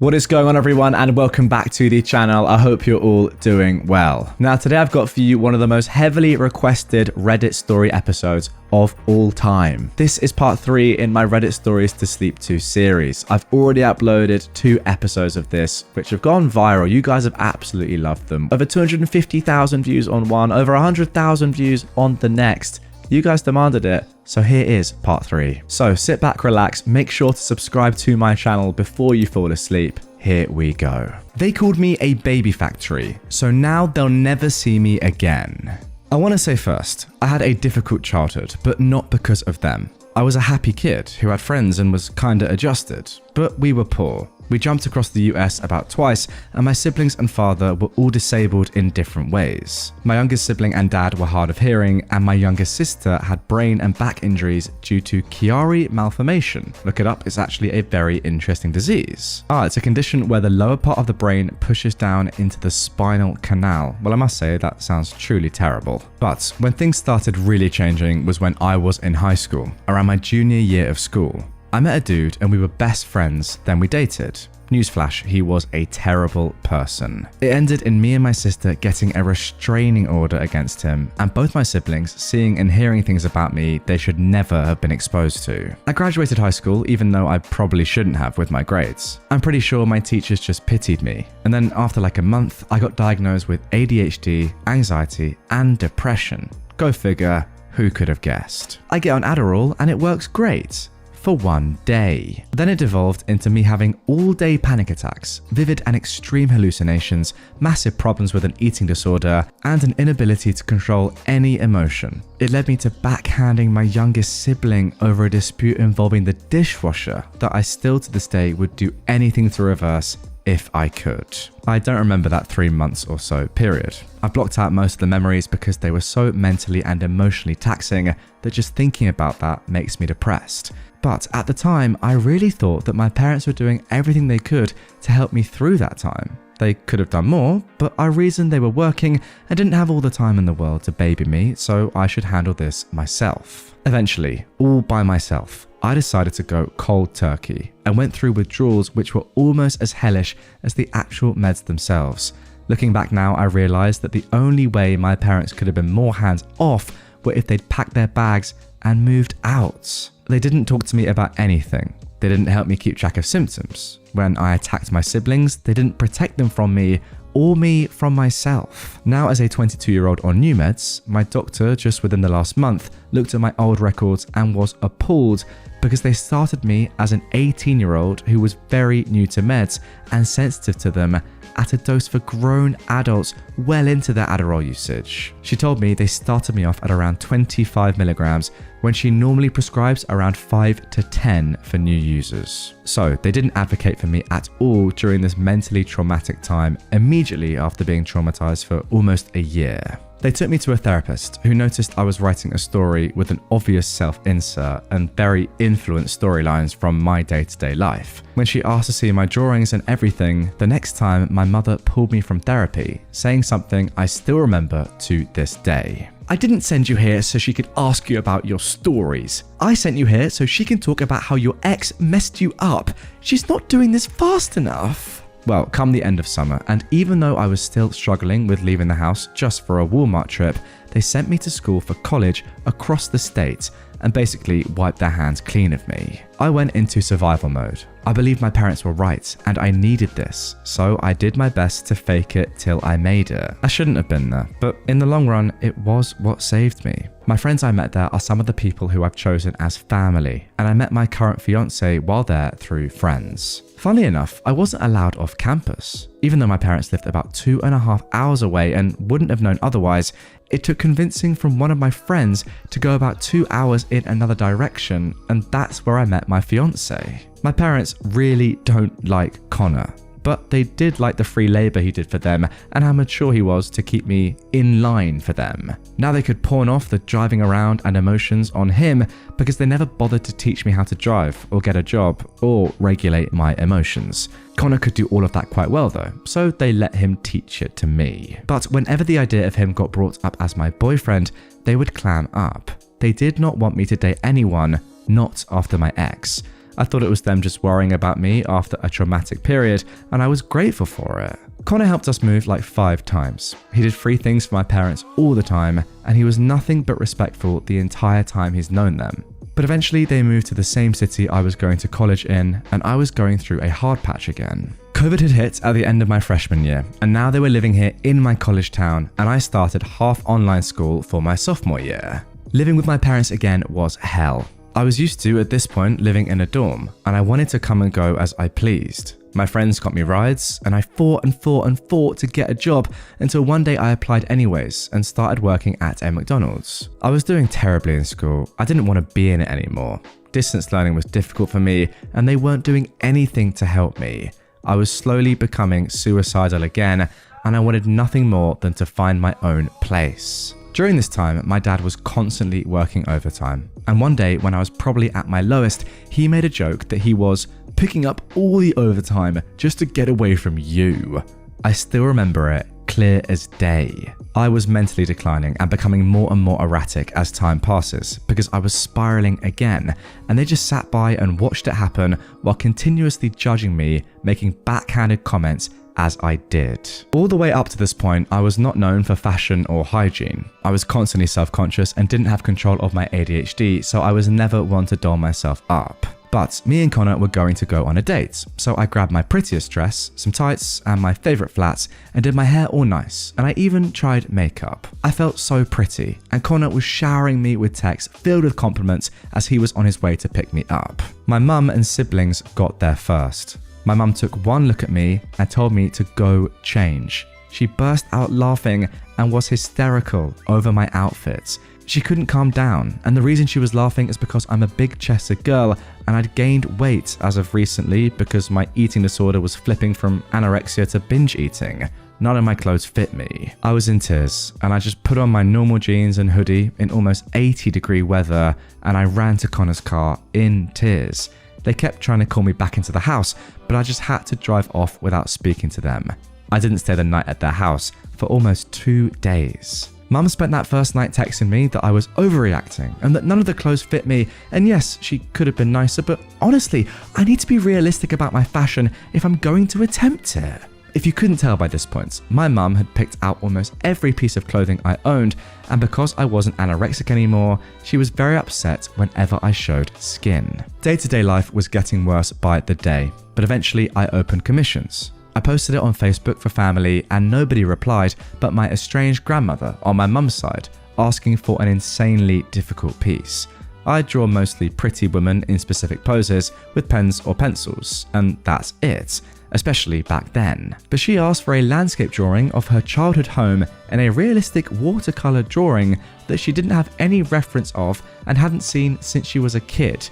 What is going on, everyone, and welcome back to the channel. I hope you're all doing well. Now, today I've got for you one of the most heavily requested Reddit story episodes of all time. This is part 3 in my Reddit Stories to Sleep 2 series. I've already uploaded 2 episodes of this, which have gone viral. You guys have absolutely loved them. Over 250,000 views on one, over 100,000 views on the next. You guys demanded it, so here is part 3. So sit back, relax, make sure to subscribe to my channel before you fall asleep. Here we go. They called me a baby factory, so now they'll never see me again. I want to say first, I had a difficult childhood, but not because of them. I was a happy kid who had friends and was kinda adjusted, but we were poor. We jumped across the US about twice, and my siblings and father were all disabled in different ways. My youngest sibling and dad were hard of hearing, and my youngest sister had brain and back injuries due to Chiari malformation. Look it up, it's actually a very interesting disease. It's a condition where the lower part of the brain pushes down into the spinal canal. Well, I must say, that sounds truly terrible. But when things started really changing was when I was in high school, around my junior year of school. I met a dude and we were best friends, then we dated. Newsflash, he was a terrible person. It ended in me and my sister getting a restraining order against him, and both my siblings seeing and hearing things about me they should never have been exposed to. I graduated high school, even though I probably shouldn't have with my grades. I'm pretty sure my teachers just pitied me. And then after like a month, I got diagnosed with ADHD, anxiety, and depression. Go figure, who could have guessed? I get on Adderall and it works great. For one day. Then it devolved into me having all-day panic attacks, vivid and extreme hallucinations, massive problems with an eating disorder, and an inability to control any emotion. It led me to backhanding my youngest sibling over a dispute involving the dishwasher that I still to this day would do anything to reverse if I could. I don't remember that 3 months or so period. I blocked out most of the memories because they were so mentally and emotionally taxing that just thinking about that makes me depressed. But at the time, I really thought that my parents were doing everything they could to help me through that time. They could have done more, but I reasoned they were working and didn't have all the time in the world to baby me, so I should handle this myself. Eventually, all by myself, I decided to go cold turkey and went through withdrawals which were almost as hellish as the actual meds themselves. Looking back now, I realized that the only way my parents could have been more hands off were if they'd packed their bags and moved out. They didn't talk to me about anything. They didn't help me keep track of symptoms. When I attacked my siblings, they didn't protect them from me or me from myself. Now, as a 22-year-old on new meds, my doctor just within the last month looked at my old records and was appalled because they started me as an 18-year-old who was very new to meds and sensitive to them at a dose for grown adults well into their Adderall usage. She told me they started me off at around 25 milligrams when she normally prescribes around 5 to 10 for new users. So they didn't advocate for me at all during this mentally traumatic time immediately after being traumatized for almost a year. They took me to a therapist who noticed I was writing a story with an obvious self-insert and very influenced storylines from my day-to-day life. When she asked to see my drawings and everything, the next time my mother pulled me from therapy, saying something I still remember to this day. I didn't send you here so she could ask you about your stories. I sent you here so she can talk about how your ex messed you up. She's not doing this fast enough. Well, come the end of summer, and even though I was still struggling with leaving the house just for a Walmart trip, they sent me to school for college across the state and basically wiped their hands clean of me. I went into survival mode. I believed my parents were right and I needed this, so I did my best to fake it till I made it. I shouldn't have been there, but in the long run, it was what saved me. My friends I met there are some of the people who I've chosen as family, and I met my current fiance while there through friends. Funnily enough, I wasn't allowed off campus. Even though my parents lived about 2.5 hours away and wouldn't have known otherwise, it took convincing from one of my friends to go about 2 hours in another direction, and that's where I met my fiance. My parents really don't like Connor, but they did like the free labor he did for them and how mature he was to keep me in line for them. Now they could pawn off the driving around and emotions on him because they never bothered to teach me how to drive or get a job or regulate my emotions. Connor could do all of that quite well though, so they let him teach it to me. But whenever the idea of him got brought up as my boyfriend, they would clam up. They did not want me to date anyone, not after my ex. I thought it was them just worrying about me after a traumatic period, and I was grateful for it. Connor helped us move like 5 times. He did 3 things for my parents all the time, and he was nothing but respectful the entire time he's known them. But eventually they moved to the same city I was going to college in, and I was going through a hard patch again. COVID had hit at the end of my freshman year, and now they were living here in my college town, and I started half online school for my sophomore year. Living with my parents again was hell. I was used to, at this point, living in a dorm, and I wanted to come and go as I pleased. My friends got me rides, and I fought to get a job until one day I applied anyways and started working at a McDonald's. I was doing terribly in school. I didn't want to be in it anymore. Distance learning was difficult for me, and they weren't doing anything to help me. I was slowly becoming suicidal again, and I wanted nothing more than to find my own place. During this time, my dad was constantly working overtime, and one day when I was probably at my lowest, he made a joke that he was picking up all the overtime just to get away from you. I still remember it, clear as day. I was mentally declining and becoming more and more erratic as time passes because I was spiraling again, and they just sat by and watched it happen while continuously judging me, making backhanded comments as I did. All the way up to this point, I was not known for fashion or hygiene. I was constantly self-conscious and didn't have control of my ADHD, so I was never one to doll myself up. But me and Connor were going to go on a date, so I grabbed my prettiest dress, some tights, and my favourite flats, and did my hair all nice, and I even tried makeup. I felt so pretty, and Connor was showering me with texts filled with compliments as he was on his way to pick me up. My mum and siblings got there first. My mum took one look at me and told me to go change. She burst out laughing and was hysterical over my outfits. She couldn't calm down, and the reason she was laughing is because I'm a big-chested girl and I'd gained weight as of recently because my eating disorder was flipping from anorexia to binge eating. None of my clothes fit me. I was in tears, and I just put on my normal jeans and hoodie in almost 80-degree weather, and I ran to Connor's car in tears. They kept trying to call me back into the house, but I just had to drive off without speaking to them. I didn't stay the night at their house for almost 2 days. Mum spent that first night texting me that I was overreacting and that none of the clothes fit me, and yes, she could have been nicer, but honestly, I need to be realistic about my fashion if I'm going to attempt it. If you couldn't tell by this point, my mum had picked out almost every piece of clothing I owned, and because I wasn't anorexic anymore, she was very upset whenever I showed skin. Day-to-day life was getting worse by the day, but eventually I opened commissions. I posted it on Facebook for family and nobody replied but my estranged grandmother on my mum's side, asking for an insanely difficult piece. I draw mostly pretty women in specific poses with pens or pencils, and that's it, especially back then. But she asked for a landscape drawing of her childhood home and a realistic watercolor drawing that she didn't have any reference of and hadn't seen since she was a kid.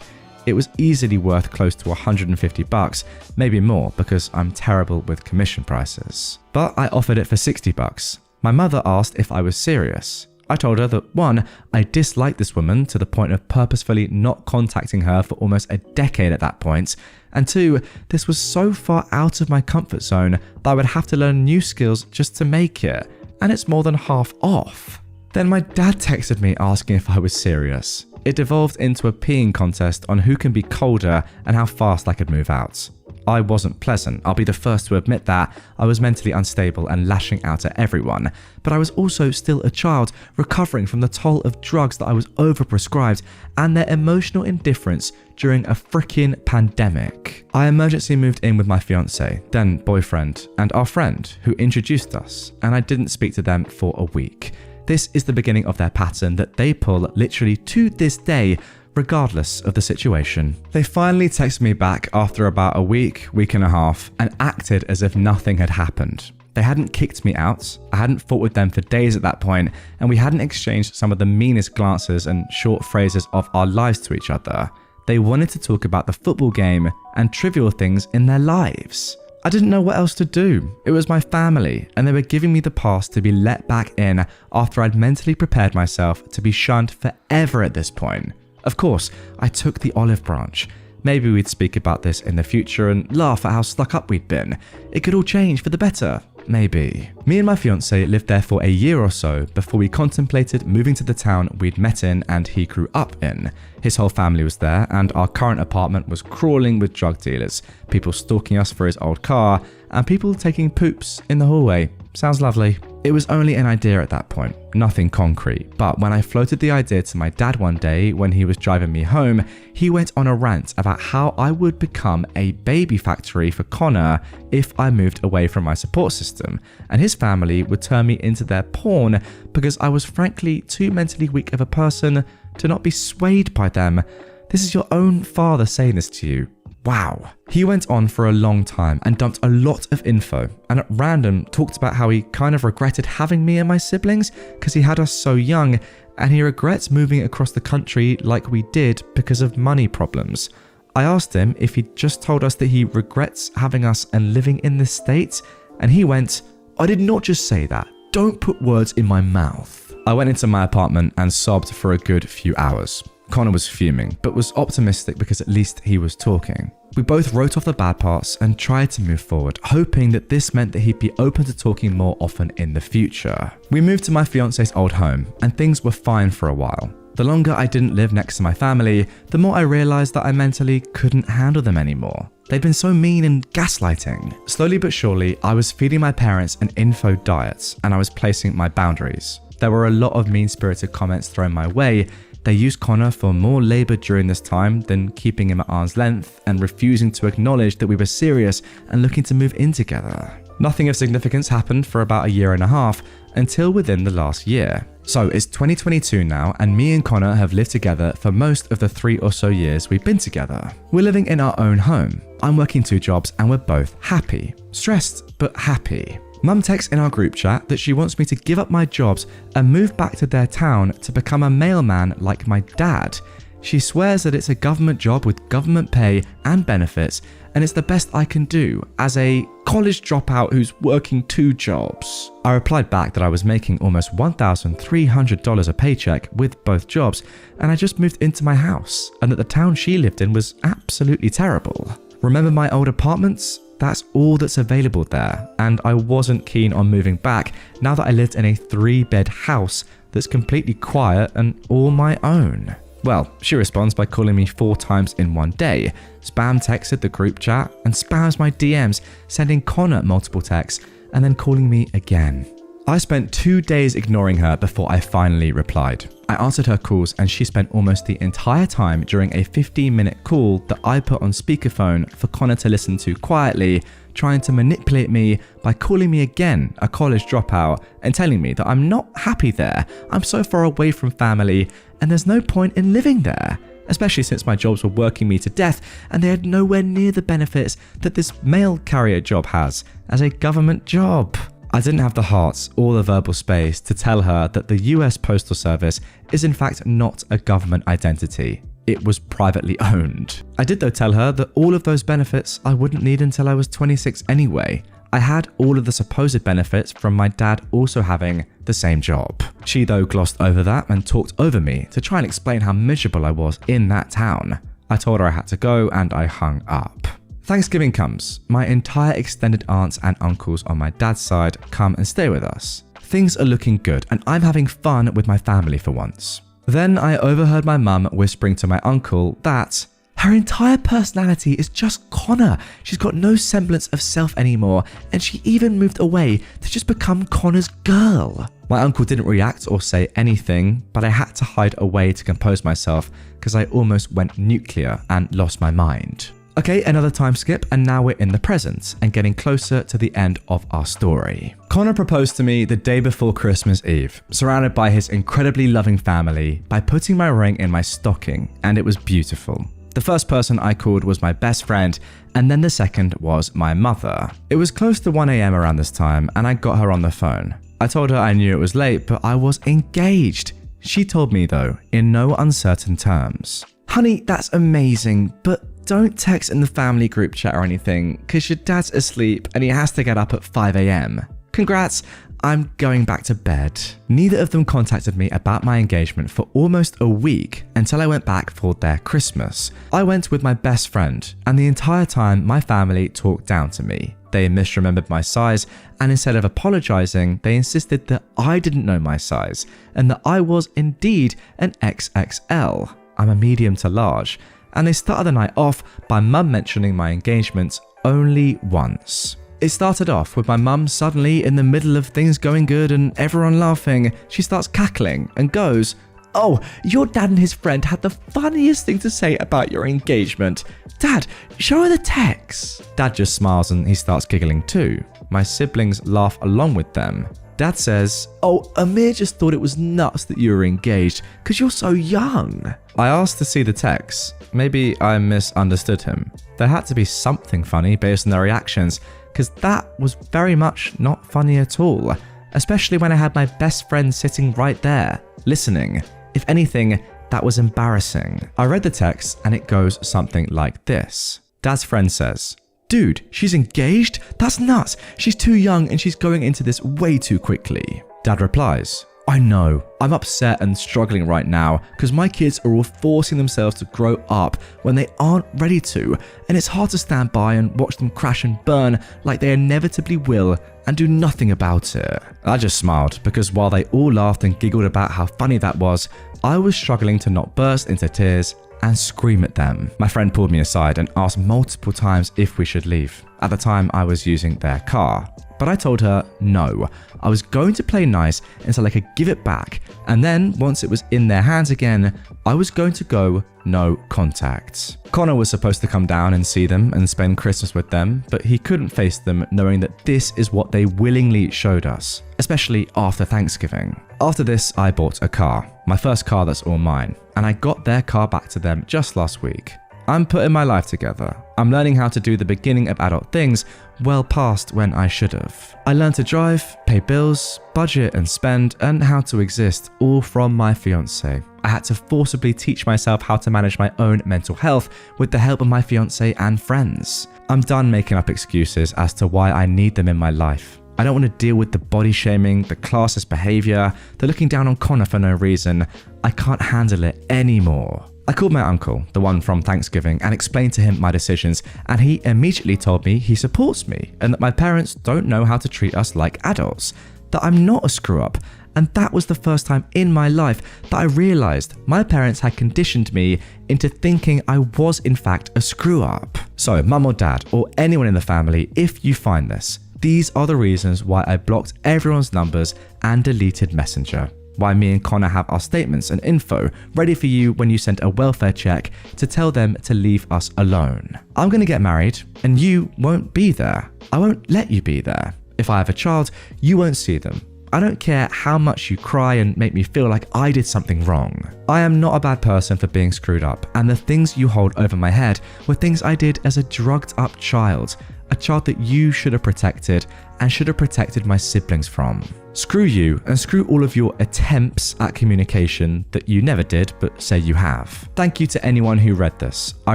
It was easily worth close to $150, maybe more because I'm terrible with commission prices. But I offered it for $60. My mother asked if I was serious. I told her that 1, I disliked this woman to the point of purposefully not contacting her for almost a decade at that point, and 2, this was so far out of my comfort zone that I would have to learn new skills just to make it, and it's more than half off. Then my dad texted me asking if I was serious. It devolved into a peeing contest on who can be colder and how fast I could move out. I wasn't pleasant, I'll be the first to admit that. I was mentally unstable and lashing out at everyone, but I was also still a child recovering from the toll of drugs that I was overprescribed and their emotional indifference during a freaking pandemic. I emergency moved in with my fiance, then boyfriend, and our friend who introduced us, and I didn't speak to them for a week. This is the beginning of their pattern that they pull literally to this day, regardless of the situation. They finally texted me back after about a week and a half, and acted as if nothing had happened. They hadn't kicked me out, I hadn't fought with them for days at that point, and we hadn't exchanged some of the meanest glances and short phrases of our lives to each other. They wanted to talk about the football game and trivial things in their lives. I didn't know what else to do. It was my family, and they were giving me the pass to be let back in after I'd mentally prepared myself to be shunned forever at this point. Of course, I took the olive branch. Maybe we'd speak about this in the future and laugh at how stuck up we'd been. It could all change for the better. maybe. Me and my fiance lived there for a year or so before we contemplated moving to the town we'd met in and he grew up in. His whole family was there, and our current apartment was crawling with drug dealers, people stalking us for his old car, and people taking poops in the hallway. Sounds lovely. It was only an idea at that point, nothing concrete, but when I floated the idea to my dad one day when he was driving me home, he went on a rant about how I would become a baby factory for Connor if I moved away from my support system, and his family would turn me into their pawn because I was frankly too mentally weak of a person to not be swayed by them. This is your own father saying this to you. Wow. He went on for a long time and dumped a lot of info, and at random talked about how he kind of regretted having me and my siblings because he had us so young, and he regrets moving across the country like we did because of money problems. I asked him if he'd just told us that he regrets having us and living in this state, and he went, "I did not just say that. Don't put words in my mouth." I went into my apartment and sobbed for a good few hours. Connor was fuming, but was optimistic because at least he was talking. We both wrote off the bad parts and tried to move forward, hoping that this meant that he'd be open to talking more often in the future. We moved to my fiance's old home, and things were fine for a while. The longer I didn't live next to my family, the more I realized that I mentally couldn't handle them anymore. They'd been so mean and gaslighting. Slowly but surely, I was feeding my parents an info diet, and I was placing my boundaries. There were a lot of mean-spirited comments thrown my way. They used Connor for more labor during this time than keeping him at arm's length and refusing to acknowledge that we were serious and looking to move in together. Nothing of significance happened for about a year and a half until within the last year. So it's 2022 now, and me and Connor have lived together for most of the 3 or so years we've been together. We're living in our own home. I'm working 2 jobs and we're both happy. Stressed, but happy. Mum texts in our group chat that she wants me to give up my jobs and move back to their town to become a mailman like my dad. She swears that it's a government job with government pay and benefits, and it's the best I can do as a college dropout who's working 2 jobs. I replied back that I was making almost $1,300 a paycheck with both jobs, and I just moved into my house, and that the town she lived in was absolutely terrible. Remember my old apartments? That's all that's available there, and I wasn't keen on moving back now that I lived in a 3-bed house that's completely quiet and all my own. Well, she responds by calling me 4 times in one day, spam texted the group chat, and spams my DMs, sending Connor multiple texts, and then calling me again. I spent 2 days ignoring her before I finally replied. I answered her calls, and she spent almost the entire time during a 15-minute call that I put on speakerphone for Connor to listen to quietly, trying to manipulate me by calling me again a college dropout and telling me that I'm not happy there, I'm so far away from family, and there's no point in living there, especially since my jobs were working me to death and they had nowhere near the benefits that this mail carrier job has as a government job. I didn't have the heart or the verbal space to tell her that the US Postal Service is in fact not a government identity. It was privately owned. I did though tell her that all of those benefits I wouldn't need until I was 26 anyway. I had all of the supposed benefits from my dad also having the same job. She though glossed over that and talked over me to try and explain how miserable I was in that town. I told her I had to go and I hung up. Thanksgiving comes. My entire extended aunts and uncles on my dad's side come and stay with us. Things are looking good and I'm having fun with my family for once. Then I overheard my mum whispering to my uncle that her entire personality is just Connor. She's got no semblance of self anymore, and she even moved away to just become Connor's girl. My uncle didn't react or say anything, but I had to hide away to compose myself because I almost went nuclear and lost my mind. Okay, another time skip, and now we're in the present and getting closer to the end of our story. Connor proposed to me the day before Christmas Eve, surrounded by his incredibly loving family, by putting my ring in my stocking, and it was beautiful. The first person I called was my best friend, and then the second was my mother. It was close to 1 a.m. around this time, and I got her on the phone. I told her I knew it was late, but I was engaged. She told me though, in no uncertain terms, "Honey, that's amazing, but don't text in the family group chat or anything, because your dad's asleep and he has to get up at 5 a.m. Congrats, I'm going back to bed." Neither of them contacted me about my engagement for almost a week until I went back for their Christmas. I went with my best friend, and the entire time my family talked down to me. they misremembered my size, and instead of apologizing, they insisted that I didn't know my size and that I was indeed an XXL. I'm a medium to large. And they started the night off by mum mentioning my engagement only once. It started off with my mum suddenly in the middle of things going good and everyone laughing. She starts cackling and goes, "Oh, your dad and his friend had the funniest thing to say about your engagement. Dad, show her the text." Dad just smiles and he starts giggling too. My siblings laugh along with them. Dad says, "Oh, Amir just thought it was nuts that you were engaged because you're so young." I asked to see the text. Maybe I misunderstood him. There had to be something funny based on their reactions, because that was very much not funny at all, especially when I had my best friend sitting right there, listening. If anything, that was embarrassing. I read the text and it goes something like this. Dad's friend says, "Dude, she's engaged? That's nuts. She's too young and she's going into this way too quickly." Dad replies, "I know. I'm upset and struggling right now because my kids are all forcing themselves to grow up when they aren't ready to, and it's hard to stand by and watch them crash and burn like they inevitably will and do nothing about it." I just smiled because while they all laughed and giggled about how funny that was, I was struggling to not burst into tears and scream at them. My friend pulled me aside and asked multiple times if we should leave. At the time, I was using their car. But I told her no, I was going to play nice until I could give it back, and then once it was in their hands again, I was going to go no contact. Connor was supposed to come down and see them and spend Christmas with them, but he couldn't face them knowing that this is what they willingly showed us, especially after Thanksgiving. After this, I bought a car, my first car that's all mine, and I got their car back to them just last week. I'm putting my life together. I'm learning how to do the beginning of adult things well past when I should have. I learned to drive, pay bills, budget and spend, and how to exist, all from my fiance. I had to forcibly teach myself how to manage my own mental health with the help of my fiance and friends. I'm done making up excuses as to why I need them in my life. I don't want to deal with the body shaming, the classist behavior, the looking down on Connor for no reason. I can't handle it anymore. I called my uncle, the one from Thanksgiving, and explained to him my decisions, and he immediately told me he supports me and that my parents don't know how to treat us like adults, that I'm not a screw-up, and that was the first time in my life that I realized my parents had conditioned me into thinking I was in fact a screw-up. So, mum or dad, or anyone in the family, if you find this, these are the reasons why I blocked everyone's numbers and deleted Messenger. Why me and Connor have our statements and info ready for you when you send a welfare check to tell them to leave us alone. I'm going to get married and you won't be there. I won't let you be there. If I have a child, you won't see them. I don't care how much you cry and make me feel like I did something wrong. I am not a bad person for being screwed up, and the things you hold over my head were things I did as a drugged up child, a child that you should have protected and should have protected my siblings from. Screw you and screw all of your attempts at communication that you never did but say you have. Thank you to anyone who read this. I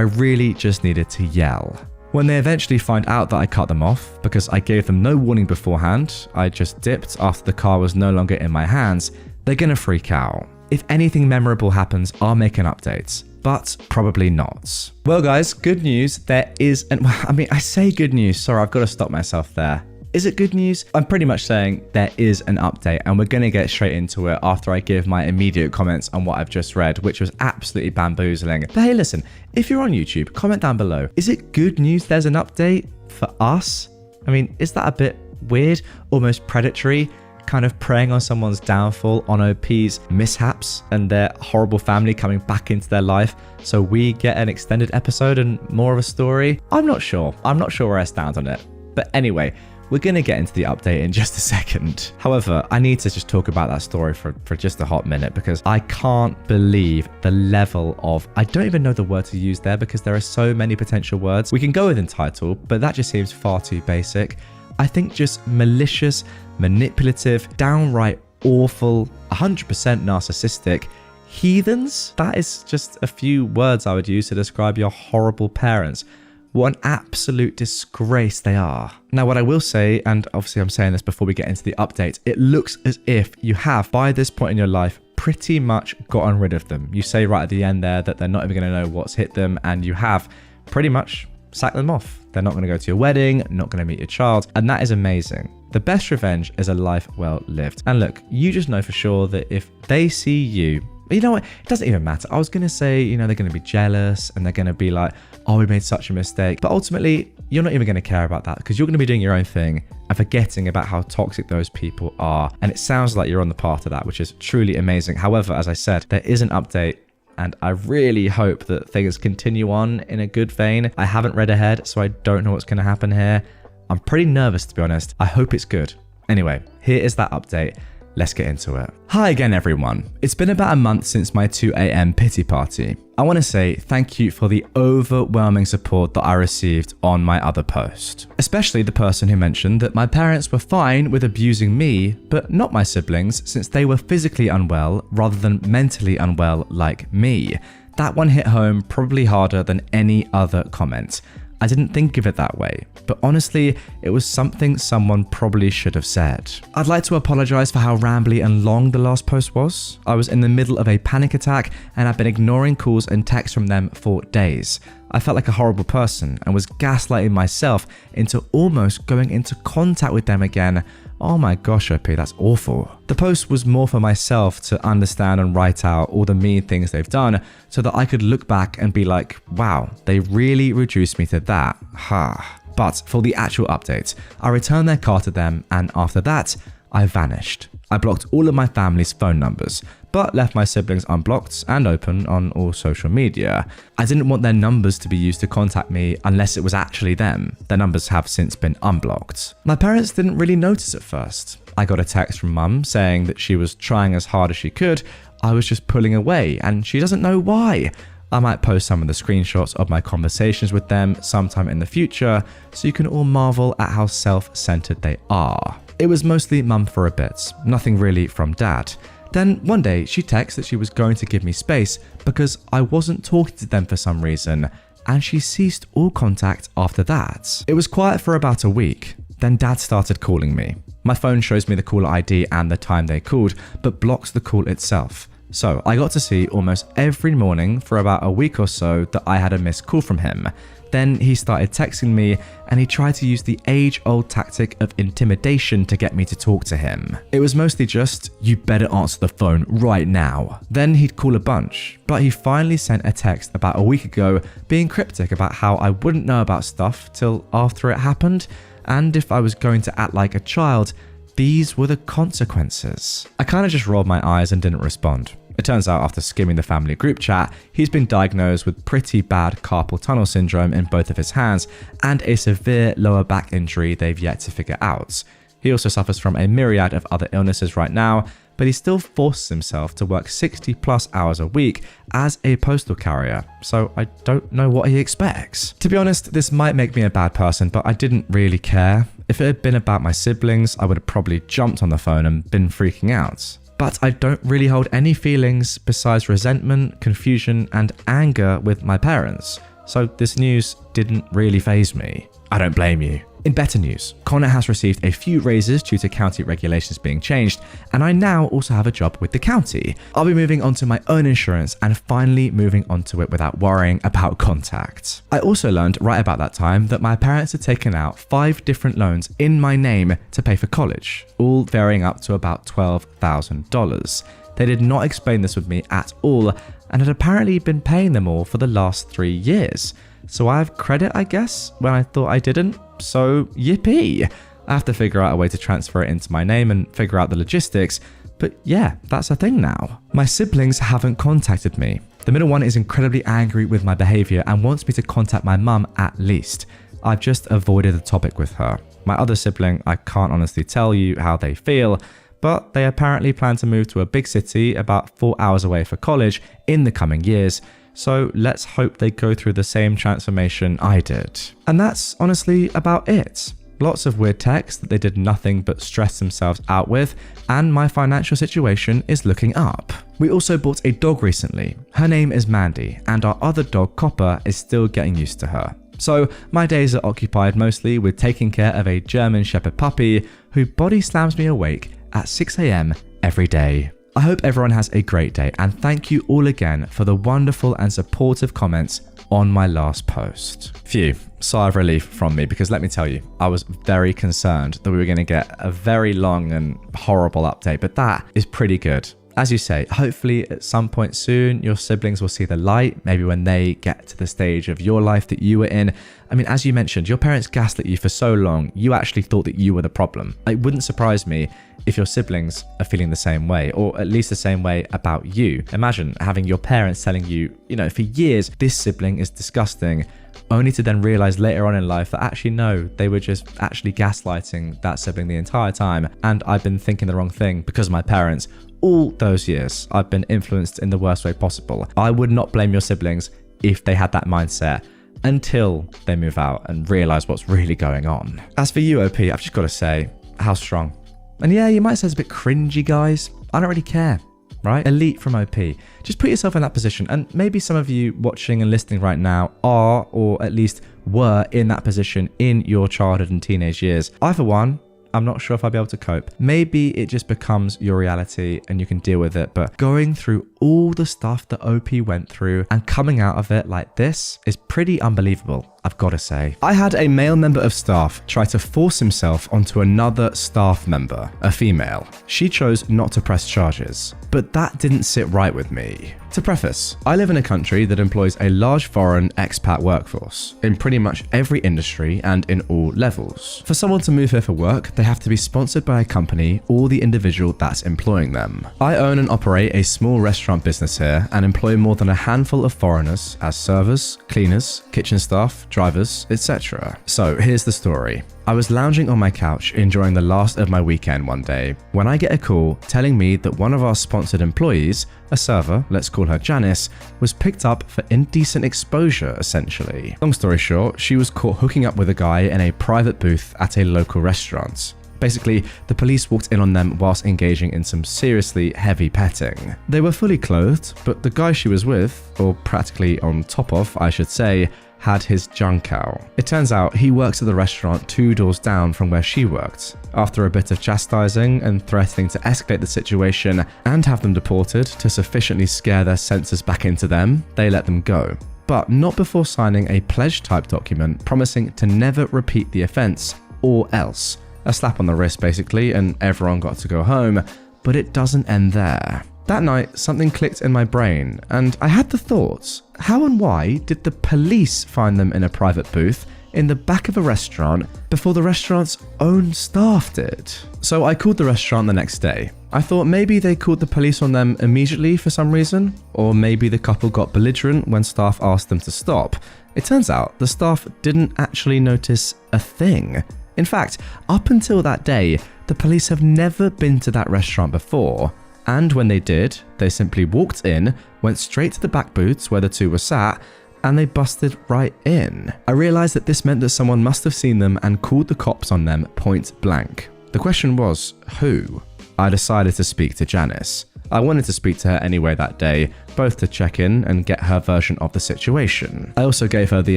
really just needed to yell. When they eventually find out that I cut them off because I gave them no warning beforehand, I just dipped after the car was no longer in my hands, they're gonna freak out. If anything memorable happens, I'll make an update, but probably not. Well guys, good news, there is I say good news, sorry, I've got to stop myself there. Is it good news? I'm pretty much saying there is an update, and we're going to get straight into it after I give my immediate comments on what I've just read, which was absolutely bamboozling. But hey, listen, if you're on YouTube, comment down below. Is it good news there's an update for us? I mean, is that a bit weird? Almost predatory? Kind of preying on someone's downfall, on OP's mishaps and their horrible family coming back into their life, so we get an extended episode and more of a story? I'm not sure. I'm not sure where I stand on it. But anyway, we're going to get into the update in just a second. However, I need to just talk about that story for just a hot minute because I can't believe the level of, I don't even know the word to use there because there are so many potential words. We can go with entitled, but that just seems far too basic. I think just malicious, manipulative, downright awful, 100% narcissistic, heathens. That is just a few words I would use to describe your horrible parents. What an absolute disgrace they are. Now, what I will say, and obviously I'm saying this before we get into the update, it looks as if you have, by this point in your life, pretty much gotten rid of them. You say right at the end there that they're not even going to know what's hit them, and you have pretty much sack them off. They're not going to go to your wedding, not going to meet your child, and that is amazing. The best revenge is a life well lived. And look, you just know for sure that if they see you, you know what, it doesn't even matter. I was going to say, they're going to be jealous and they're going to be like, oh, we made such a mistake. But ultimately, you're not even going to care about that because you're going to be doing your own thing and forgetting about how toxic those people are. And it sounds like you're on the path to that, which is truly amazing. However, as I said, there is an update. And I really hope that things continue on in a good vein. I haven't read ahead, so I don't know what's going to happen here. I'm pretty nervous, to be honest. I hope it's good. Anyway, here is that update. Let's get into it. Hi again, everyone. It's been about a month since my 2 a.m. pity party. I want to say thank you for the overwhelming support that I received on my other post. Especially the person who mentioned that my parents were fine with abusing me, but not my siblings since they were physically unwell rather than mentally unwell like me. That one hit home probably harder than any other comment. I didn't think of it that way, but honestly, it was something someone probably should have said. I'd like to apologize for how rambly and long the last post was. I was in the middle of a panic attack and I've been ignoring calls and texts from them for days. I felt like a horrible person and was gaslighting myself into almost going into contact with them again. Oh my gosh, OP, that's awful. The post was more for myself to understand and write out all the mean things they've done so that I could look back and be like, wow, they really reduced me to that. Ha. But for the actual update, I returned their car to them and after that, I vanished. I blocked all of my family's phone numbers, but left my siblings unblocked and open on all social media. I didn't want their numbers to be used to contact me unless it was actually them. Their numbers have since been unblocked. My parents didn't really notice at first. I got a text from mum saying that she was trying as hard as she could. I was just pulling away and she doesn't know why. I might post some of the screenshots of my conversations with them sometime in the future so you can all marvel at how self-centered they are. It was mostly mum for a bit, nothing really from dad. Then one day she texted that she was going to give me space because I wasn't talking to them for some reason, and she ceased all contact after that. It was quiet for about a week. Then dad started calling me. My phone shows me the caller ID and the time they called, but blocks the call itself. So I got to see almost every morning for about a week or so that I had a missed call from him. Then he started texting me and he tried to use the age-old tactic of intimidation to get me to talk to him. It was mostly just, you better answer the phone right now. Then he'd call a bunch, but he finally sent a text about a week ago being cryptic about how I wouldn't know about stuff till after it happened, and if I was going to act like a child, these were the consequences. I kind of just rolled my eyes and didn't respond. It turns out after skimming the family group chat, he's been diagnosed with pretty bad carpal tunnel syndrome in both of his hands and a severe lower back injury they've yet to figure out. He also suffers from a myriad of other illnesses right now, but he still forces himself to work 60 plus hours a week as a postal carrier, so I don't know what he expects. To be honest, this might make me a bad person, but I didn't really care. If it had been about my siblings, I would have probably jumped on the phone and been freaking out. But I don't really hold any feelings besides resentment, confusion, and anger with my parents, so this news didn't really faze me. I don't blame you. In better news, Connor has received a few raises due to county regulations being changed, and I now also have a job with the county. I'll be moving on to my own insurance and finally moving onto it without worrying about contact. I also learned right about that time that my parents had taken out 5 different loans in my name to pay for college, all varying up to about $12,000. They did not explain this with me at all and had apparently been paying them all for the last 3 years. So I have credit, I guess, when I thought I didn't. So yippee! I have to figure out a way to transfer it into my name and figure out the logistics, but yeah, that's a thing now. My siblings haven't contacted me. The middle one is incredibly angry with my behavior and wants me to contact my mum at least. I've just avoided the topic with her. My other sibling, I can't honestly tell you how they feel, but they apparently plan to move to a big city about 4 hours away for college in the coming years. So let's hope they go through the same transformation I did. And that's honestly about it. Lots of weird texts that they did nothing but stress themselves out with, and my financial situation is looking up. We also bought a dog recently. Her name is Mandy, and our other dog, Copper, is still getting used to her. So my days are occupied mostly with taking care of a German Shepherd puppy who body slams me awake at 6 a.m. every day. I hope everyone has a great day, and thank you all again for the wonderful and supportive comments on my last post. Phew, sigh of relief from me, because let me tell you, I was very concerned that we were going to get a very long and horrible update, but that is pretty good. As you say, hopefully at some point soon, your siblings will see the light, maybe when they get to the stage of your life that you were in. I mean, as you mentioned, your parents gaslit you for so long, you actually thought that you were the problem. It wouldn't surprise me if your siblings are feeling the same way, or at least the same way about you. Imagine having your parents telling you, for years, this sibling is disgusting, only to then realize later on in life that actually no, they were just actually gaslighting that sibling the entire time, and I've been thinking the wrong thing because of my parents. All those years, I've been influenced in the worst way possible. I would not blame your siblings if they had that mindset until they move out and realize what's really going on. As for you, OP, I've just got to say, how strong. And yeah, you might say it's a bit cringy, guys. I don't really care, right? Elite from OP. Just put yourself in that position. And maybe some of you watching and listening right now are, or at least were in that position in your childhood and teenage years. I, for one, I'm not sure if I'll be able to cope. Maybe it just becomes your reality and you can deal with it, but going through all the stuff that OP went through and coming out of it like this is pretty unbelievable, I've got to say. I had a male member of staff try to force himself onto another staff member, a female. She chose not to press charges, but that didn't sit right with me. To preface, I live in a country that employs a large foreign expat workforce in pretty much every industry and in all levels. For someone to move here for work, they have to be sponsored by a company or the individual that's employing them. I own and operate a small restaurant business here and employ more than a handful of foreigners as servers, cleaners, kitchen staff, drivers, etc. So here's the story. I was lounging on my couch enjoying the last of my weekend one day when I get a call telling me that one of our sponsored employees, a server, let's call her Janice, was picked up for indecent exposure essentially. Long story short, she was caught hooking up with a guy in a private booth at a local restaurant. Basically, the police walked in on them whilst engaging in some seriously heavy petting. They were fully clothed, but the guy she was with, or practically on top of, I should say, had his junk out. It turns out he works at the restaurant 2 doors down from where she worked. After a bit of chastising and threatening to escalate the situation and have them deported to sufficiently scare their senses back into them, they let them go. But not before signing a pledge type document promising to never repeat the offense or else. A slap on the wrist basically, and everyone got to go home, but it doesn't end there. That night, something clicked in my brain, and I had the thoughts, how and why did the police find them in a private booth in the back of a restaurant before the restaurant's own staff did? So I called the restaurant the next day. I thought maybe they called the police on them immediately for some reason, or maybe the couple got belligerent when staff asked them to stop. It turns out the staff didn't actually notice a thing. In fact, up until that day, the police have never been to that restaurant before. And when they did, they simply walked in, went straight to the back booths where the two were sat, and they busted right in. I realized that this meant that someone must have seen them and called the cops on them point blank. The question was, who? I decided to speak to Janice. I wanted to speak to her anyway that day, both to check in and get her version of the situation. I also gave her the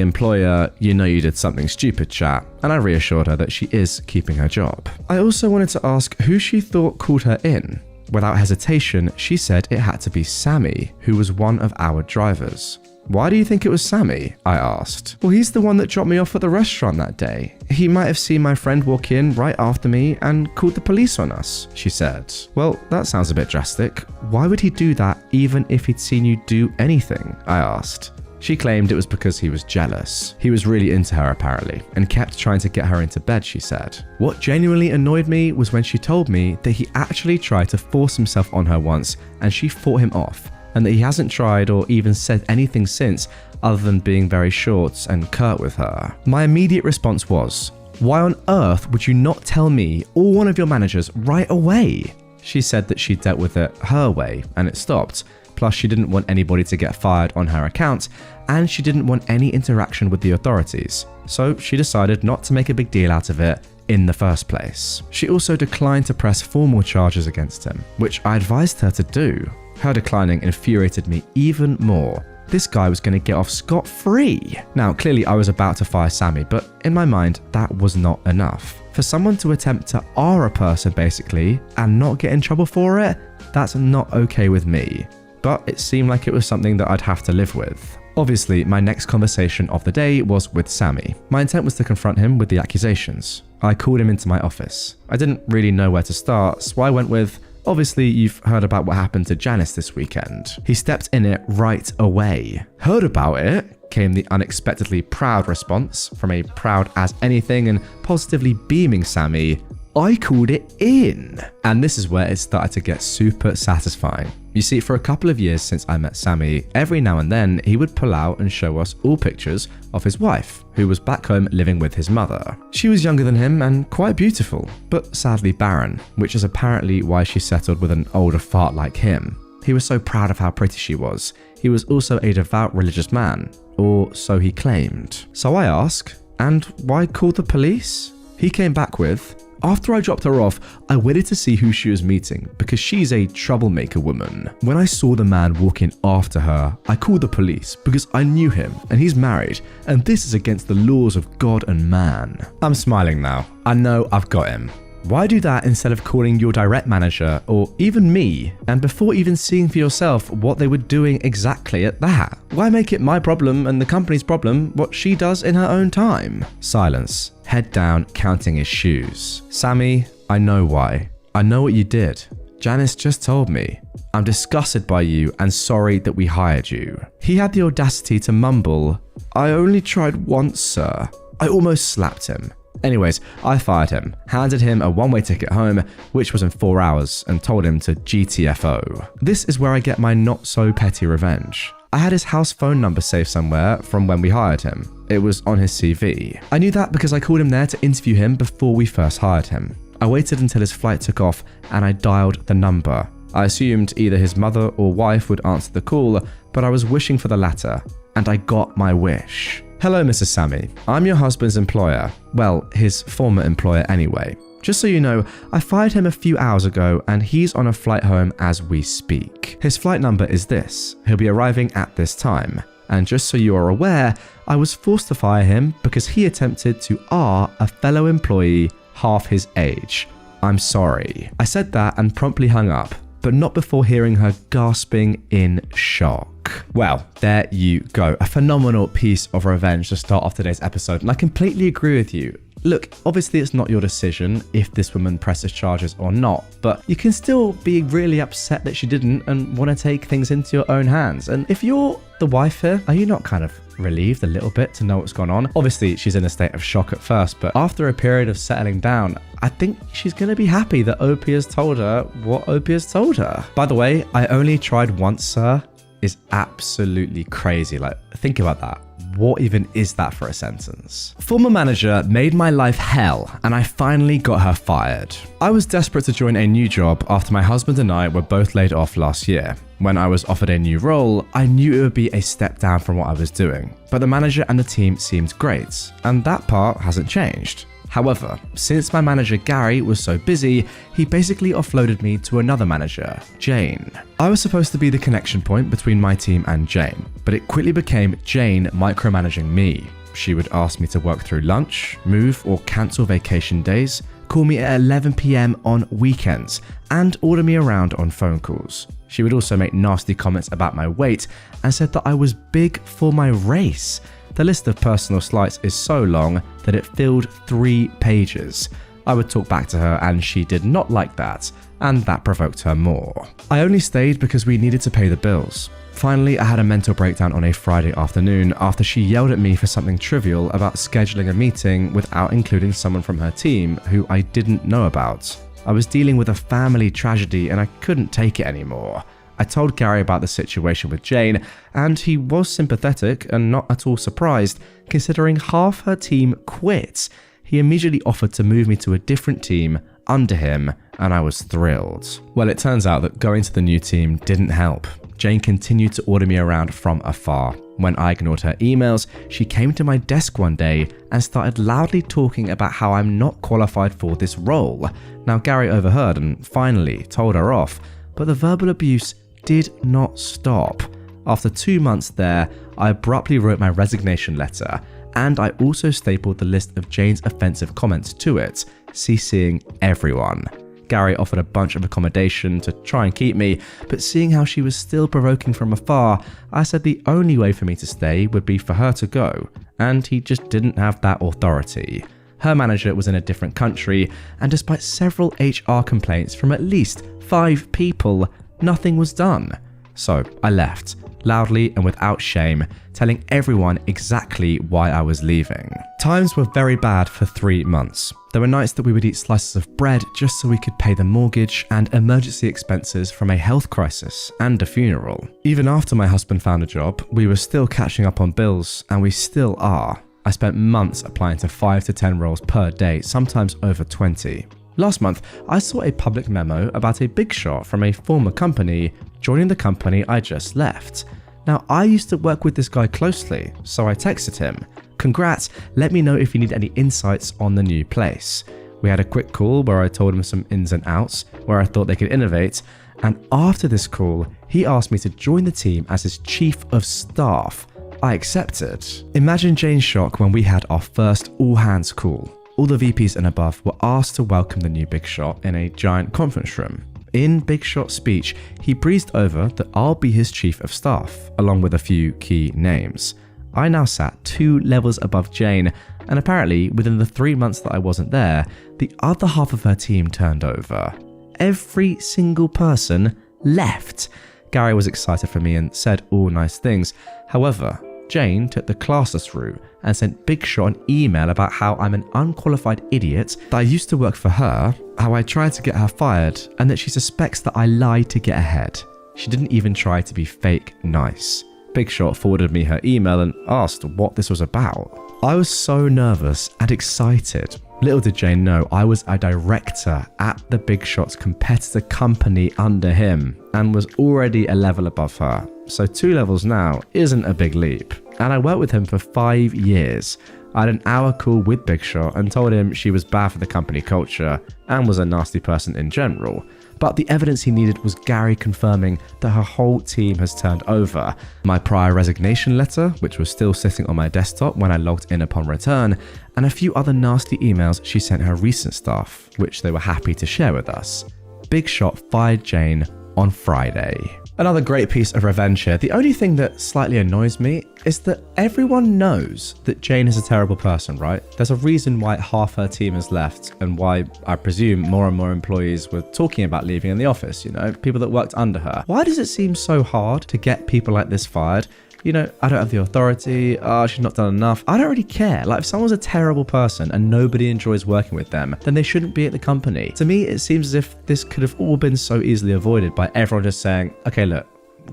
employer, you know you did something stupid chat, and I reassured her that she is keeping her job. I also wanted to ask who she thought called her in. Without hesitation, she said it had to be Sammy, who was one of our drivers. Why do you think it was Sammy? I asked. Well, he's the one that dropped me off at the restaurant that day. He might have seen my friend walk in right after me and called the police on us, she said. Well, that sounds a bit drastic. Why would he do that even if he'd seen you do anything? I asked. She claimed it was because he was jealous. He was really into her apparently, and kept trying to get her into bed, she said. What genuinely annoyed me was when she told me that he actually tried to force himself on her once and she fought him off, and that he hasn't tried or even said anything since other than being very short and curt with her. My immediate response was, why on earth would you not tell me or one of your managers right away? She said that she dealt with it her way and it stopped. Plus, she didn't want anybody to get fired on her account, and she didn't want any interaction with the authorities. So she decided not to make a big deal out of it in the first place. She also declined to press formal charges against him, which I advised her to do. Her declining infuriated me even more. This guy was going to get off scot-free. Now, clearly I was about to fire Sammy, but in my mind, that was not enough. For someone to attempt to R a person basically, and not get in trouble for it, that's not okay with me. But it seemed like it was something that I'd have to live with. Obviously, my next conversation of the day was with Sammy. My intent was to confront him with the accusations. I called him into my office. I didn't really know where to start, so I went with, obviously, you've heard about what happened to Janice this weekend. He stepped in it right away. Heard about it? Came the unexpectedly proud response from a proud as anything and positively beaming Sammy. I called it in. And this is where it started to get super satisfying. You see, for a couple of years since I met Sammy, every now and then he would pull out and show us all pictures of his wife, who was back home living with his mother. She was younger than him and quite beautiful, but sadly barren, which is apparently why she settled with an older fart like him. He was so proud of how pretty she was. He was also a devout religious man, or so he claimed. So I asked, and why call the police? He came back with, after I dropped her off, I waited to see who she was meeting because she's a troublemaker woman. When I saw the man walking after her, I called the police because I knew him and he's married, and this is against the laws of God and man. I'm smiling now. I know I've got him. Why do that instead of calling your direct manager or even me, and before even seeing for yourself what they were doing exactly at that? Why make it my problem and the company's problem what she does in her own time? Silence. Head down, counting his shoes. Sammy, I know why. I know what you did. Janice just told me. I'm disgusted by you and sorry that we hired you. He had the audacity to mumble, I only tried once, sir. I almost slapped him. Anyways, I fired him, handed him a one-way ticket home, which was in 4 hours, and told him to GTFO. This is where I get my not-so-petty revenge. I had his house phone number saved somewhere from when we hired him. It was on his CV. I knew that because I called him there to interview him before we first hired him. I waited until his flight took off and I dialed the number. I assumed either his mother or wife would answer the call, but I was wishing for the latter, and I got my wish. Hello, Mrs. Sammy. I'm your husband's employer. Well, his former employer anyway. Just so you know, I fired him a few hours ago and he's on a flight home as we speak. His flight number is this. He'll be arriving at this time. And just so you are aware, I was forced to fire him because he attempted to R a fellow employee half his age. I'm sorry. I said that and promptly hung up, but not before hearing her gasping in shock. Well, there you go. A phenomenal piece of revenge to start off today's episode, and I completely agree with you. Look, obviously it's not your decision if this woman presses charges or not, but you can still be really upset that she didn't and want to take things into your own hands. And if you're the wife here, are you not kind of relieved a little bit to know what's gone on? Obviously, she's in a state of shock at first, but after a period of settling down, I think she's going to be happy that Opie has told her what Opie has told her. By the way, I only tried once, sir, is absolutely crazy. Like, think about that. What even is that for a sentence? Former manager made my life hell, and I finally got her fired. I was desperate to join a new job after my husband and I were both laid off last year. When I was offered a new role, I knew it would be a step down from what I was doing, but the manager and the team seemed great, and that part hasn't changed. However, since my manager Gary was so busy, he basically offloaded me to another manager, Jane. I was supposed to be the connection point between my team and Jane, but it quickly became Jane micromanaging me. She would ask me to work through lunch, move or cancel vacation days, call me at 11 PM on weekends, and order me around on phone calls. She would also make nasty comments about my weight and said that I was big for my race. The list of personal slights is so long that it filled 3 pages. I would talk back to her and she did not like that, and that provoked her more. I only stayed because we needed to pay the bills. Finally, I had a mental breakdown on a Friday afternoon after she yelled at me for something trivial about scheduling a meeting without including someone from her team who I didn't know about. I was dealing with a family tragedy and I couldn't take it anymore. I told Gary about the situation with Jane, and he was sympathetic and not at all surprised, considering half her team quit. He immediately offered to move me to a different team under him, and I was thrilled. Well, it turns out that going to the new team didn't help. Jane continued to order me around from afar. When I ignored her emails, she came to my desk one day and started loudly talking about how I'm not qualified for this role. Now, Gary overheard and finally told her off, but the verbal abuse did not stop. After 2 months there, I abruptly wrote my resignation letter, and I also stapled the list of Jane's offensive comments to it, CCing everyone. Gary offered a bunch of accommodation to try and keep me, but seeing how she was still provoking from afar, I said the only way for me to stay would be for her to go, and he just didn't have that authority. Her manager was in a different country, and despite several HR complaints from at least 5 people, nothing was done. So I left, loudly and without shame, telling everyone exactly why I was leaving. Times were very bad for 3 months. There were nights that we would eat slices of bread just so we could pay the mortgage and emergency expenses from a health crisis and a funeral. Even after my husband found a job, we were still catching up on bills, and we still are. I spent months applying to 5 to 10 roles per day, sometimes over 20. Last month, I saw a public memo about a big shot from a former company joining the company I just left. Now, I used to work with this guy closely, so I texted him, "Congrats, let me know if you need any insights on the new place." We had a quick call where I told him some ins and outs, where I thought they could innovate, and after this call, he asked me to join the team as his chief of staff. I accepted. Imagine Jane's shock when we had our first all-hands call. All the VPs and above were asked to welcome the new big shot in a giant conference room. In Big Shot's speech, he breezed over that I'll be his chief of staff, along with a few key names. I now sat 2 levels above Jane, and apparently within the 3 months that I wasn't there, the other half of her team turned over. Every single person left. Gary was excited for me and said all nice things. However, Jane took the classless route and sent Big Shot an email about how I'm an unqualified idiot, that I used to work for her, how I tried to get her fired, and that she suspects that I lied to get ahead. She didn't even try to be fake nice. Big Shot forwarded me her email and asked what this was about. I was so nervous and excited. Little did Jane know I was a director at the Big Shot's competitor company under him and was already a level above her. So 2 levels now isn't a big leap. And I worked with him for 5 years. I had an hour call with Big Shot and told him she was bad for the company culture and was a nasty person in general. But the evidence he needed was Gary confirming that her whole team has turned over, my prior resignation letter, which was still sitting on my desktop when I logged in upon return, and a few other nasty emails she sent her recent staff, which they were happy to share with us. Big Shot fired Jane on Friday. Another great piece of revenge here. The only thing that slightly annoys me is that everyone knows that Jane is a terrible person, right? There's a reason why half her team has left and why I presume more and more employees were talking about leaving in the office, people that worked under her. Why does it seem so hard to get people like this fired? I don't have the authority, she's not done enough. I don't really care. Like, if someone's a terrible person and nobody enjoys working with them, then they shouldn't be at the company. To me, it seems as if this could have all been so easily avoided by everyone just saying, okay, look,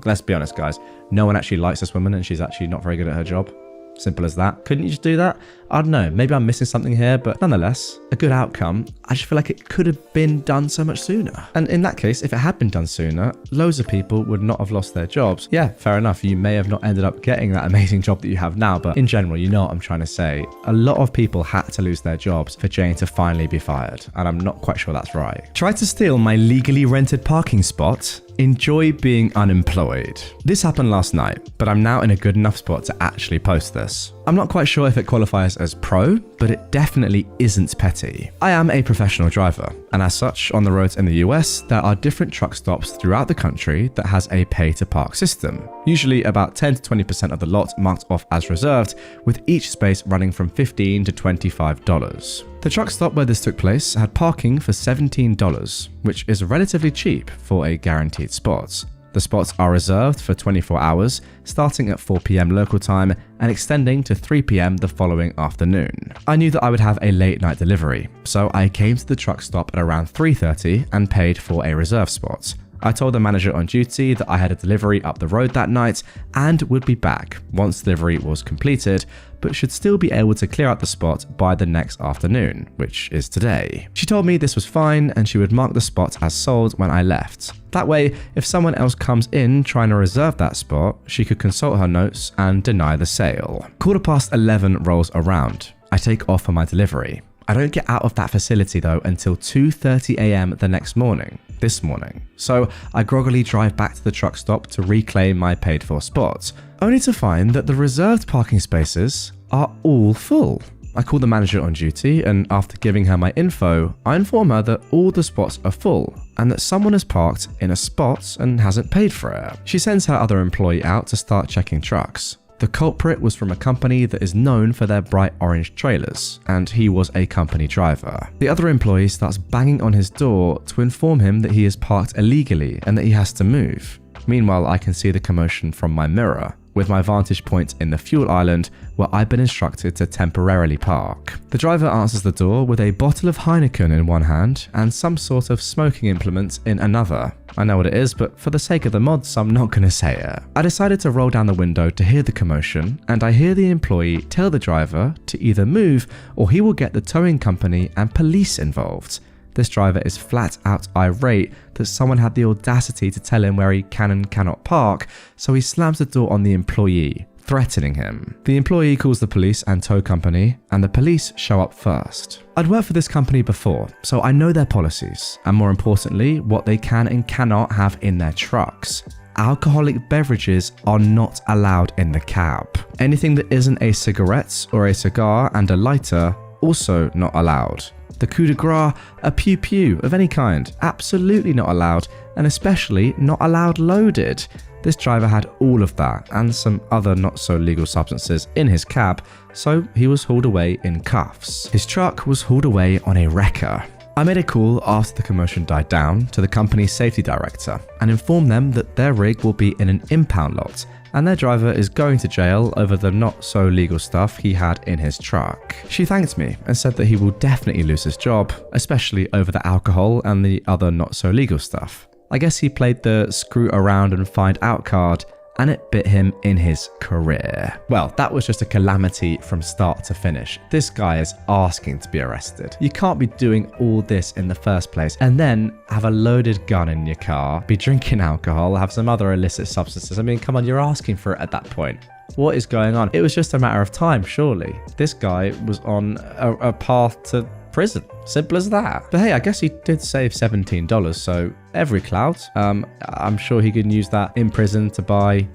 let's be honest, guys. No one actually likes this woman and she's actually not very good at her job. Simple as that. Couldn't you just do that? I don't know. Maybe I'm missing something here, but nonetheless, a good outcome. I just feel like it could have been done so much sooner. And in that case, if it had been done sooner, loads of people would not have lost their jobs. Yeah, fair enough. You may have not ended up getting that amazing job that you have now, but in general, you know what I'm trying to say. A lot of people had to lose their jobs for Jane to finally be fired, and I'm not quite sure that's right. Tried to steal my legally rented parking spot. Enjoy being unemployed. This happened last night, but I'm now in a good enough spot to actually post this. I'm not quite sure if it qualifies as pro, but it definitely isn't petty. I am a professional driver, and as such, on the roads in the US, there are different truck stops throughout the country that has a pay-to-park system. Usually about 10 to 20% of the lot marked off as reserved, with each space running from $15 to $25. The truck stop where this took place had parking for $17, which is relatively cheap for a guaranteed spot. The spots are reserved for 24 hours, starting at 4 p.m. local time and extending to 3 p.m. the following afternoon. I knew that I would have a late night delivery, so I came to the truck stop at around 3:30 and paid for a reserve spot. I told the manager on duty that I had a delivery up the road that night and would be back once delivery was completed, but should still be able to clear out the spot by the next afternoon, which is today. She told me this was fine and she would mark the spot as sold when I left. That way, if someone else comes in trying to reserve that spot, she could consult her notes and deny the sale. 11:15 rolls around. I take off for my delivery. I don't get out of that facility though until 2:30 a.m. the next morning, this morning. So I groggily drive back to the truck stop to reclaim my paid for spot, only to find that the reserved parking spaces are all full. I call the manager on duty, and after giving her my info, I inform her that all the spots are full and that someone has parked in a spot and hasn't paid for it. She sends her other employee out to start checking trucks. The culprit was from a company that is known for their bright orange trailers, and he was a company driver. The other employee starts banging on his door to inform him that he is parked illegally and that he has to move. Meanwhile, I can see the commotion from my mirror, with my vantage point in the fuel island where I've been instructed to temporarily park. The driver answers the door with a bottle of Heineken in one hand and some sort of smoking implement in another. I know what it is, but for the sake of the mods, I'm not going to say it. I decided to roll down the window to hear the commotion, and I hear the employee tell the driver to either move or he will get the towing company and police involved. This driver is flat out irate that someone had the audacity to tell him where he can and cannot park, so he slams the door on the employee, threatening him. The employee calls the police and tow company, and the police show up first. I'd worked for this company before, so I know their policies, and more importantly, what they can and cannot have in their trucks. Alcoholic beverages are not allowed in the cab. Anything that isn't a cigarette or a cigar and a lighter, also not allowed. The coup de grace, a pew pew of any kind, absolutely not allowed, and especially not allowed loaded. This driver had all of that and some other not so legal substances in his cab, so he was hauled away in cuffs. His truck was hauled away on a wrecker. I made a call after the commotion died down to the company's safety director and informed them that their rig will be in an impound lot and their driver is going to jail over the not so legal stuff he had in his truck. She thanked me and said that he will definitely lose his job, especially over the alcohol and the other not so legal stuff. I guess he played the screw around and find out card, and it bit him in his career. Well, that was just a calamity from start to finish. This guy is asking to be arrested. You can't be doing all this in the first place and then have a loaded gun in your car, be drinking alcohol, have some other illicit substances. I mean, come on, you're asking for it at that point. What is going on? It was just a matter of time, surely. This guy was on a path to prison. Simple as that. But hey, I guess he did save $17, so every clout. I'm sure he can use that in prison to buy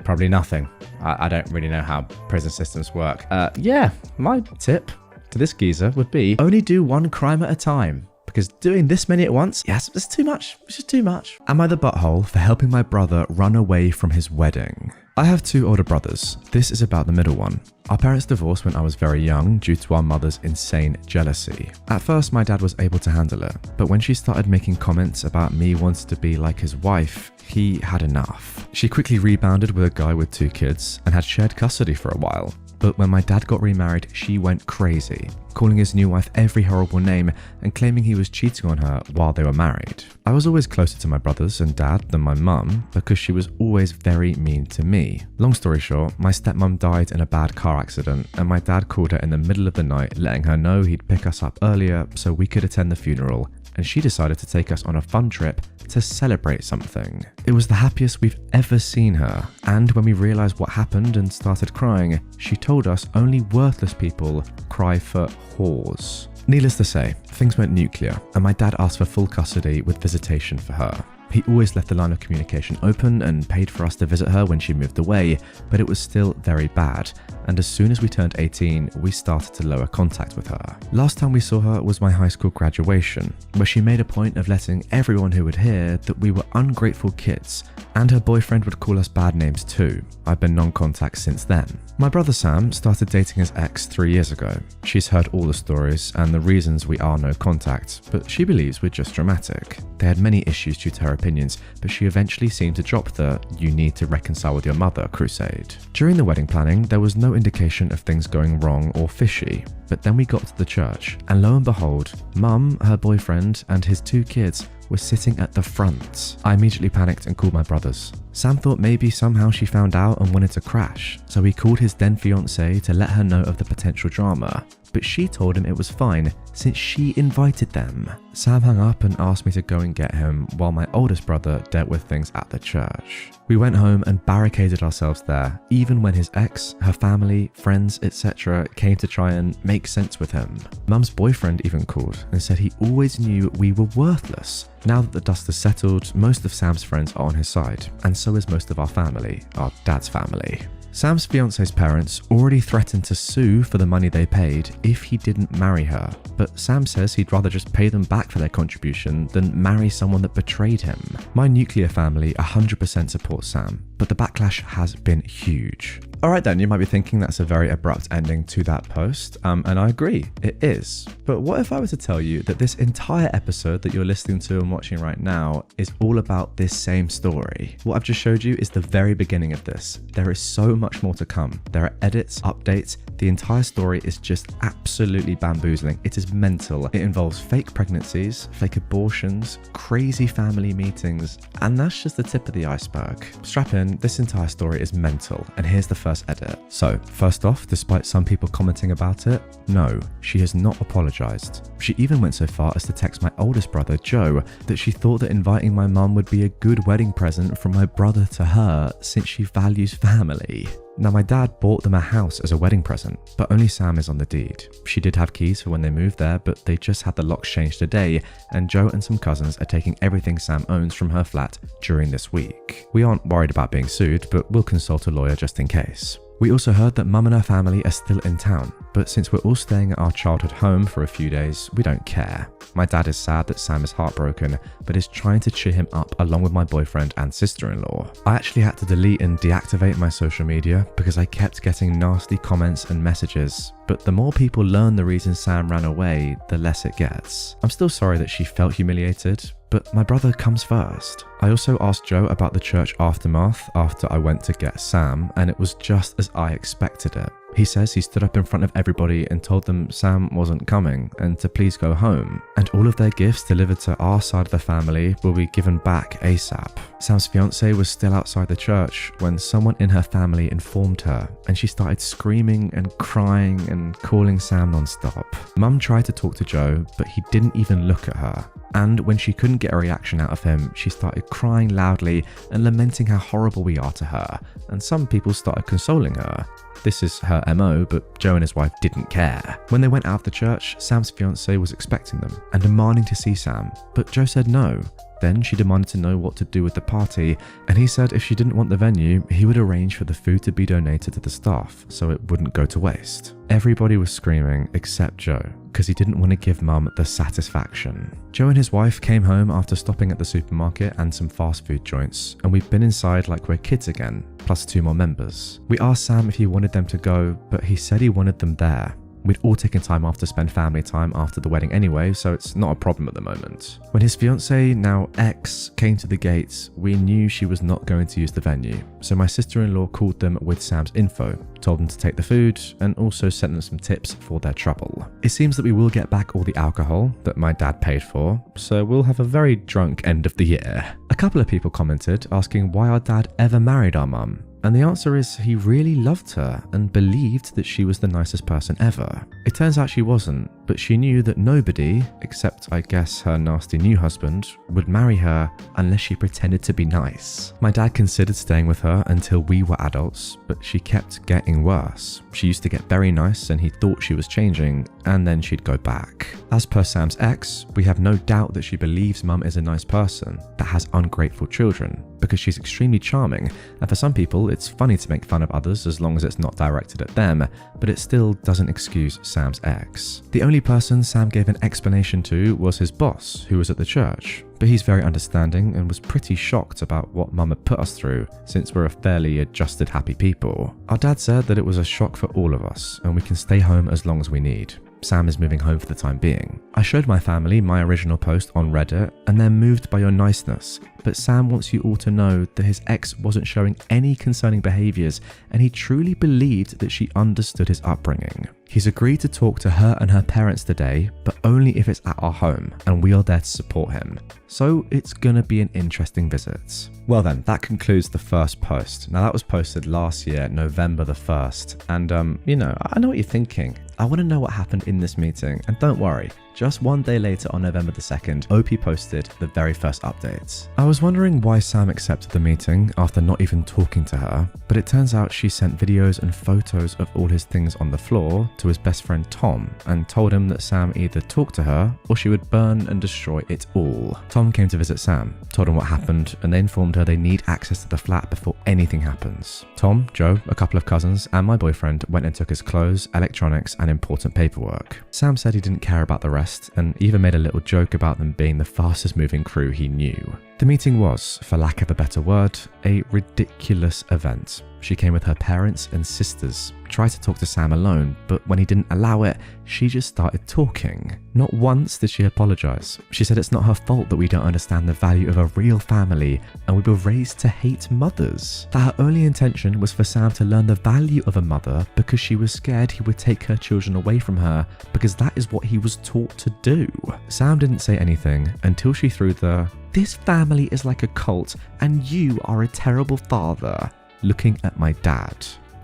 probably nothing. I don't really know how prison systems work. Yeah, my tip to this geezer would be only do one crime at a time. Because doing this many at once, yes, it's too much. It's just too much. Am I the butthole for helping my brother run away from his wedding? I have two older brothers. This is about the middle one. Our parents divorced when I was very young due to our mother's insane jealousy. At first, my dad was able to handle it, but when she started making comments about me wanting to be like his wife, he had enough. She quickly rebounded with a guy with 2 kids and had shared custody for a while. But when my dad got remarried, she went crazy, calling his new wife every horrible name and claiming he was cheating on her while they were married. I was always closer to my brothers and dad than my mum because she was always very mean to me. Long story short, my stepmom died in a bad car accident and my dad called her in the middle of the night letting her know he'd pick us up earlier so we could attend the funeral, and she decided to take us on a fun trip to celebrate something. It was the happiest we've ever seen her, and when we realized what happened and started crying, she told us only worthless people cry for whores. Needless to say, things went nuclear, and my dad asked for full custody with visitation for her. He always left the line of communication open and paid for us to visit her when she moved away, but it was still very bad, and as soon as we turned 18, we started to lower contact with her. Last time we saw her was my high school graduation, where she made a point of letting everyone who would hear that we were ungrateful kids, and her boyfriend would call us bad names too. I've been non-contact since then. My brother Sam started dating his ex 3 years ago. She's heard all the stories and the reasons we are no contact, but she believes we're just dramatic. They had many issues due to her opinions, but she eventually seemed to drop the "you need to reconcile with your mother" crusade. During the wedding planning, there was no indication of things going wrong or fishy, but then we got to the church, and lo and behold, Mum, her boyfriend, and his 2 kids were sitting at the front. I immediately panicked and called my brothers. Sam thought maybe somehow she found out and wanted to crash, so he called his then fiancée to let her know of the potential drama, but she told him it was fine since she invited them. Sam hung up and asked me to go and get him while my oldest brother dealt with things at the church. We went home and barricaded ourselves there, even when his ex, her family, friends, etc. came to try and make sense with him. Mum's boyfriend even called and said he always knew we were worthless. Now that the dust has settled, most of Sam's friends are on his side, and so is most of our family, our dad's family. Sam's fiance's parents already threatened to sue for the money they paid if he didn't marry her, but Sam says he'd rather just pay them back for their contribution than marry someone that betrayed him. My nuclear family 100% supports Sam, but the backlash has been huge. Alright then, you might be thinking that's a very abrupt ending to that post, and I agree, it is. But what if I were to tell you that this entire episode that you're listening to and watching right now is all about this same story? What I've just showed you is the very beginning of this. There is so much more to come. There are edits, updates. The entire story is just absolutely bamboozling. It is mental. It involves fake pregnancies, fake abortions, crazy family meetings, and that's just the tip of the iceberg. Strap in, this entire story is mental, and here's the first edit. So, first off, despite some people commenting about it, no, she has not apologized. She even went so far as to text my oldest brother, Joe, that she thought that inviting my mum would be a good wedding present from my brother to her since she values family. Now, my dad bought them a house as a wedding present, but only Sam is on the deed. She did have keys for when they moved there, but they just had the locks changed today, and Joe and some cousins are taking everything Sam owns from her flat during this week. We aren't worried about being sued, but we'll consult a lawyer just in case. We also heard that mum and her family are still in town, but since we're all staying at our childhood home for a few days, we don't care. My dad is sad that Sam is heartbroken, but is trying to cheer him up along with my boyfriend and sister-in-law. I actually had to delete and deactivate my social media because I kept getting nasty comments and messages, but the more people learn the reason Sam ran away, the less it gets. I'm still sorry that she felt humiliated, but my brother comes first. I also asked Joe about the church aftermath after I went to get Sam, and it was just as I expected it. He says he stood up in front of everybody and told them Sam wasn't coming and to please go home, and all of their gifts delivered to our side of the family will be given back ASAP. Sam's fiance was still outside the church when someone in her family informed her, and she started screaming and crying and calling Sam non-stop. Mum tried to talk to Joe, but he didn't even look at her. And when she couldn't get a reaction out of him, she started crying loudly and lamenting how horrible we are to her, and some people started consoling her. This is her MO, but Joe and his wife didn't care. When they went out of the church, Sam's fiance was expecting them and demanding to see Sam, but Joe said no. Then she demanded to know what to do with the party, and he said if she didn't want the venue, he would arrange for the food to be donated to the staff so it wouldn't go to waste. Everybody was screaming except Joe, because he didn't want to give mum the satisfaction. Joe and his wife came home after stopping at the supermarket and some fast food joints, and we've been inside like we're kids again, plus 2 more members. We asked Sam if he wanted them to go, but he said he wanted them there. We'd all taken time off to spend family time after the wedding anyway, so it's not a problem at the moment. When his fiancée, now ex, came to the gates, we knew she was not going to use the venue, so my sister-in-law called them with Sam's info, told them to take the food, and also sent them some tips for their trouble. It seems that we will get back all the alcohol that my dad paid for, so we'll have a very drunk end of the year. A couple of people commented asking why our dad ever married our mum. And the answer is he really loved her and believed that she was the nicest person ever. It turns out she wasn't, but she knew that nobody, except I guess her nasty new husband, would marry her unless she pretended to be nice. My dad considered staying with her until we were adults, but she kept getting worse. She used to get very nice and he thought she was changing, and then she'd go back. As per Sam's ex, we have no doubt that she believes mum is a nice person that has ungrateful children, because she's extremely charming, and for some people it's funny to make fun of others as long as it's not directed at them, but it still doesn't excuse Sam's ex. The only person Sam gave an explanation to was his boss, who was at the church, but he's very understanding and was pretty shocked about what mum had put us through, since we're a fairly adjusted happy people. Our dad said that it was a shock for all of us, and we can stay home as long as we need. Sam is moving home for the time being. I showed my family my original post on Reddit, and they're moved by your niceness, but Sam wants you all to know that his ex wasn't showing any concerning behaviours, and he truly believed that she understood his upbringing. He's agreed to talk to her and her parents today, but only if it's at our home, and we are there to support him. So it's gonna be an interesting visit. Well then, that concludes the first post. Now that was posted last year, November the 1st, and I know what you're thinking. I want to know what happened in this meeting, and don't worry, just one day later on November the 2nd, OP posted the very first updates. I was wondering why Sam accepted the meeting after not even talking to her, but it turns out she sent videos and photos of all his things on the floor to his best friend Tom and told him that Sam either talked to her or she would burn and destroy it all. Tom came to visit Sam, told him what happened, and they informed her they need access to the flat before anything happens. Tom, Joe, a couple of cousins, and my boyfriend went and took his clothes, electronics, and important paperwork. Sam said he didn't care about the rest and even made a little joke about them being the fastest moving crew he knew. The meeting was, for lack of a better word, a ridiculous event. She came with her parents and sisters, tried to talk to Sam alone, but when he didn't allow it, she just started talking. Not once did she apologize. She said it's not her fault that we don't understand the value of a real family and we were raised to hate mothers. That her only intention was for Sam to learn the value of a mother because she was scared he would take her children away from her because that is what he was taught to do. Sam didn't say anything until she threw the "This family is like a cult and you are a terrible father" looking at my dad.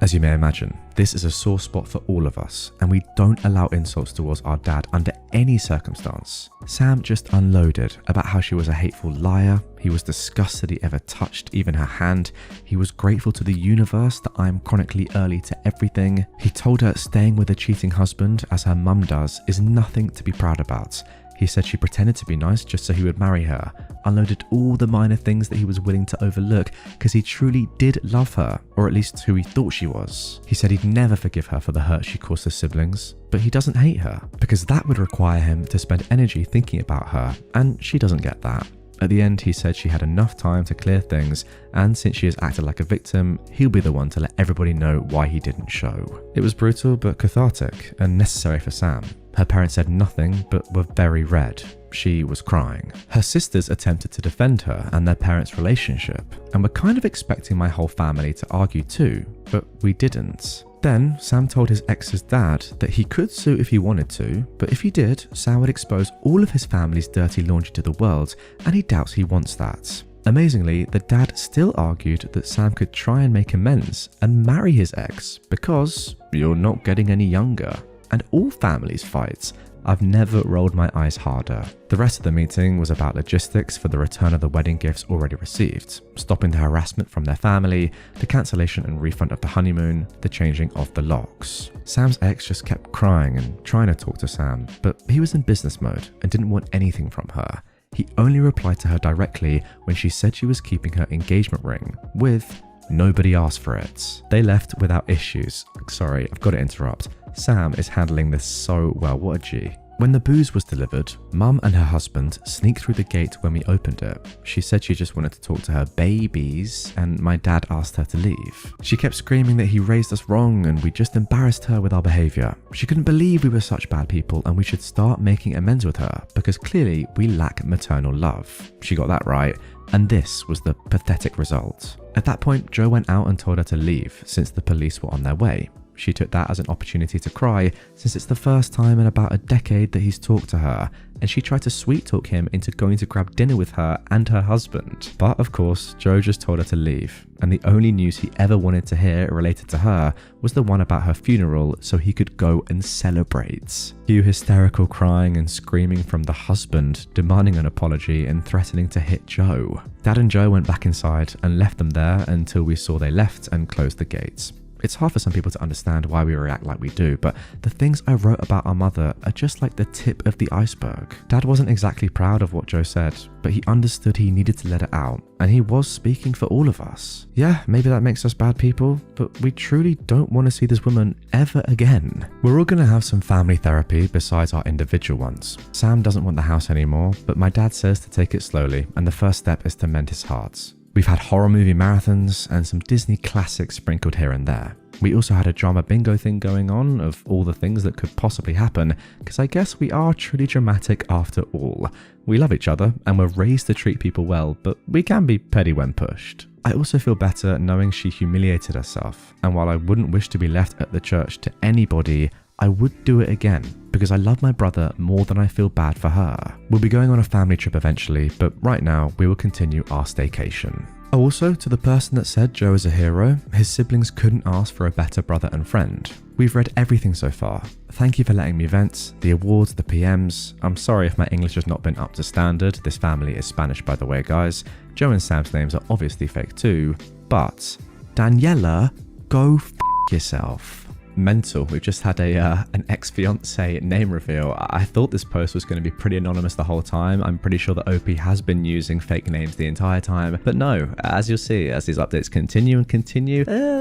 As you may imagine, this is a sore spot for all of us, and we don't allow insults towards our dad under any circumstance. Sam just unloaded about how she was a hateful liar, he was disgusted he ever touched even her hand, he was grateful to the universe that I'm chronically early to everything. He told her staying with a cheating husband, as her mum does, is nothing to be proud about. He said she pretended to be nice just so he would marry her, unloaded all the minor things that he was willing to overlook because he truly did love her, or at least who he thought she was. He said he'd never forgive her for the hurt she caused his siblings, but he doesn't hate her because that would require him to spend energy thinking about her, and she doesn't get that. At the end, he said she had enough time to clear things, and since she has acted like a victim, he'll be the one to let everybody know why he didn't show. It was brutal but cathartic and necessary for Sam. Her parents said nothing but were very red. She was crying. Her sisters attempted to defend her and their parents' relationship, and were kind of expecting my whole family to argue too, but we didn't. Then, Sam told his ex's dad that he could sue if he wanted to, but if he did, Sam would expose all of his family's dirty laundry to the world, and he doubts he wants that. Amazingly, the dad still argued that Sam could try and make amends and marry his ex because you're not getting any younger. And all families fight. I've never rolled my eyes harder. The rest of the meeting was about logistics for the return of the wedding gifts already received, stopping the harassment from their family, the cancellation and refund of the honeymoon, the changing of the locks. Sam's ex just kept crying and trying to talk to Sam, but he was in business mode and didn't want anything from her. He only replied to her directly when she said she was keeping her engagement ring with "Nobody asked for it." They left without issues. Sorry, I've got to interrupt. Sam is handling this so well, what a G. When the booze was delivered, Mum and her husband sneaked through the gate when we opened it. She said she just wanted to talk to her babies, and my dad asked her to leave. She kept screaming that he raised us wrong and we just embarrassed her with our behaviour. She couldn't believe we were such bad people and we should start making amends with her because clearly we lack maternal love. She got that right, and this was the pathetic result. At that point, Joe went out and told her to leave since the police were on their way. She took that as an opportunity to cry since it's the first time in about a decade that he's talked to her, and she tried to sweet talk him into going to grab dinner with her and her husband. But of course, Joe just told her to leave, and the only news he ever wanted to hear related to her was the one about her funeral so he could go and celebrate. Cue hysterical crying and screaming from the husband, demanding an apology and threatening to hit Joe. Dad and Joe went back inside and left them there until we saw they left and closed the gates. It's hard for some people to understand why we react like we do, but the things I wrote about our mother are just like the tip of the iceberg. Dad wasn't exactly proud of what Joe said, but he understood he needed to let it out, and he was speaking for all of us. Yeah, maybe that makes us bad people, but we truly don't want to see this woman ever again. We're all going to have some family therapy besides our individual ones. Sam doesn't want the house anymore, but my dad says to take it slowly, and the first step is to mend his heart. We've had horror movie marathons and some Disney classics sprinkled here and there. We also had a drama bingo thing going on of all the things that could possibly happen, because I guess we are truly dramatic after all. We love each other and we're raised to treat people well, but we can be petty when pushed. I also feel better knowing she humiliated herself, and while I wouldn't wish to be left at the church to anybody, I would do it again because I love my brother more than I feel bad for her. We'll be going on a family trip eventually, but right now we will continue our staycation. Also, to the person that said Joe is a hero, his siblings couldn't ask for a better brother and friend. We've read everything so far. Thank you for letting me vent, the awards, the PMs. I'm sorry if my English has not been up to standard. This family is Spanish, by the way, guys. Joe and Sam's names are obviously fake too, but Daniela, go f*** yourself. Mental. We've just had an ex-fiance name reveal. I thought this post was going to be pretty anonymous the whole time. I'm pretty sure that OP has been using fake names the entire time, but no, as you'll see, as these updates continue,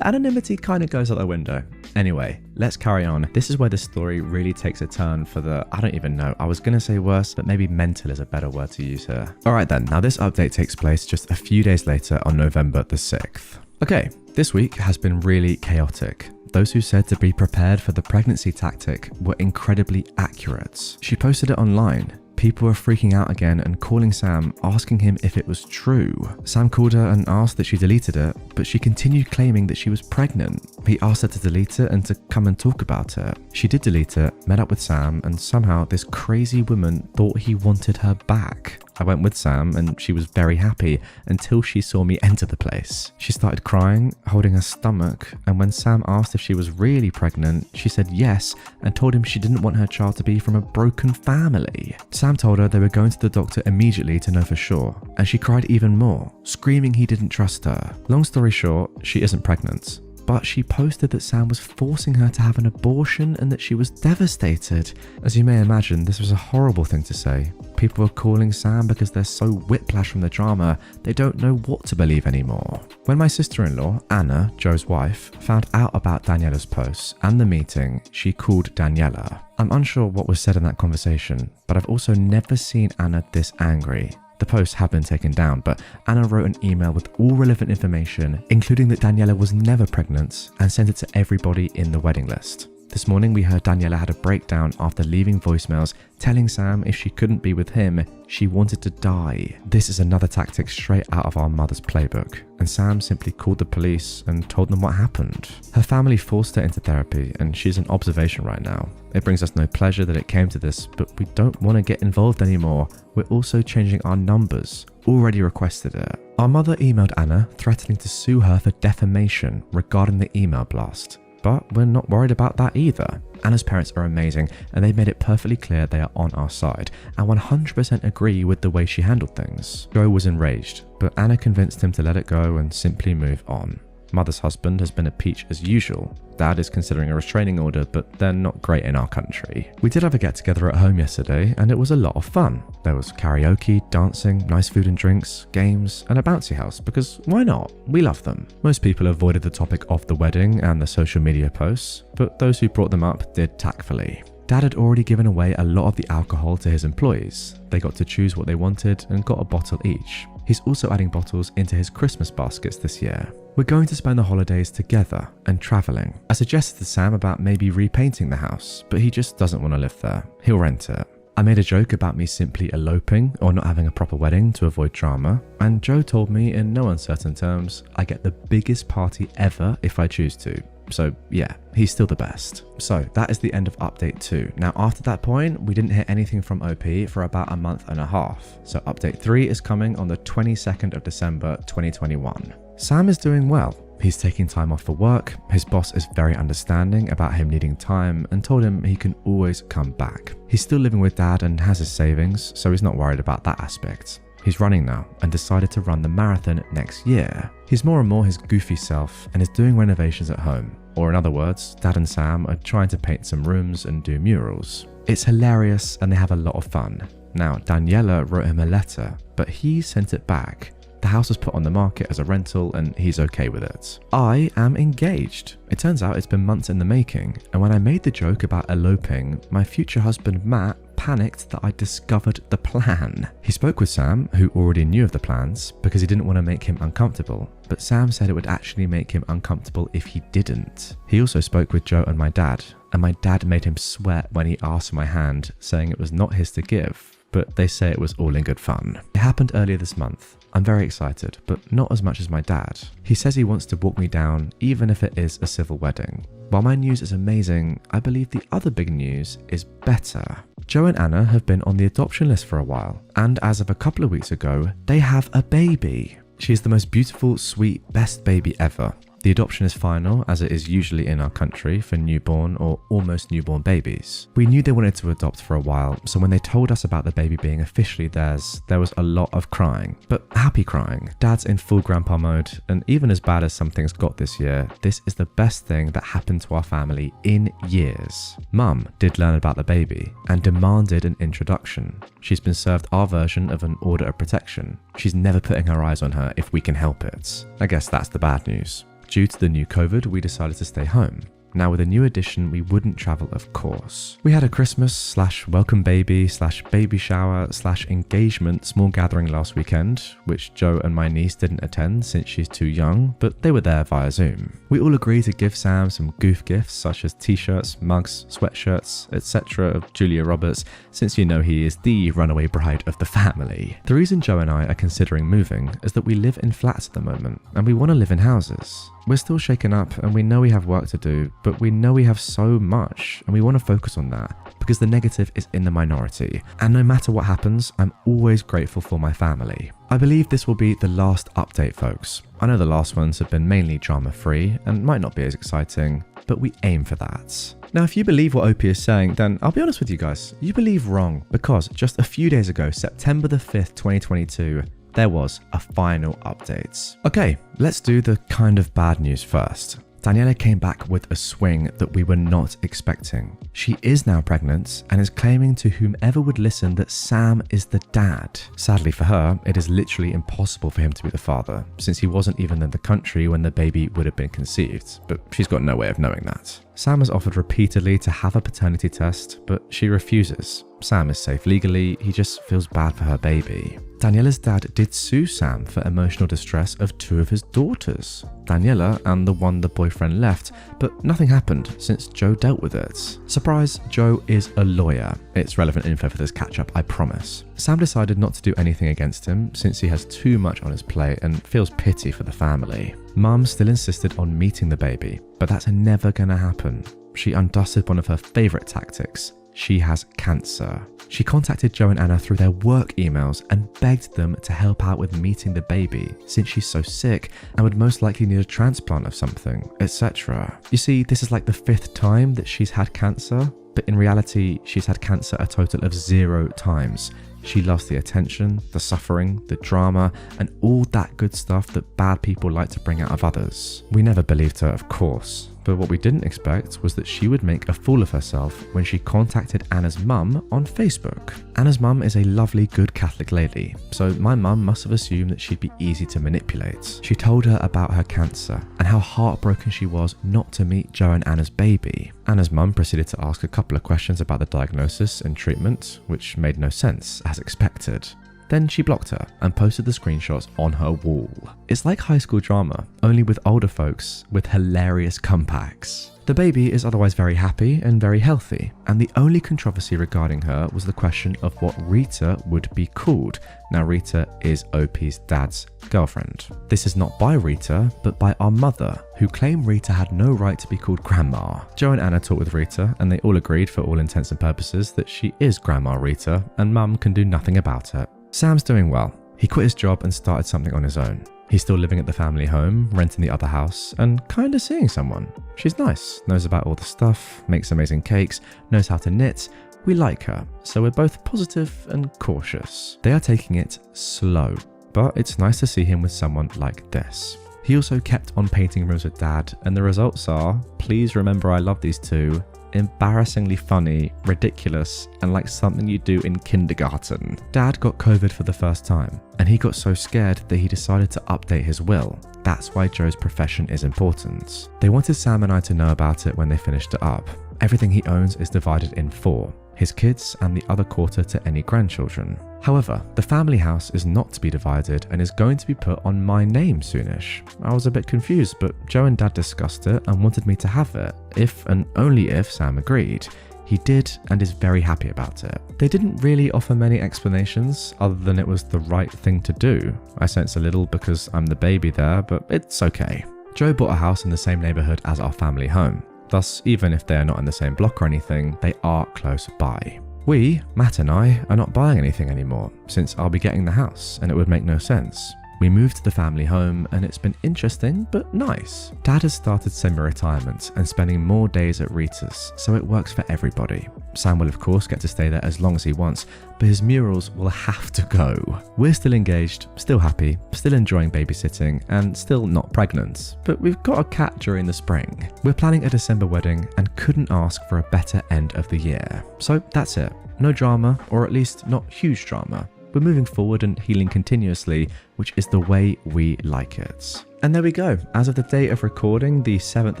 anonymity kind of goes out the window. Anyway, let's carry on. This is where the story really takes a turn for the, I don't even know, I was going to say worse, but maybe mental is a better word to use here. Alright then, now this update takes place just a few days later on November the 6th. Okay, this week has been really chaotic. Those who said to be prepared for the pregnancy tactic were incredibly accurate. She posted it online. People were freaking out again and calling Sam, asking him if it was true. Sam called her and asked that she deleted it, but she continued claiming that she was pregnant. He asked her to delete it and to come and talk about it. She did delete it, met up with Sam, and somehow this crazy woman thought he wanted her back. I went with Sam and she was very happy until she saw me enter the place. She started crying, holding her stomach, and when Sam asked if she was really pregnant, she said yes and told him she didn't want her child to be from a broken family. Sam told her they were going to the doctor immediately to know for sure, and she cried even more, screaming he didn't trust her. Long story short, she isn't pregnant. But she posted that Sam was forcing her to have an abortion and that she was devastated. As you may imagine, this was a horrible thing to say. People are calling Sam because they're so whiplash from the drama, they don't know what to believe anymore. When my sister-in-law, Anna, Joe's wife, found out about Daniela's posts and the meeting, she called Daniela. I'm unsure what was said in that conversation, but I've also never seen Anna this angry. The posts have been taken down, but Anna wrote an email with all relevant information, including that Daniela was never pregnant, and sent it to everybody in the wedding list. This morning we heard Daniela had a breakdown after leaving voicemails telling Sam if she couldn't be with him, she wanted to die. This is another tactic straight out of our mother's playbook, and Sam simply called the police and told them what happened. Her family forced her into therapy and she's in observation right now. It brings us no pleasure that it came to this, but we don't want to get involved anymore. We're also changing our numbers. Already requested it. Our mother emailed Anna threatening to sue her for defamation regarding the email blast. But we're not worried about that either. Anna's parents are amazing and they've made it perfectly clear they are on our side and 100% agree with the way she handled things. Joe was enraged, but Anna convinced him to let it go and simply move on. Mother's husband has been a peach as usual. Dad is considering a restraining order, but they're not great in our country. We did have a get together at home yesterday and it was a lot of fun. There was karaoke, dancing, nice food and drinks, games, and a bouncy house because why not? We love them. Most people avoided the topic of the wedding and the social media posts, but those who brought them up did tactfully. Dad had already given away a lot of the alcohol to his employees. They got to choose what they wanted and got a bottle each. He's also adding bottles into his Christmas baskets this year. We're going to spend the holidays together and traveling. I suggested to Sam about maybe repainting the house, but he just doesn't want to live there. He'll rent it. I made a joke about me simply eloping or not having a proper wedding to avoid drama, and Joe told me in no uncertain terms I get the biggest party ever if I choose to. So yeah, he's still the best. So that is the end of update 2. Now after that point, we didn't hear anything from OP for about a month and a half. So update 3 is coming on the 22nd of December 2021. Sam is doing well. He's taking time off for work. His boss is very understanding about him needing time and told him he can always come back. He's still living with Dad and has his savings, so he's not worried about that aspect. He's running now and decided to run the marathon next year. He's more and more his goofy self and is doing renovations at home. Or in other words, Dad and Sam are trying to paint some rooms and do murals. It's hilarious and they have a lot of fun. Now, Daniela wrote him a letter, but he sent it back. The house was put on the market as a rental and he's okay with it. I am engaged. It turns out it's been months in the making, and when I made the joke about eloping, my future husband Matt panicked that I discovered the plan. He spoke with Sam, who already knew of the plans, because he didn't want to make him uncomfortable, but Sam said it would actually make him uncomfortable if he didn't. He also spoke with Joe and my dad made him sweat when he asked for my hand, saying it was not his to give, but they say it was all in good fun. It happened earlier this month. I'm very excited, but not as much as my dad. He says he wants to walk me down, even if it is a civil wedding. While my news is amazing, I believe the other big news is better. Joe and Anna have been on the adoption list for a while, and as of a couple of weeks ago, they have a baby. She is the most beautiful, sweet, best baby ever. The adoption is final, as it is usually in our country for newborn or almost newborn babies. We knew they wanted to adopt for a while, so when they told us about the baby being officially theirs, there was a lot of crying, but happy crying. Dad's in full grandpa mode, and even as bad as some things got this year, this is the best thing that happened to our family in years. Mum did learn about the baby and demanded an introduction. She's been served our version of an order of protection. She's never putting her eyes on her if we can help it. I guess that's the bad news. Due to the new COVID, we decided to stay home. Now with a new addition, we wouldn't travel, of course. We had a Christmas / welcome baby / baby shower / engagement small gathering last weekend, which Joe and my niece didn't attend since she's too young, but they were there via Zoom. We all agreed to give Sam some goof gifts such as t-shirts, mugs, sweatshirts, etc. of Julia Roberts, since you know he is the runaway bride of the family. The reason Joe and I are considering moving is that we live in flats at the moment, and we want to live in houses. We're still shaken up and we know we have work to do, but we know we have so much and we want to focus on that because the negative is in the minority. And no matter what happens, I'm always grateful for my family. I believe this will be the last update, folks. I know the last ones have been mainly drama-free and might not be as exciting, but we aim for that. Now, if you believe what OP is saying, then I'll be honest with you guys, you believe wrong, because just a few days ago, September the 5th, 2022, there was a final update. Okay, let's do the kind of bad news first. Daniela came back with a swing that we were not expecting. She is now pregnant and is claiming to whomever would listen that Sam is the dad. Sadly for her, it is literally impossible for him to be the father, since he wasn't even in the country when the baby would have been conceived, but she's got no way of knowing that. Sam has offered repeatedly to have a paternity test, but she refuses. Sam is safe legally, he just feels bad for her baby. Daniela's dad did sue Sam for emotional distress of 2 of his daughters, Daniela and the one the boyfriend left, but nothing happened since Joe dealt with it. Surprise, Joe is a lawyer. It's relevant info for this catch-up, I promise. Sam decided not to do anything against him since he has too much on his plate and feels pity for the family. Mum still insisted on meeting the baby, but that's never gonna happen. She undusted one of her favourite tactics. She has cancer. She contacted Joe and Anna through their work emails and begged them to help out with meeting the baby since she's so sick and would most likely need a transplant of something, etc. You see, this is like the 5th time that she's had cancer, but in reality, she's had cancer a total of 0 times. She loves the attention, the suffering, the drama, and all that good stuff that bad people like to bring out of others. We never believed her, of course, but what we didn't expect was that she would make a fool of herself when she contacted Anna's mum on Facebook. Anna's mum is a lovely, good Catholic lady, so my mum must have assumed that she'd be easy to manipulate. She told her about her cancer and how heartbroken she was not to meet Joe and Anna's baby. Anna's mum proceeded to ask a couple of questions about the diagnosis and treatment, which made no sense, as expected. Then she blocked her and posted the screenshots on her wall. It's like high school drama, only with older folks with hilarious comebacks. The baby is otherwise very happy and very healthy, and the only controversy regarding her was the question of what Rita would be called. Now Rita is OP's dad's girlfriend. This is not by Rita, but by our mother, who claimed Rita had no right to be called Grandma. Joe and Anna talked with Rita, and they all agreed for all intents and purposes that she is Grandma Rita, and Mum can do nothing about it. Sam's doing well. He quit his job and started something on his own. He's still living at the family home, renting the other house, and kinda seeing someone. She's nice, knows about all the stuff, makes amazing cakes, knows how to knit. We like her, so we're both positive and cautious. They are taking it slow, but it's nice to see him with someone like this. He also kept on painting rooms with Dad, and the results are, please remember I love these two, embarrassingly funny, ridiculous, and like something you do in kindergarten. Dad got COVID for the first time, and he got so scared that he decided to update his will. That's why Joe's profession is important. They wanted Sam and I to know about it when they finished it up. Everything he owns is divided in 4. His kids and the other quarter to any grandchildren. However, the family house is not to be divided and is going to be put on my name soonish. I was a bit confused, but Joe and Dad discussed it and wanted me to have it, if and only if Sam agreed. He did and is very happy about it. They didn't really offer many explanations other than it was the right thing to do. I sense a little because I'm the baby there, but it's okay. Joe bought a house in the same neighborhood as our family home. Thus, even if they are not in the same block or anything, they are close by. We, Matt and I, are not buying anything anymore, since I'll be getting the house and it would make no sense. We moved to the family home and it's been interesting but nice. Dad has started semi-retirement and spending more days at Rita's, so it works for everybody. Sam will of course get to stay there as long as he wants, but his murals will have to go. We're still engaged, still happy, still enjoying babysitting, and still not pregnant, but we've got a cat during the spring. We're planning a December wedding and couldn't ask for a better end of the year. So that's it. No drama, or at least not huge drama. We're moving forward and healing continuously, which is the way we like it. And there we go. As of the date of recording, the 7th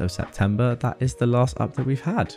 of September, that is the last update we've had.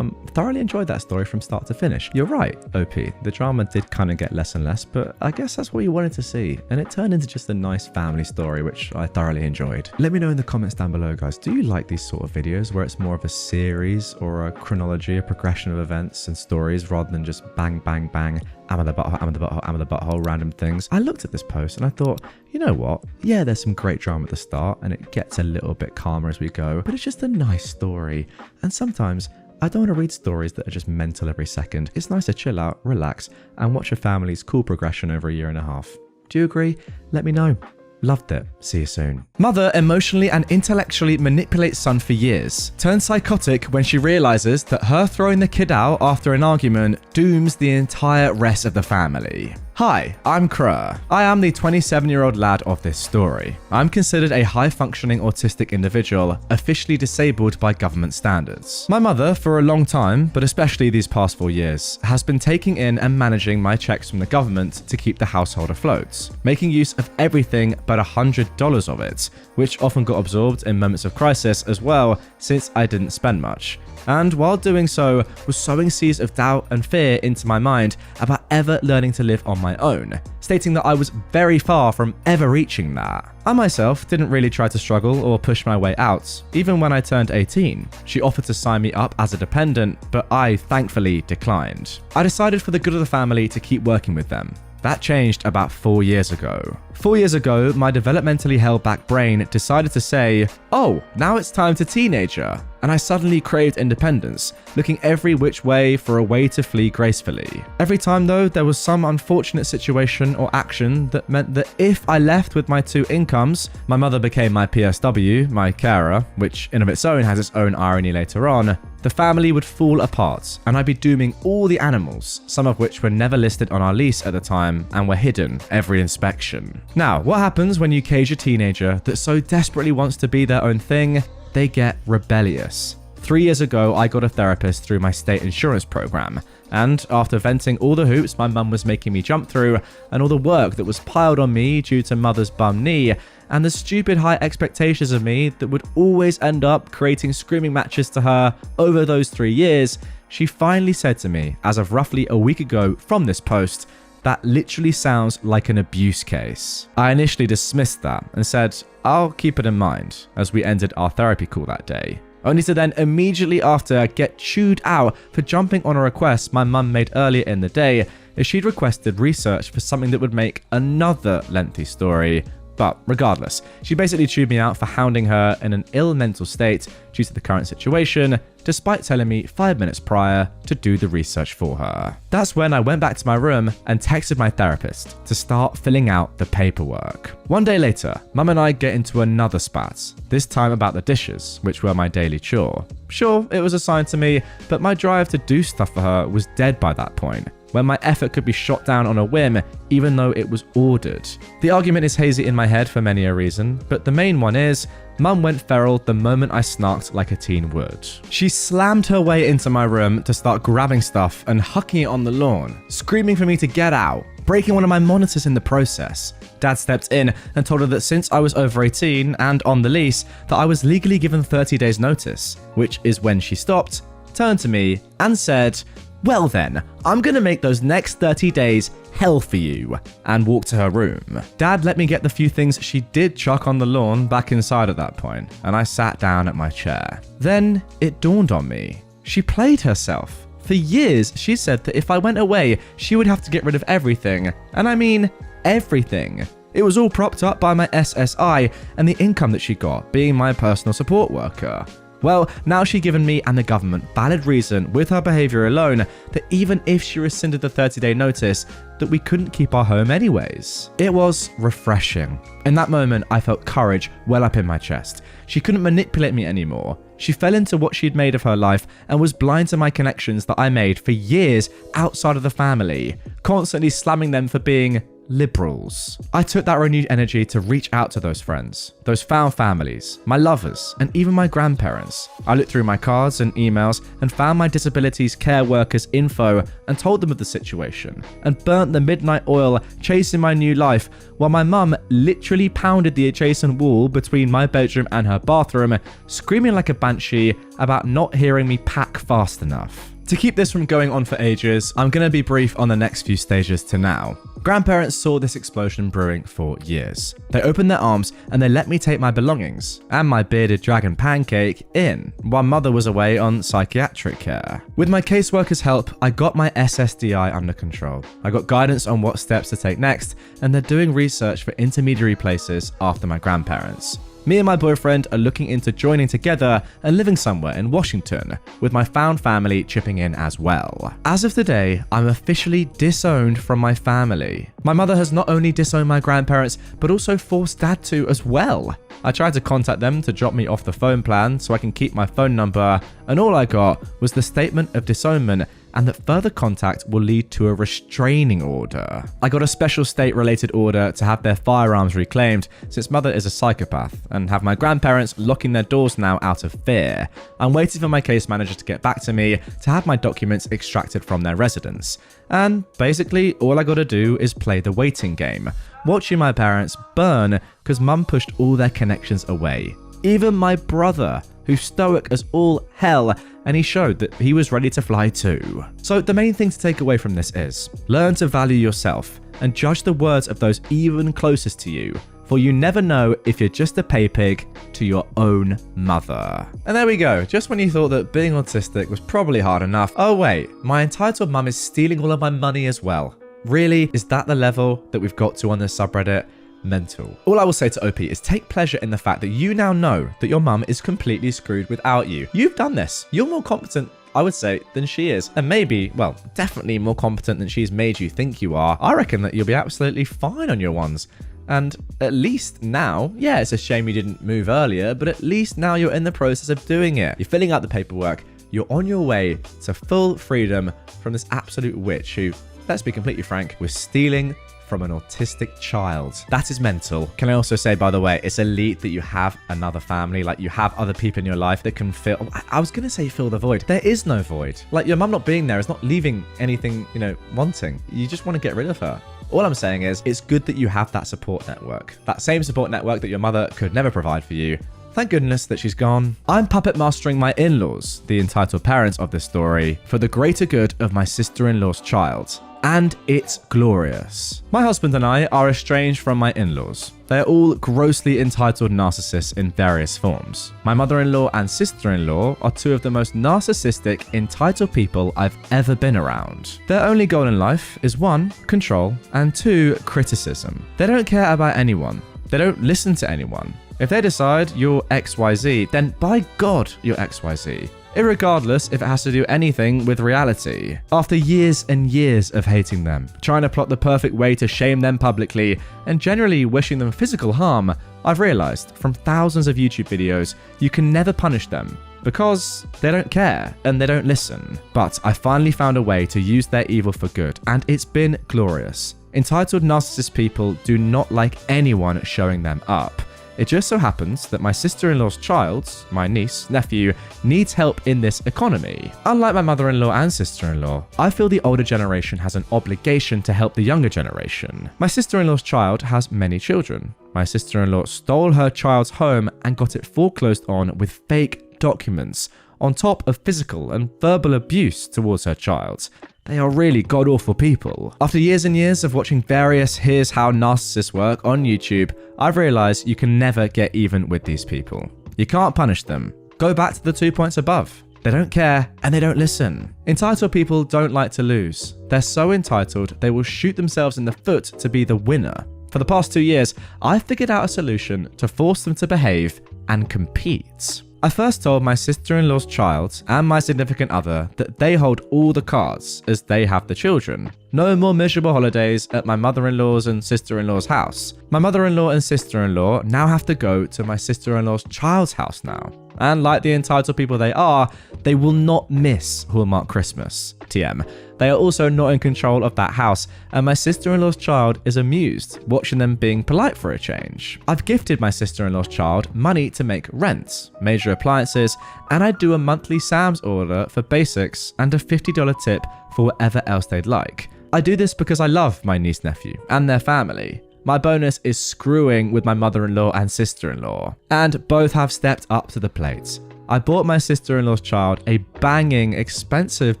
Thoroughly enjoyed that story from start to finish. You're right, OP. The drama did kind of get less and less, but I guess that's what you wanted to see. And it turned into just a nice family story, which I thoroughly enjoyed. Let me know in the comments down below, guys. Do you like these sort of videos where it's more of a series or a chronology, a progression of events and stories rather than just bang, bang, bang, am the butthole, am the butthole, am the butthole, random things? I looked at this post and I thought, you know what? Yeah, there's some great drama at the start and it gets a little bit calmer as we go, but it's just a nice story. And sometimes I don't want to read stories that are just mental every second. It's nice to chill out, relax, and watch a family's cool progression over a year and a half. Do you agree? Let me know. Loved it. See you soon. Mother emotionally and intellectually manipulates son for years. Turns psychotic when she realizes that her throwing the kid out after an argument dooms the entire rest of the family. Hi, I'm Krur. I am the 27-year-old lad of this story. I'm considered a high-functioning autistic individual, officially disabled by government standards. My mother, for a long time, but especially these past 4 years, has been taking in and managing my checks from the government to keep the household afloat, making use of everything but $100 of it, which often got absorbed in moments of crisis as well, since I didn't spend much. And while doing so, was sowing seeds of doubt and fear into my mind about ever learning to live on my own, stating that I was very far from ever reaching that. I myself didn't really try to struggle or push my way out, even when I turned 18. She offered to sign me up as a dependent, but I thankfully declined. I decided for the good of the family to keep working with them. That changed about 4 years ago. 4 years ago, my developmentally held back brain decided to say, oh, now it's time to teenager. And I suddenly craved independence, looking every which way for a way to flee gracefully. Every time though, there was some unfortunate situation or action that meant that if I left with my 2 incomes, my mother became my PSW, my carer, which in of its own has its own irony later on, the family would fall apart and I'd be dooming all the animals, some of which were never listed on our lease at the time and were hidden every inspection. Now, what happens when you cage a teenager that so desperately wants to be their own thing? They get rebellious. 3 years ago, I got a therapist through my state insurance program, and after venting all the hoops my mum was making me jump through, and all the work that was piled on me due to mother's bum knee, and the stupid high expectations of me that would always end up creating screaming matches to her over those 3 years, she finally said to me, as of roughly a week ago from this post, that literally sounds like an abuse case. I initially dismissed that and said, I'll keep it in mind, as we ended our therapy call that day. Only to then immediately after get chewed out for jumping on a request my mum made earlier in the day, as she'd requested research for something that would make another lengthy story. But regardless, she basically chewed me out for hounding her in an ill mental state due to the current situation, despite telling me 5 minutes prior to do the research for her. That's when I went back to my room and texted my therapist to start filling out the paperwork. 1 day later, Mum and I get into another spat, this time about the dishes, which were my daily chore. Sure, it was assigned to me, but my drive to do stuff for her was dead by that point, when my effort could be shot down on a whim, even though it was ordered. The argument is hazy in my head for many a reason, but the main one is, Mum went feral the moment I snarked like a teen would. She slammed her way into my room to start grabbing stuff and hucking it on the lawn, screaming for me to get out, breaking one of my monitors in the process. Dad stepped in and told her that since I was over 18 and on the lease, that I was legally given 30 days notice, which is when she stopped, turned to me and said, well then, I'm gonna make those next 30 days hell for you, and walked to her room. Dad let me get the few things she did chuck on the lawn back inside at that point, and I sat down at my chair. Then it dawned on me. She played herself. For years, she said that if I went away, she would have to get rid of everything, and I mean everything. It was all propped up by my SSI and the income that she got, being my personal support worker. Well, now she'd given me and the government valid reason with her behaviour alone that even if she rescinded the 30-day notice, that we couldn't keep our home anyways. It was refreshing. In that moment, I felt courage well up in my chest. She couldn't manipulate me anymore. She fell into what she'd made of her life and was blind to my connections that I made for years outside of the family, constantly slamming them for being liberals. I took that renewed energy to reach out to those friends, those found families, my lovers, and even my grandparents. I looked through my cards and emails and found my disabilities care workers' info and told them of the situation, and burnt the midnight oil chasing my new life while my mum literally pounded the adjacent wall between my bedroom and her bathroom, screaming like a banshee about not hearing me pack fast enough. To keep this from going on for ages, I'm going to be brief on the next few stages to now. Grandparents saw this explosion brewing for years. They opened their arms and they let me take my belongings and my bearded dragon pancake in while mother was away on psychiatric care. With my caseworker's help, I got my SSDI under control. I got guidance on what steps to take next, and they're doing research for intermediary places after my grandparents. Me and my boyfriend are looking into joining together and living somewhere in Washington, with my found family chipping in as well. As of today, I'm officially disowned from my family. My mother has not only disowned my grandparents, but also forced dad to as well. I tried to contact them to drop me off the phone plan so I can keep my phone number, and all I got was the statement of disownment and that further contact will lead to a restraining order. I got a special state-related order to have their firearms reclaimed since mother is a psychopath, and have my grandparents locking their doors now out of fear. I'm waiting for my case manager to get back to me to have my documents extracted from their residence. And basically, all I gotta do is play the waiting game, watching my parents burn because mum pushed all their connections away. Even my brother, who's stoic as all hell, and he showed that he was ready to fly too. So the main thing to take away from this is, learn to value yourself and judge the words of those even closest to you, for you never know if you're just a pay pig to your own mother. And there we go, just when you thought that being autistic was probably hard enough, oh wait, my entitled mum is stealing all of my money as well. Really? Is that the level that we've got to on this subreddit? Mental. All I will say to OP is take pleasure in the fact that you now know that your mum is completely screwed without you. You've done this. You're more competent, I would say, than she is. And maybe, well, definitely more competent than she's made you think you are. I reckon that you'll be absolutely fine on your ones. And at least now, yeah, it's a shame you didn't move earlier, but at least now you're in the process of doing it. You're filling out the paperwork. You're on your way to full freedom from this absolute witch who, let's be completely frank, was stealing from an autistic child. That is mental. Can I also say, by the way, it's elite that you have another family, like you have other people in your life that can fill, I was going to say fill the void. There is no void. Like your mum not being there is not leaving anything, wanting. You just want to get rid of her. All I'm saying is it's good that you have that support network. That same support network that your mother could never provide for you. Thank goodness that she's gone. I'm puppet mastering my in-laws, the entitled parents of this story, for the greater good of my sister-in-law's child. And it's glorious. My husband and I are estranged from my in-laws. They're all grossly entitled narcissists in various forms. My mother-in-law and sister-in-law are two of the most narcissistic, entitled people I've ever been around. Their only goal in life is 1, control, and 2, criticism. They don't care about anyone. They don't listen to anyone. If they decide you're XYZ, then by God, you're XYZ. Irregardless if it has to do anything with reality. After years and years of hating them, trying to plot the perfect way to shame them publicly, and generally wishing them physical harm, I've realized from thousands of YouTube videos, you can never punish them because they don't care and they don't listen. But I finally found a way to use their evil for good, and it's been glorious. Entitled narcissist people do not like anyone showing them up. It just so happens that my sister-in-law's child, my niece, nephew, needs help in this economy. Unlike my mother-in-law and sister-in-law, I feel the older generation has an obligation to help the younger generation. My sister-in-law's child has many children. My sister-in-law stole her child's home and got it foreclosed on with fake documents, on top of physical and verbal abuse towards her child. They are really god-awful people. After years and years of watching various Here's How Narcissists Work on YouTube, I've realized you can never get even with these people. You can't punish them. Go back to the 2 points above. They don't care and they don't listen. Entitled people don't like to lose. They're so entitled, they will shoot themselves in the foot to be the winner. For the past 2 years, I've figured out a solution to force them to behave and compete. I first told my sister-in-law's child and my significant other that they hold all the cards as they have the children. No more miserable holidays at my mother-in-law's and sister-in-law's house. My mother-in-law and sister-in-law now have to go to my sister-in-law's child's house now. And like the entitled people they are, they will not miss Hallmark Christmas. TM. They are also not in control of that house, and my sister-in-law's child is amused, watching them being polite for a change. I've gifted my sister-in-law's child money to make rent, major appliances, and I do a monthly Sam's order for basics and a $50 tip for whatever else they'd like. I do this because I love my niece-nephew and their family. My bonus is screwing with my mother-in-law and sister-in-law, and both have stepped up to the plate. I bought my sister-in-law's child a banging, expensive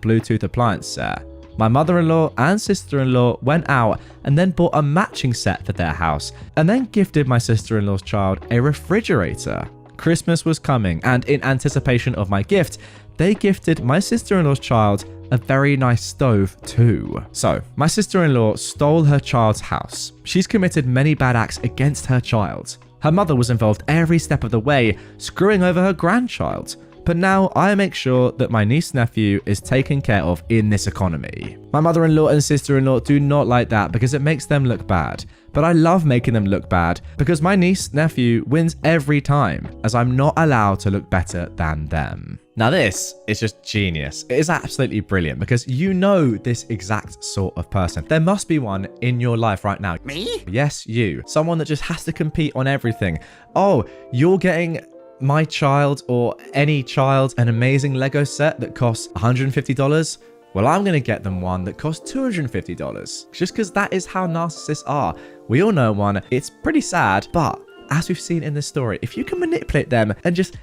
Bluetooth appliance set. My mother-in-law and sister-in-law went out and then bought a matching set for their house, and then gifted my sister-in-law's child a refrigerator. Christmas was coming, and in anticipation of my gift, they gifted my sister-in-law's child a very nice stove too. So, my sister-in-law stole her child's house. She's committed many bad acts against her child. Her mother was involved every step of the way, screwing over her grandchild. But now I make sure that my niece-nephew is taken care of in this economy. My mother-in-law and sister-in-law do not like that because it makes them look bad. But I love making them look bad because my niece-nephew wins every time, as I'm not allowed to look better than them. Now this is just genius. It is absolutely brilliant because you know this exact sort of person. There must be one in your life right now. Me? Yes, you. Someone that just has to compete on everything. Oh, you're getting my child or any child an amazing Lego set that costs $150. Well, I'm going to get them one that costs $250. Just because that is how narcissists are. We all know one. It's pretty sad, but as we've seen in this story, if you can manipulate them and just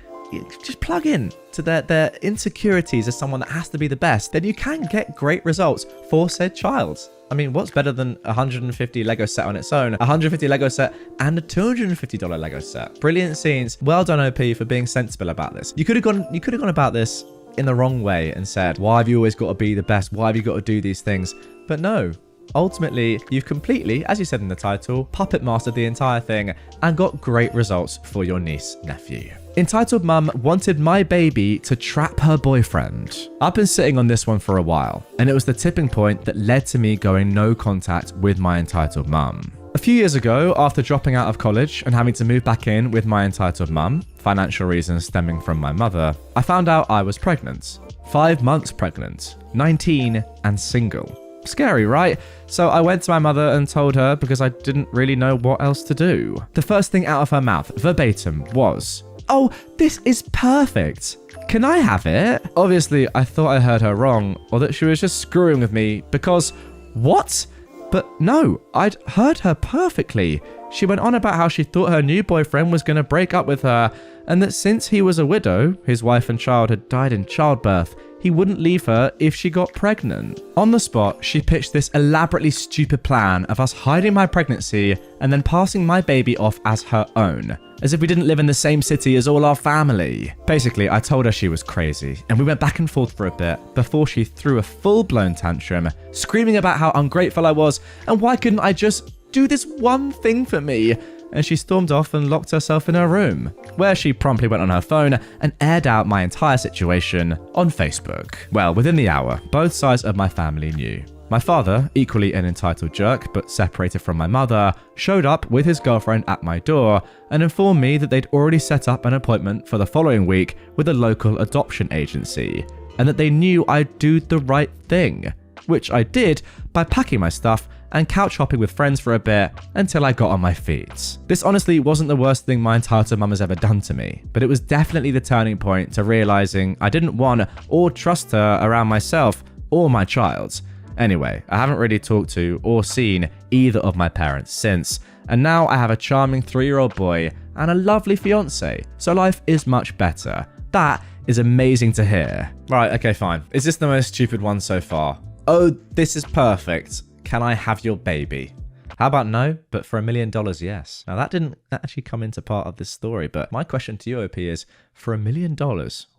plug in to their insecurities as someone that has to be the best, then you can get great results for said child. I mean, what's better than a $150 Lego set on its own, a $150 Lego set and a $250 Lego set? Brilliant scenes. Well done, OP, for being sensible about this. You could have gone about this in the wrong way and said, why have you always got to be the best? Why have you got to do these things? But no. Ultimately, you've completely, as you said in the title, puppet mastered the entire thing and got great results for your niece-nephew. Entitled Mum wanted my baby to trap her boyfriend. I've been sitting on this one for a while, and it was the tipping point that led to me going no contact with my entitled mum. A few years ago, after dropping out of college and having to move back in with my entitled mum, financial reasons stemming from my mother, I found out I was pregnant. 5 months pregnant, 19 and single. Scary, right? So I went to my mother and told her because I didn't really know what else to do. The first thing out of her mouth, verbatim, was, "Oh, this is perfect. Can I have it?" Obviously, I thought I heard her wrong, or that she was just screwing with me because, what? But no, I'd heard her perfectly. She went on about how she thought her new boyfriend was going to break up with her, and that since he was a widow, his wife and child had died in childbirth, he wouldn't leave her if she got pregnant. On the spot, she pitched this elaborately stupid plan of us hiding my pregnancy and then passing my baby off as her own, as if we didn't live in the same city as all our family. Basically, I told her she was crazy, and we went back and forth for a bit before she threw a full-blown tantrum, screaming about how ungrateful I was and why couldn't I just do this one thing for me. And she stormed off and locked herself in her room, where she promptly went on her phone and aired out my entire situation on Facebook. Well, within the hour, both sides of my family knew. My father, equally an entitled jerk but separated from my mother, showed up with his girlfriend at my door and informed me that they'd already set up an appointment for the following week with a local adoption agency, and that they knew I'd do the right thing, which I did by packing my stuff and couch hopping with friends for a bit until I got on my feet. This honestly wasn't the worst thing my entitled mum has ever done to me, but it was definitely the turning point to realizing I didn't want or trust her around myself or my child. Anyway, I haven't really talked to or seen either of my parents since, and now I have a charming 3-year-old boy and a lovely fiance, so life is much better. That is amazing to hear. Right, okay, fine. Is this the most stupid one so far? Oh, this is perfect. Can I have your baby? How about no, but for $1 million, yes. Now that didn't actually come into part of this story, but my question to you, OP, is for $1 million,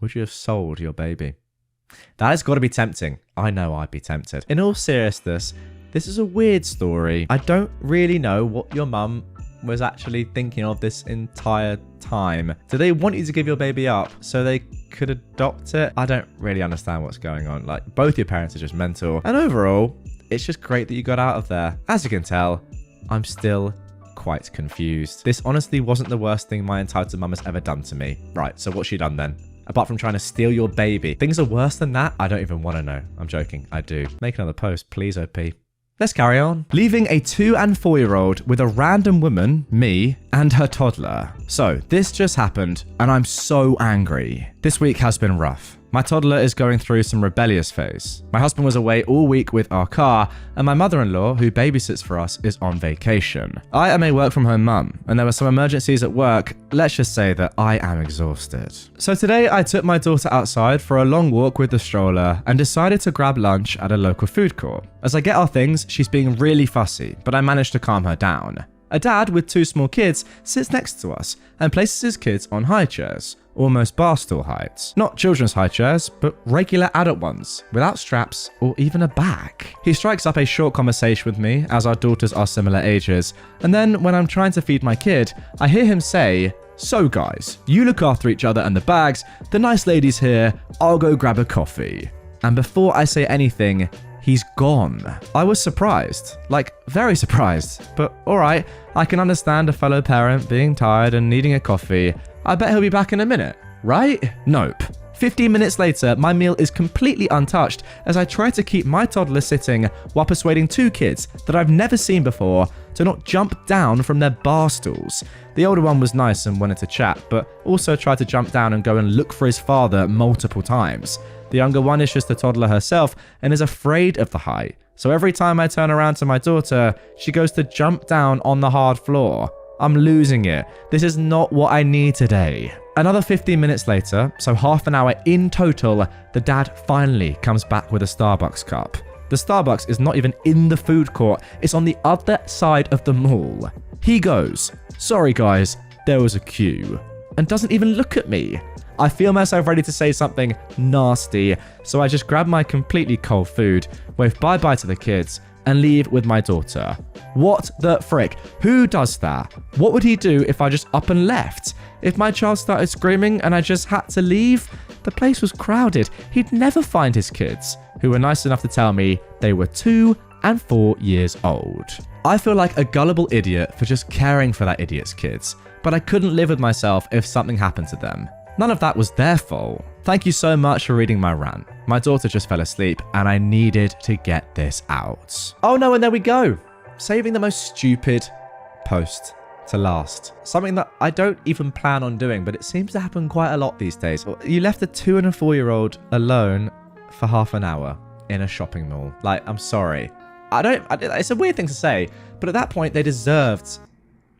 would you have sold your baby? That has got to be tempting. I know I'd be tempted. In all seriousness, this is a weird story. I don't really know what your mum was actually thinking of this entire time? Do they want you to give your baby up so they could adopt it? I don't really understand what's going on. Like, both your parents are just mental. And overall, it's just great that you got out of there. As you can tell, I'm still quite confused. This honestly wasn't the worst thing my entitled mum has ever done to me. Right, so what's she done then? Apart from trying to steal your baby. Things are worse than that? I don't even want to know. I'm joking. I do. Make another post, please, OP. Let's carry on. Leaving a 2 and 4-year-old with a random woman, me, and her toddler. So, this just happened, and I'm so angry. This week has been rough. My toddler is going through some rebellious phase. My husband was away all week with our car, and my mother-in-law, who babysits for us, is on vacation. I am a work-from-home mum, and there were some emergencies at work. Let's just say that I am exhausted. So today, I took my daughter outside for a long walk with the stroller and decided to grab lunch at a local food court. As I get our things, she's being really fussy, but I managed to calm her down. A dad with 2 small kids sits next to us and places his kids on high chairs, almost bar stool height. Not children's high chairs, but regular adult ones, without straps or even a back. He strikes up a short conversation with me as our daughters are similar ages, and then when I'm trying to feed my kid, I hear him say, "So guys, you look after each other and the bags, the nice lady's here, I'll go grab a coffee." And before I say anything, he's gone. I was surprised, like very surprised, but alright, I can understand a fellow parent being tired and needing a coffee. I bet he'll be back in a minute, right? Nope. 15 minutes later, my meal is completely untouched as I try to keep my toddler sitting while persuading 2 kids that I've never seen before to not jump down from their bar stools. The older one was nice and wanted to chat, but also tried to jump down and go and look for his father multiple times. The younger one is just a toddler herself and is afraid of the height. So every time I turn around to my daughter, she goes to jump down on the hard floor. I'm losing it. This is not what I need today. Another 15 minutes later, so half an hour in total, the dad finally comes back with a Starbucks cup. The Starbucks is not even in the food court, it's on the other side of the mall. He goes, "Sorry guys, there was a queue," and doesn't even look at me. I feel myself ready to say something nasty, so I just grab my completely cold food, wave bye-bye to the kids, and leave with my daughter. What the frick? Who does that? What would he do if I just up and left? If my child started screaming and I just had to leave? The place was crowded. He'd never find his kids, who were nice enough to tell me they were 2 and 4 years old. I feel like a gullible idiot for just caring for that idiot's kids, but I couldn't live with myself if something happened to them. None of that was their fault. Thank you so much for reading my rant. My daughter just fell asleep and I needed to get this out. Oh no, and there we go. Saving the most stupid post to last. Something that I don't even plan on doing, but it seems to happen quite a lot these days. You left a 2 and a 4-year-old alone for half an hour in a shopping mall. Like, I'm sorry. It's a weird thing to say, but at that point they deserved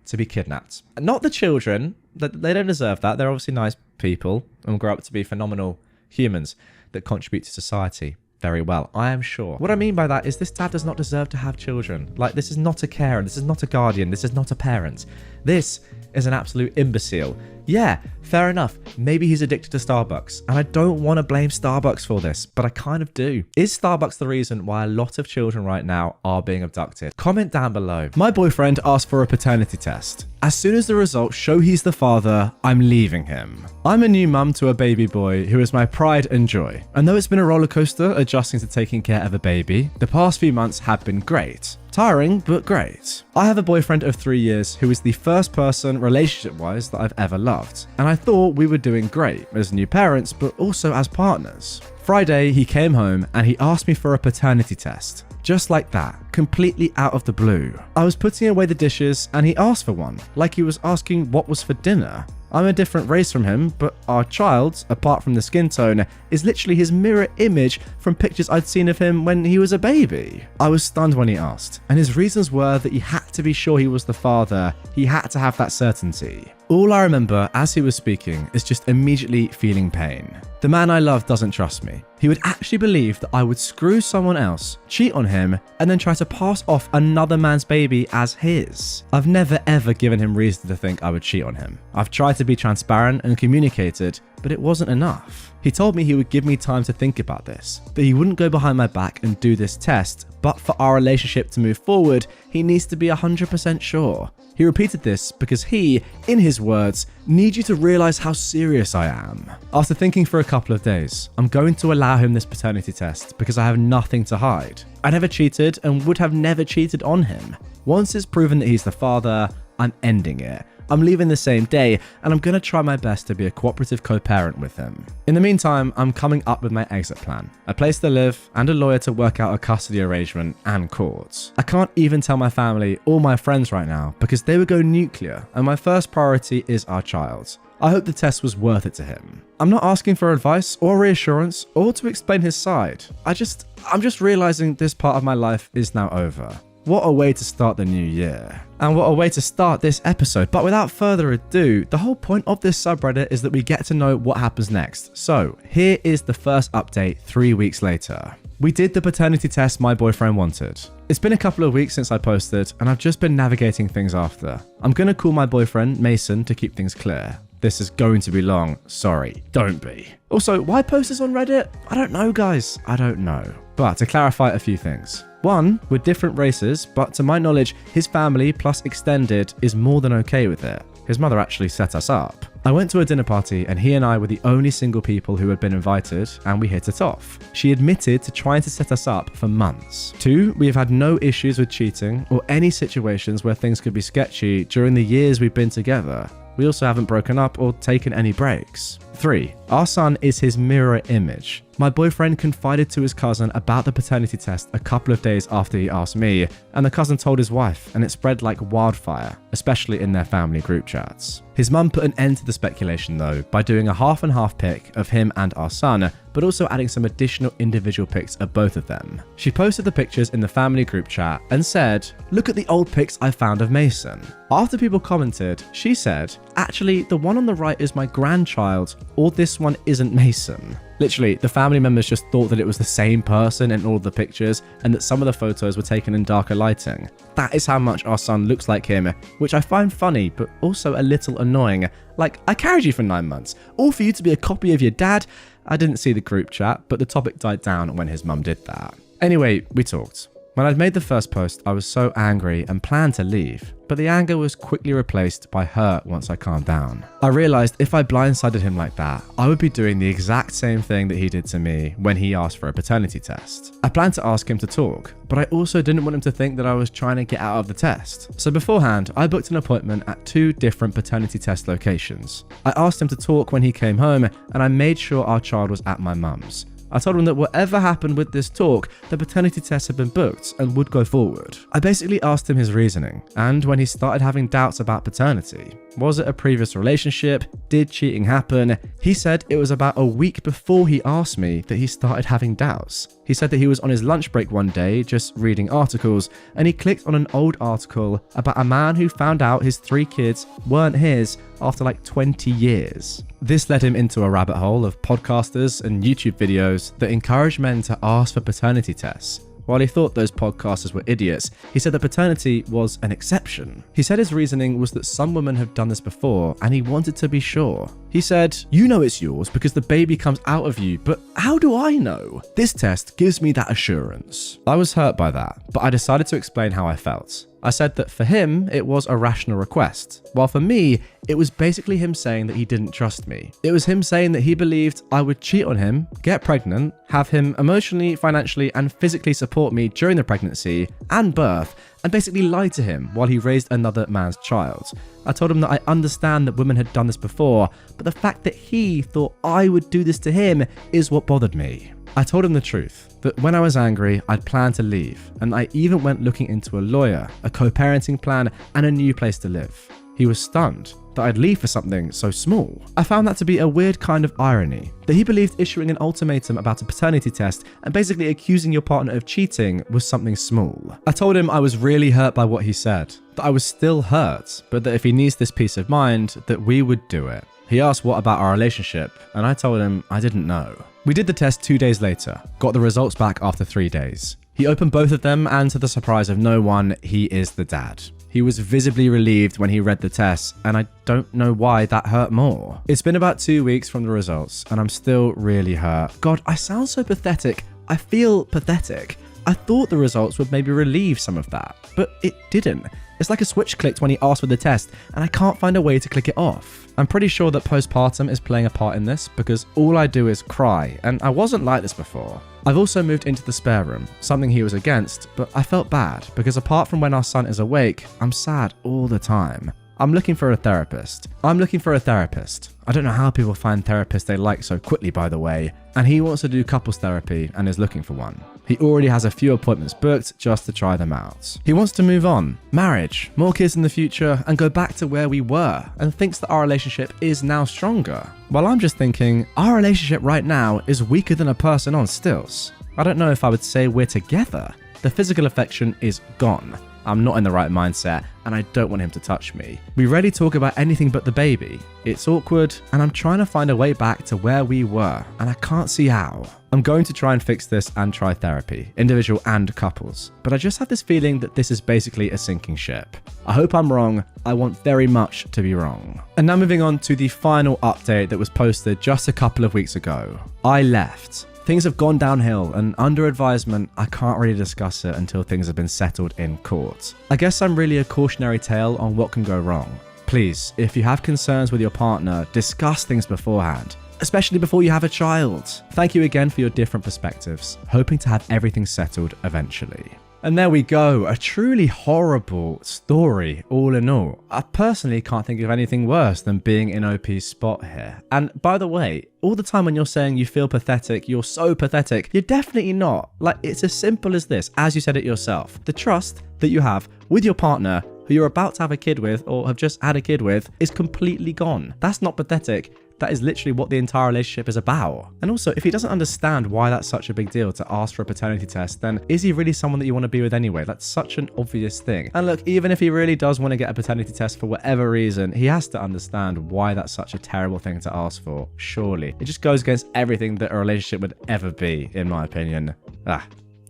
to be kidnapped. Not the children. They don't deserve that. They're obviously nice people and grow up to be phenomenal humans that contribute to society very well, I am sure. What I mean by that is this dad does not deserve to have children. Like, this is not a carer, this is not a guardian, this is not a parent. This is an absolute imbecile. Yeah, fair enough. Maybe he's addicted to Starbucks, and I don't want to blame Starbucks for this, but I kind of do. Is Starbucks the reason why a lot of children right now are being abducted? Comment down below. My boyfriend asked for a paternity test. As soon as the results show he's the father, I'm leaving him. I'm a new mum to a baby boy who is my pride and joy. And though it's been a roller coaster adjusting to taking care of a baby, the past few months have been great. Tiring, but great. I have a boyfriend of 3 years who is the first person relationship-wise that I've ever loved. And I thought we were doing great as new parents, but also as partners. Friday, he came home and he asked me for a paternity test. Just like that, completely out of the blue. I was putting away the dishes and he asked for one, like he was asking what was for dinner. I'm a different race from him, but our child, apart from the skin tone, is literally his mirror image from pictures I'd seen of him when he was a baby. I was stunned when he asked, and his reasons were that he had to be sure he was the father, he had to have that certainty. All I remember as he was speaking is just immediately feeling pain. The man I love doesn't trust me. He would actually believe that I would screw someone else, cheat on him, and then try to pass off another man's baby as his. I've never ever given him reason to think I would cheat on him. I've tried to be transparent and communicated, but it wasn't enough. He told me he would give me time to think about this, that he wouldn't go behind my back and do this test, but for our relationship to move forward, he needs to be 100% sure. He repeated this because he, in his words, needs you to realize how serious I am. After thinking for a couple of days, I'm going to allow him this paternity test because I have nothing to hide. I never cheated and would have never cheated on him. Once it's proven that he's the father, I'm ending it. I'm leaving the same day, and I'm going to try my best to be a cooperative co-parent with him. In the meantime, I'm coming up with my exit plan, a place to live, and a lawyer to work out a custody arrangement and courts. I can't even tell my family or my friends right now because they would go nuclear, and my first priority is our child. I hope the test was worth it to him. I'm not asking for advice or reassurance or to explain his side. I'm just realizing this part of my life is now over. What a way to start the new year. And what a way to start this episode. But without further ado, the whole point of this subreddit is that we get to know what happens next. So here is the first update 3 weeks later. We did the paternity test my boyfriend wanted. It's been a couple of weeks since I posted, and I've just been navigating things after. I'm gonna call my boyfriend Mason to keep things clear. This is going to be long. Sorry, don't be. Also, why post this on Reddit? I don't know, guys. I don't know. But to clarify a few things. One, we're different races, but to my knowledge, his family plus extended is more than okay with it. His mother actually set us up. I went to a dinner party and he and I were the only single people who had been invited, and we hit it off. She admitted to trying to set us up for months. Two, we have had no issues with cheating or any situations where things could be sketchy during the years we've been together. We also haven't broken up or taken any breaks. 3. Our son is his mirror image. My boyfriend confided to his cousin about the paternity test a couple of days after he asked me, and the cousin told his wife, and it spread like wildfire, especially in their family group chats. His mum put an end to the speculation though by doing a half and half pic of him and our son, but also adding some additional individual pics of both of them. She posted the pictures in the family group chat and said, "Look at the old pics I found of Mason." After people commented, she said, "Actually, the one on the right is my grandchild, or this one isn't Mason." Literally, the family members just thought that it was the same person in all of the pictures and that some of the photos were taken in darker lighting. That is how much our son looks like him, which I find funny but also a little annoying. Like, I carried you for 9 months, all for you to be a copy of your dad. I didn't see the group chat, but the topic died down when his mum did that. Anyway, we talked. When I'd made the first post, I was so angry and planned to leave, but the anger was quickly replaced by hurt once I calmed down. I realized if I blindsided him like that, I would be doing the exact same thing that he did to me when he asked for a paternity test. I planned to ask him to talk, but I also didn't want him to think that I was trying to get out of the test. So beforehand, I booked an appointment at 2 different paternity test locations. I asked him to talk when he came home, and I made sure our child was at my mum's. I told him that whatever happened with this talk, the paternity test had been booked and would go forward. I basically asked him his reasoning, and when he started having doubts about paternity. Was it a previous relationship? Did cheating happen? He said it was about a week before he asked me that he started having doubts. He said that he was on his lunch break one day just reading articles, and he clicked on an old article about a man who found out his 3 kids weren't his after like 20 years. This led him into a rabbit hole of podcasters and YouTube videos that encourage men to ask for paternity tests. While he thought those podcasters were idiots, he said that paternity was an exception. He said his reasoning was that some women have done this before and he wanted to be sure. He said, "You know it's yours because the baby comes out of you, but how do I know? This test gives me that assurance." I was hurt by that, but I decided to explain how I felt. I said that for him, it was a rational request, while for me, it was basically him saying that he didn't trust me. It was him saying that he believed I would cheat on him, get pregnant, have him emotionally, financially, and physically support me during the pregnancy and birth, and basically lie to him while he raised another man's child. I told him that I understand that women had done this before, but the fact that he thought I would do this to him is what bothered me. I told him the truth, that when I was angry, I'd planned to leave, and I even went looking into a lawyer, a co-parenting plan, and a new place to live. He was stunned that I'd leave for something so small. I found that to be a weird kind of irony, that he believed issuing an ultimatum about a paternity test and basically accusing your partner of cheating was something small. I told him I was really hurt by what he said, that I was still hurt, but that if he needs this peace of mind, that we would do it. He asked what about our relationship, and I told him I didn't know. We did the test 2 days later, got the results back after 3 days. He opened both of them, and to the surprise of no one, he is the dad. He was visibly relieved when he read the tests, and I don't know why that hurt more. It's been about 2 weeks from the results, and I'm still really hurt. God, I sound so pathetic. I feel pathetic. I thought the results would maybe relieve some of that, but it didn't. It's like a switch clicked when he asked for the test, and I can't find a way to click it off. I'm pretty sure that postpartum is playing a part in this, because all I do is cry, and I wasn't like this before. I've also moved into the spare room, something he was against, but I felt bad, because apart from when our son is awake, I'm sad all the time. I'm looking for a therapist. I don't know how people find therapists they like so quickly, by the way, and he wants to do couples therapy and is looking for one. He already has a few appointments booked just to try them out. He wants to move on, marriage, more kids in the future, and go back to where we were, and thinks that our relationship is now stronger. While I'm just thinking, our relationship right now is weaker than a person on stilts. I don't know if I would say we're together. The physical affection is gone. I'm not in the right mindset, and I don't want him to touch me. We rarely talk about anything but the baby. It's awkward, and I'm trying to find a way back to where we were, and I can't see how. I'm going to try and fix this and try therapy, individual and couples, but I just have this feeling that this is basically a sinking ship. I hope I'm wrong. I want very much to be wrong. And now moving on to the final update that was posted just a couple of weeks ago. I left. Things have gone downhill, and under advisement, I can't really discuss it until things have been settled in court. I guess I'm really a cautionary tale on what can go wrong. Please, if you have concerns with your partner, discuss things beforehand, especially before you have a child. Thank you again for your different perspectives, hoping to have everything settled eventually. And there we go, a truly horrible story all in all. I personally can't think of anything worse than being in OP's spot here. And by the way, all the time when you're saying you feel pathetic, you're so pathetic, you're definitely not. Like, it's as simple as this, as you said it yourself. The trust that you have with your partner, who you're about to have a kid with or have just had a kid with, is completely gone. That's not pathetic. That is literally what the entire relationship is about. And also, if he doesn't understand why that's such a big deal to ask for a paternity test, then is he really someone that you want to be with anyway? That's such an obvious thing. And look, even if he really does want to get a paternity test for whatever reason, he has to understand why that's such a terrible thing to ask for, surely. It just goes against everything that a relationship would ever be, in my opinion.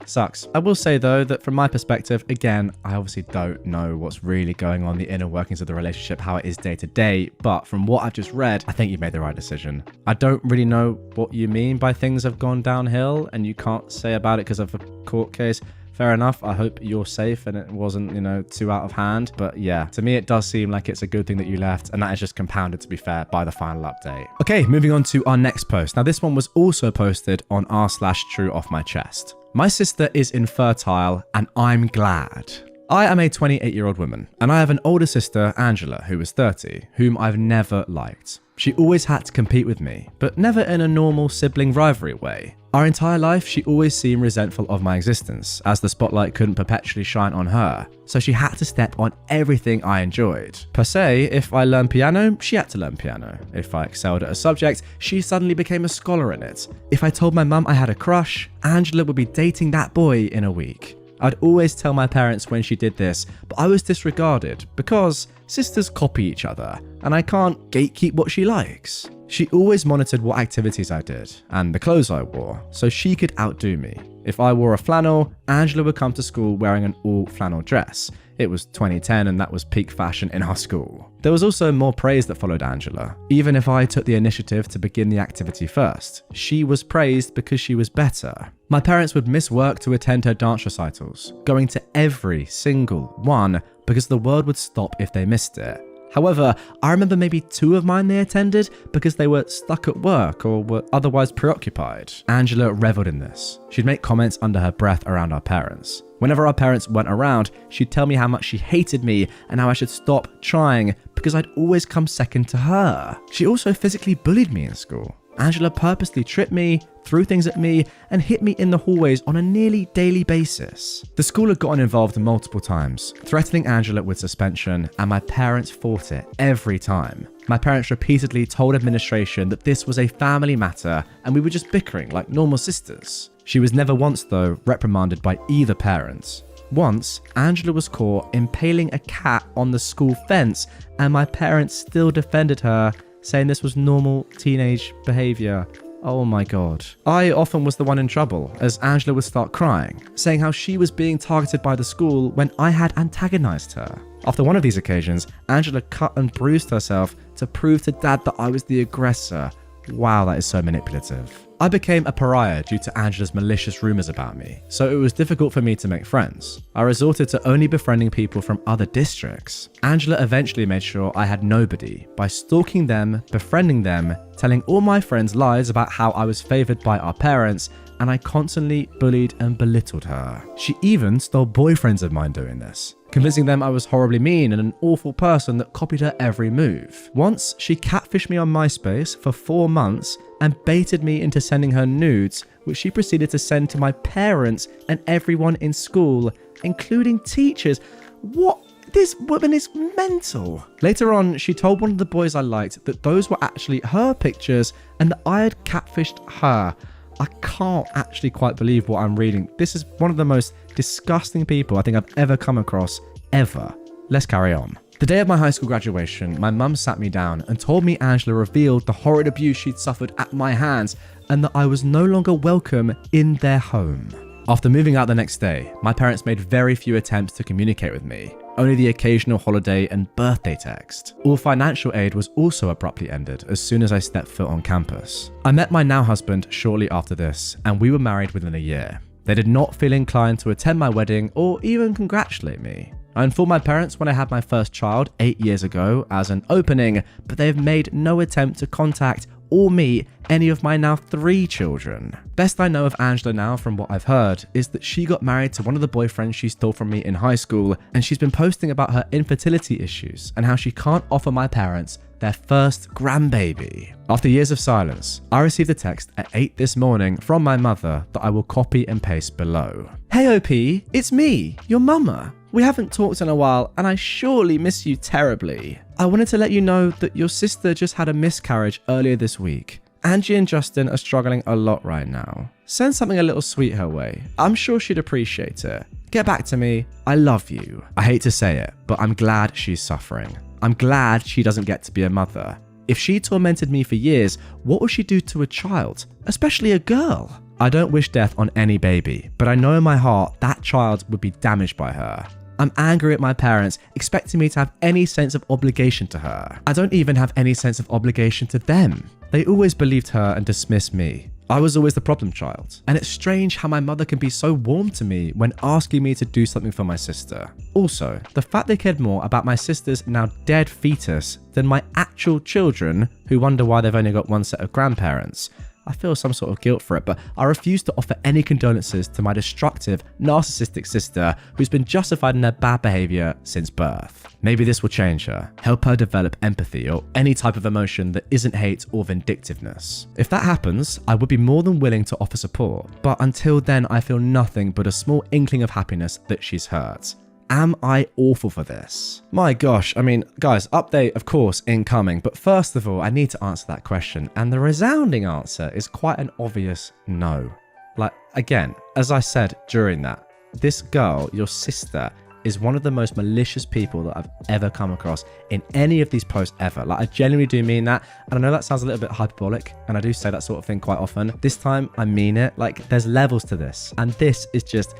Sucks. I will say though that from my perspective, again, I obviously don't know what's really going on, the inner workings of the relationship, how it is day to day, but from what I've just read, I think you made the right decision. I don't really know what you mean by things have gone downhill and you can't say about it because of a court case. Fair enough. I hope you're safe and it wasn't, too out of hand. But yeah, to me, it does seem like it's a good thing that you left. And that is just compounded, to be fair, by the final update. Okay, moving on to our next post. Now, this one was also posted on r/true off my chest. My sister is infertile and I'm glad. I am a 28-year-old woman and I have an older sister, Angela, who is 30, whom I've never liked. She always had to compete with me, but never in a normal sibling rivalry way. Our entire life, she always seemed resentful of my existence, as the spotlight couldn't perpetually shine on her, so she had to step on everything I enjoyed. Per se, if I learned piano, she had to learn piano. If I excelled at a subject, she suddenly became a scholar in it. If I told my mum I had a crush, Angela would be dating that boy in a week. I'd always tell my parents when she did this, but I was disregarded because sisters copy each other and I can't gatekeep what she likes. She always monitored what activities I did and the clothes I wore so she could outdo me. If I wore a flannel, Angela would come to school wearing an all flannel dress. It was 2010 and that was peak fashion in our school. There was also more praise that followed Angela. Even if I took the initiative to begin the activity first, she was praised because she was better. My parents would miss work to attend her dance recitals, going to every single one because the world would stop if they missed it. However, I remember maybe 2 of mine they attended because they were stuck at work or were otherwise preoccupied. Angela reveled in this. She'd make comments under her breath around our parents. Whenever our parents weren't around, she'd tell me how much she hated me and how I should stop trying because I'd always come second to her. She also physically bullied me in school. Angela purposely tripped me, threw things at me, and hit me in the hallways on a nearly daily basis. The school had gotten involved multiple times, threatening Angela with suspension, and my parents fought it every time. My parents repeatedly told administration that this was a family matter and we were just bickering like normal sisters. She was never once, though, reprimanded by either parent. Once, Angela was caught impaling a cat on the school fence, and my parents still defended her, saying this was normal teenage behavior. Oh my god. I often was the one in trouble, as Angela would start crying, saying how she was being targeted by the school when I had antagonized her. After one of these occasions, Angela cut and bruised herself to prove to Dad that I was the aggressor. Wow, that is so manipulative. I became a pariah due to Angela's malicious rumors about me, so it was difficult for me to make friends. I resorted to only befriending people from other districts. Angela eventually made sure I had nobody by stalking them, befriending them, telling all my friends lies about how I was favored by our parents, and I constantly bullied and belittled her. She even stole boyfriends of mine doing this, convincing them I was horribly mean and an awful person that copied her every move. Once, she catfished me on MySpace for 4 months and baited me into sending her nudes, which she proceeded to send to my parents and everyone in school, including teachers. What? This woman is mental. Later on, she told one of the boys I liked that those were actually her pictures and that I had catfished her. I can't actually quite believe what I'm reading. This is one of the most disgusting people I think I've ever come across, ever. Let's carry on. The day of my high school graduation, my mum sat me down and told me Angela revealed the horrid abuse she'd suffered at my hands and that I was no longer welcome in their home. After moving out the next day, my parents made very few attempts to communicate with me, only the occasional holiday and birthday text. All financial aid was also abruptly ended as soon as I stepped foot on campus. I met my now husband shortly after this, and we were married within a year. They did not feel inclined to attend my wedding or even congratulate me. I informed my parents when I had my first child 8 years ago as an opening, but they have made no attempt to contact or meet any of my now 3 children. Best I know of Angela now from what I've heard is that she got married to one of the boyfriends she stole from me in high school, and she's been posting about her infertility issues and how she can't offer my parents their first grandbaby. After years of silence, I received a text at 8 this morning from my mother that I will copy and paste below. Hey OP, it's me, your mama. We haven't talked in a while and I surely miss you terribly. I wanted to let you know that your sister just had a miscarriage earlier this week. Angie and Justin are struggling a lot right now. Send something a little sweet her way. I'm sure she'd appreciate it. Get back to me. I love you. I hate to say it, but I'm glad she's suffering. I'm glad she doesn't get to be a mother. If she tormented me for years, what would she do to a child, especially a girl? I don't wish death on any baby, but I know in my heart that child would be damaged by her. I'm angry at my parents, expecting me to have any sense of obligation to her. I don't even have any sense of obligation to them. They always believed her and dismissed me. I was always the problem child. And it's strange how my mother can be so warm to me when asking me to do something for my sister. Also, the fact they cared more about my sister's now dead fetus than my actual children, who wonder why they've only got one set of grandparents. I feel some sort of guilt for it, but I refuse to offer any condolences to my destructive, narcissistic sister who's been justified in her bad behavior since birth. Maybe this will change her, help her develop empathy or any type of emotion that isn't hate or vindictiveness. If that happens, I would be more than willing to offer support, but until then I feel nothing but a small inkling of happiness that she's hurt. Am I awful for this? My gosh, I mean, guys, update, of course, incoming. But first of all, I need to answer that question. And the resounding answer is quite an obvious no. Like, again, as I said during that, this girl, your sister, is one of the most malicious people that I've ever come across in any of these posts ever. Like, I genuinely do mean that. And I know that sounds a little bit hyperbolic, and I do say that sort of thing quite often. This time, I mean it. Like, there's levels to this. And this is just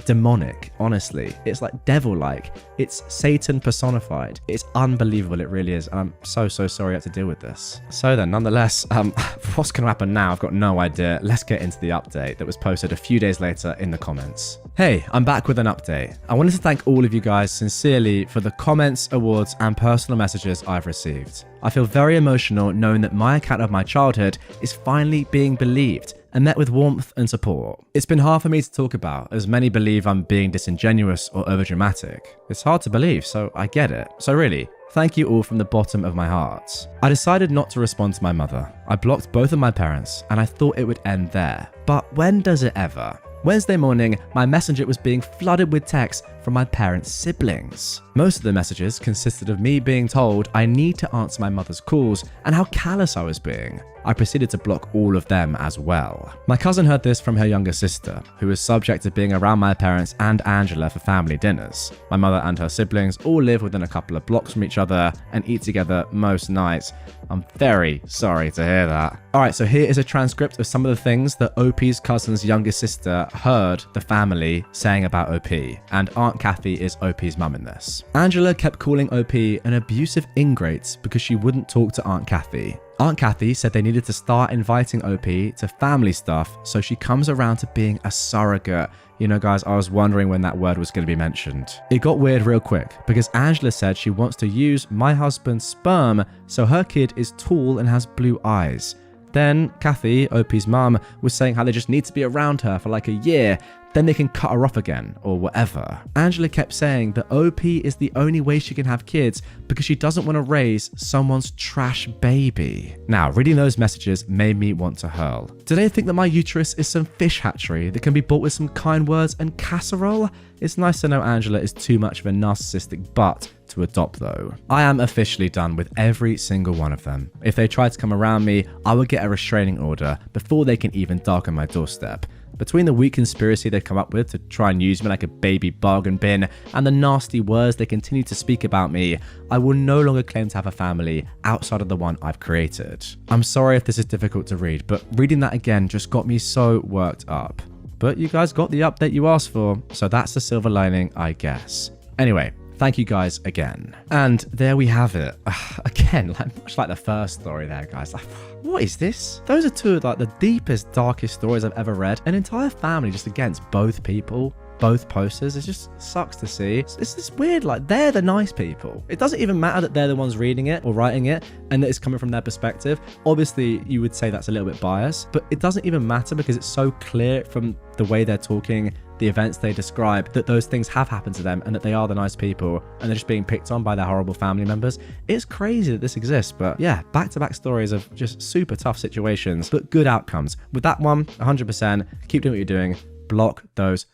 demonic, honestly. It's like devil-like. It's Satan personified. It's unbelievable, it really is. And I'm so sorry I had to deal with this. So then, nonetheless, what's going to happen now? I've got no idea. Let's get into the update that was posted a few days later in the comments. Hey, I'm back with an update. I wanted to thank all of you guys sincerely for the comments, awards, and personal messages I've received. I feel very emotional knowing that my account of my childhood is finally being believed and met with warmth and support. It's been hard for me to talk about, as many believe I'm being disingenuous or overdramatic. It's hard to believe, so I get it. So really, thank you all from the bottom of my heart. I decided not to respond to my mother. I blocked both of my parents, and I thought it would end there. But when does it ever? Wednesday morning, my messenger was being flooded with texts from my parents' siblings. Most of the messages consisted of me being told I need to answer my mother's calls and how callous I was being. I proceeded to block all of them as well. My cousin heard this from her younger sister, who was subject to being around my parents and Angela for family dinners. My mother and her siblings all live within a couple of blocks from each other and eat together most nights. I'm very sorry to hear that. Alright, so here is a transcript of some of the things that OP's cousin's younger sister heard the family saying about OP, and Aunt Kathy is OP's mum in this. Angela kept calling OP an abusive ingrate because she wouldn't talk to Aunt Kathy. Aunt Kathy said they needed to start inviting OP to family stuff, so she comes around to being a surrogate. You know, guys, I was wondering when that word was going to be mentioned. It got weird real quick because Angela said she wants to use my husband's sperm so her kid is tall and has blue eyes. Then Kathy, OP's mum, was saying how they just need to be around her for like a year, then they can cut her off again, or whatever. Angela kept saying that OP is the only way she can have kids because she doesn't want to raise someone's trash baby. Now, reading those messages made me want to hurl. Do they think that my uterus is some fish hatchery that can be bought with some kind words and casserole? It's nice to know Angela is too much of a narcissistic butt to adopt though. I am officially done with every single one of them. If they tried to come around me, I would get a restraining order before they can even darken my doorstep. Between the weak conspiracy they've come up with to try and use me like a baby bargain bin and the nasty words they continue to speak about me, I will no longer claim to have a family outside of the one I've created. I'm sorry if this is difficult to read, but reading that again just got me so worked up. But you guys got the update you asked for, so that's the silver lining, I guess. Anyway, thank you guys again. And there we have it. Again, much like the first story there, guys. What is this? Those are two of the deepest, darkest stories I've ever read. An entire family just against both people, both posters. It just sucks to see. It's this weird, they're the nice people. It doesn't even matter that they're the ones reading it or writing it and that it's coming from their perspective. Obviously, you would say that's a little bit biased, but it doesn't even matter because it's so clear from the way they're talking, the events they describe, that those things have happened to them and that they are the nice people and they're just being picked on by their horrible family members. It's crazy that this exists, but yeah, back-to-back stories of just super tough situations, but good outcomes. With that one, 100%, keep doing what you're doing, block those.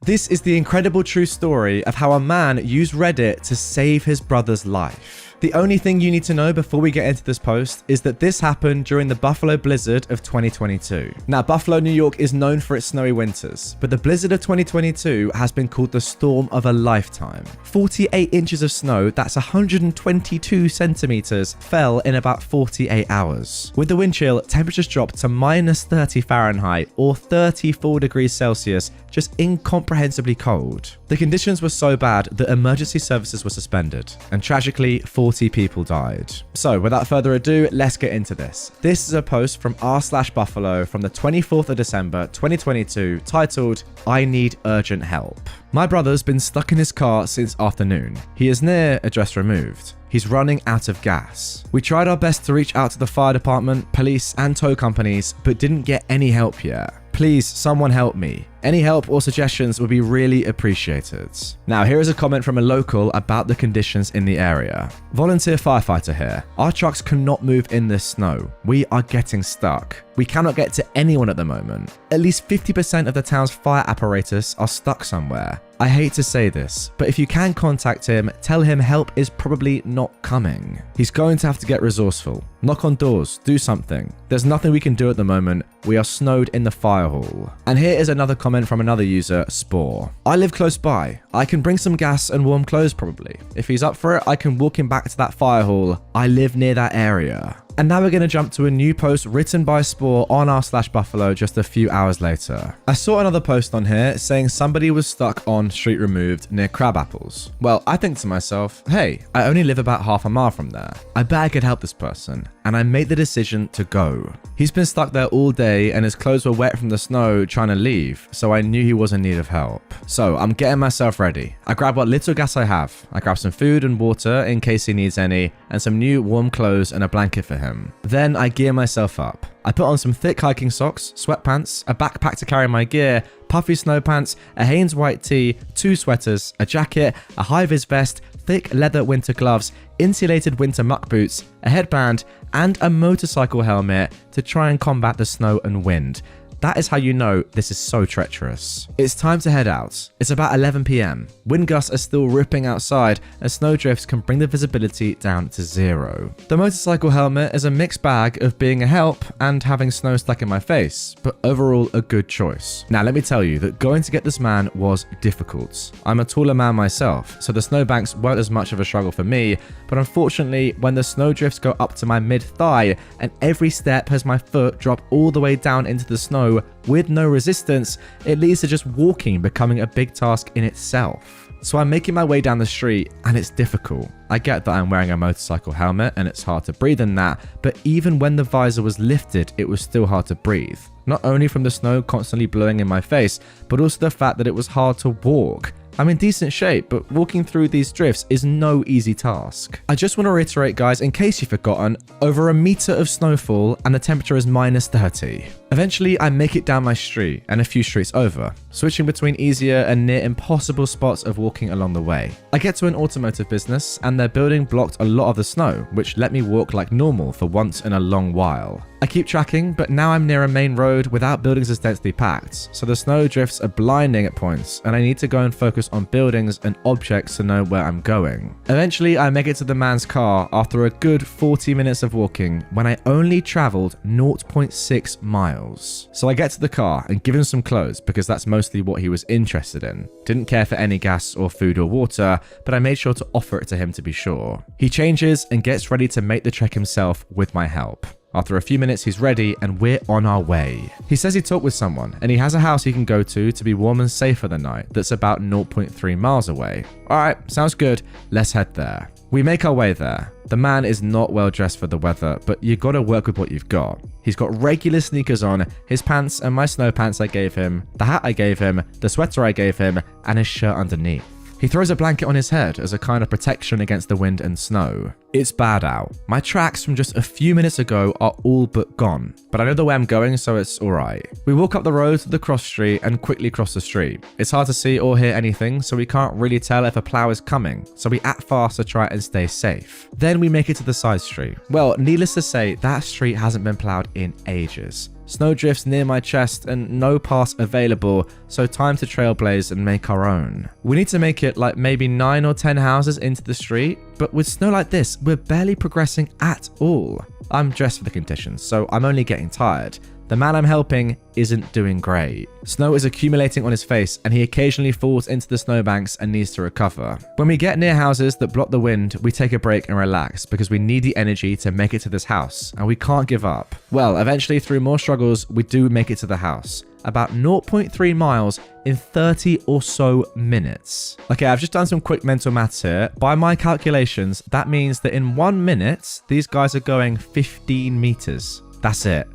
This is the incredible true story of how a man used Reddit to save his brother's life. The only thing you need to know before we get into this post is that this happened during the Buffalo blizzard of 2022. Now, Buffalo, New York is known for its snowy winters, but the blizzard of 2022 has been called the storm of a lifetime. 48 inches of snow, that's 122 centimeters, fell in about 48 hours. With the wind chill, temperatures dropped to -30 Fahrenheit or 34 degrees Celsius, just incomprehensibly cold. The conditions were so bad that emergency services were suspended, and tragically, 40 people died. So without further ado, let's get into this. This is a post from r/Buffalo from the 24th of December 2022 titled, "I need urgent help." My brother's been stuck in his car since afternoon. He is near address removed. He's running out of gas. We tried our best to reach out to the fire department, police, and tow companies, but didn't get any help yet. Please, someone help me. Any help or suggestions would be really appreciated. Now, here is a comment from a local about the conditions in the area. Volunteer firefighter here. Our trucks cannot move in this snow. We are getting stuck. We cannot get to anyone at the moment. At least 50% of the town's fire apparatus are stuck somewhere. I hate to say this, but if you can contact him, tell him help is probably not coming. He's going to have to get resourceful. Knock on doors, do something. There's nothing we can do at the moment. We are snowed in the fire hall. And here is another comment from another user, Spore. I live close by. I can bring some gas and warm clothes probably. If he's up for it, I can walk him back to that fire hall. I live near that area. And now we're going to jump to a new post written by Spore on r/Buffalo just a few hours later. I saw another post on here saying somebody was stuck on street removed near Crabapples. Well, I think to myself, hey, I only live about half a mile from there. I bet I could help this person. And I made the decision to go. He's been stuck there all day and his clothes were wet from the snow trying to leave, so I knew he was in need of help. So I'm getting myself ready. I grab what little gas I have. I grab some food and water in case he needs any, and some new warm clothes and a blanket for him. Then I gear myself up. I put on some thick hiking socks, sweatpants, a backpack to carry my gear, puffy snow pants, a Hanes white tee, 2 sweaters, a jacket, a high-vis vest, thick leather winter gloves, insulated winter muck boots, a headband, and a motorcycle helmet to try and combat the snow and wind. That is how you know this is so treacherous. It's time to head out. It's about 11 p.m. Wind gusts are still ripping outside and snowdrifts can bring the visibility down to 0. The motorcycle helmet is a mixed bag of being a help and having snow stuck in my face, but overall a good choice. Now let me tell you that going to get this man was difficult. I'm a taller man myself, so the snowbanks weren't as much of a struggle for me, but unfortunately when the snowdrifts go up to my mid-thigh and every step has my foot drop all the way down into the snow with no resistance, it leads to just walking becoming a big task in itself. So I'm making my way down the street and it's difficult. I get that I'm wearing a motorcycle helmet and it's hard to breathe in that, but even when the visor was lifted, it was still hard to breathe. Not only from the snow constantly blowing in my face, but also the fact that it was hard to walk. I'm in decent shape, but walking through these drifts is no easy task. I just want to reiterate, guys, in case you've forgotten, over a meter of snowfall and the temperature is -30. Eventually, I make it down my street and a few streets over, switching between easier and near impossible spots of walking along the way. I get to an automotive business and their building blocked a lot of the snow, which let me walk like normal for once in a long while. I keep tracking, but now I'm near a main road without buildings as densely packed, so the snow drifts are blinding at points, and I need to go and focus on buildings and objects to know where I'm going. Eventually, I make it to the man's car after a good 40 minutes of walking when I only traveled 0.6 miles. So I get to the car and give him some clothes because that's mostly what he was interested in. Didn't care for any gas or food or water, but I made sure to offer it to him to be sure. He changes and gets ready to make the trek himself with my help. After a few minutes, he's ready and we're on our way. He says he talked with someone and he has a house he can go to be warm and safe for the night that's about 0.3 miles away. Alright, sounds good. Let's head there. We make our way there. The man is not well dressed for the weather, but you gotta work with what you've got. He's got regular sneakers on, his pants and my snow pants I gave him, the hat I gave him, the sweater I gave him, and his shirt underneath. He throws a blanket on his head as a kind of protection against the wind and snow. It's bad out. My tracks from just a few minutes ago are all but gone, but I know the way I'm going, so it's alright. We walk up the road to the cross street and quickly cross the street. It's hard to see or hear anything, so we can't really tell if a plow is coming, so we act fast to try and stay safe. Then we make it to the side street. Well, needless to say, that street hasn't been plowed in ages. Snow drifts near my chest and no pass available, so time to trailblaze and make our own. We need to make it like maybe 9 or 10 houses into the street, but with snow like this, we're barely progressing at all. I'm dressed for the conditions, so I'm only getting tired. The man I'm helping isn't doing great. Snow is accumulating on his face and he occasionally falls into the snowbanks and needs to recover. When we get near houses that block the wind, we take a break and relax because we need the energy to make it to this house and we can't give up. Well, eventually through more struggles, we do make it to the house. About 0.3 miles in 30 or so minutes. Okay, I've just done some quick mental maths here. By my calculations, that means that in 1 minute, these guys are going 15 meters. That's it.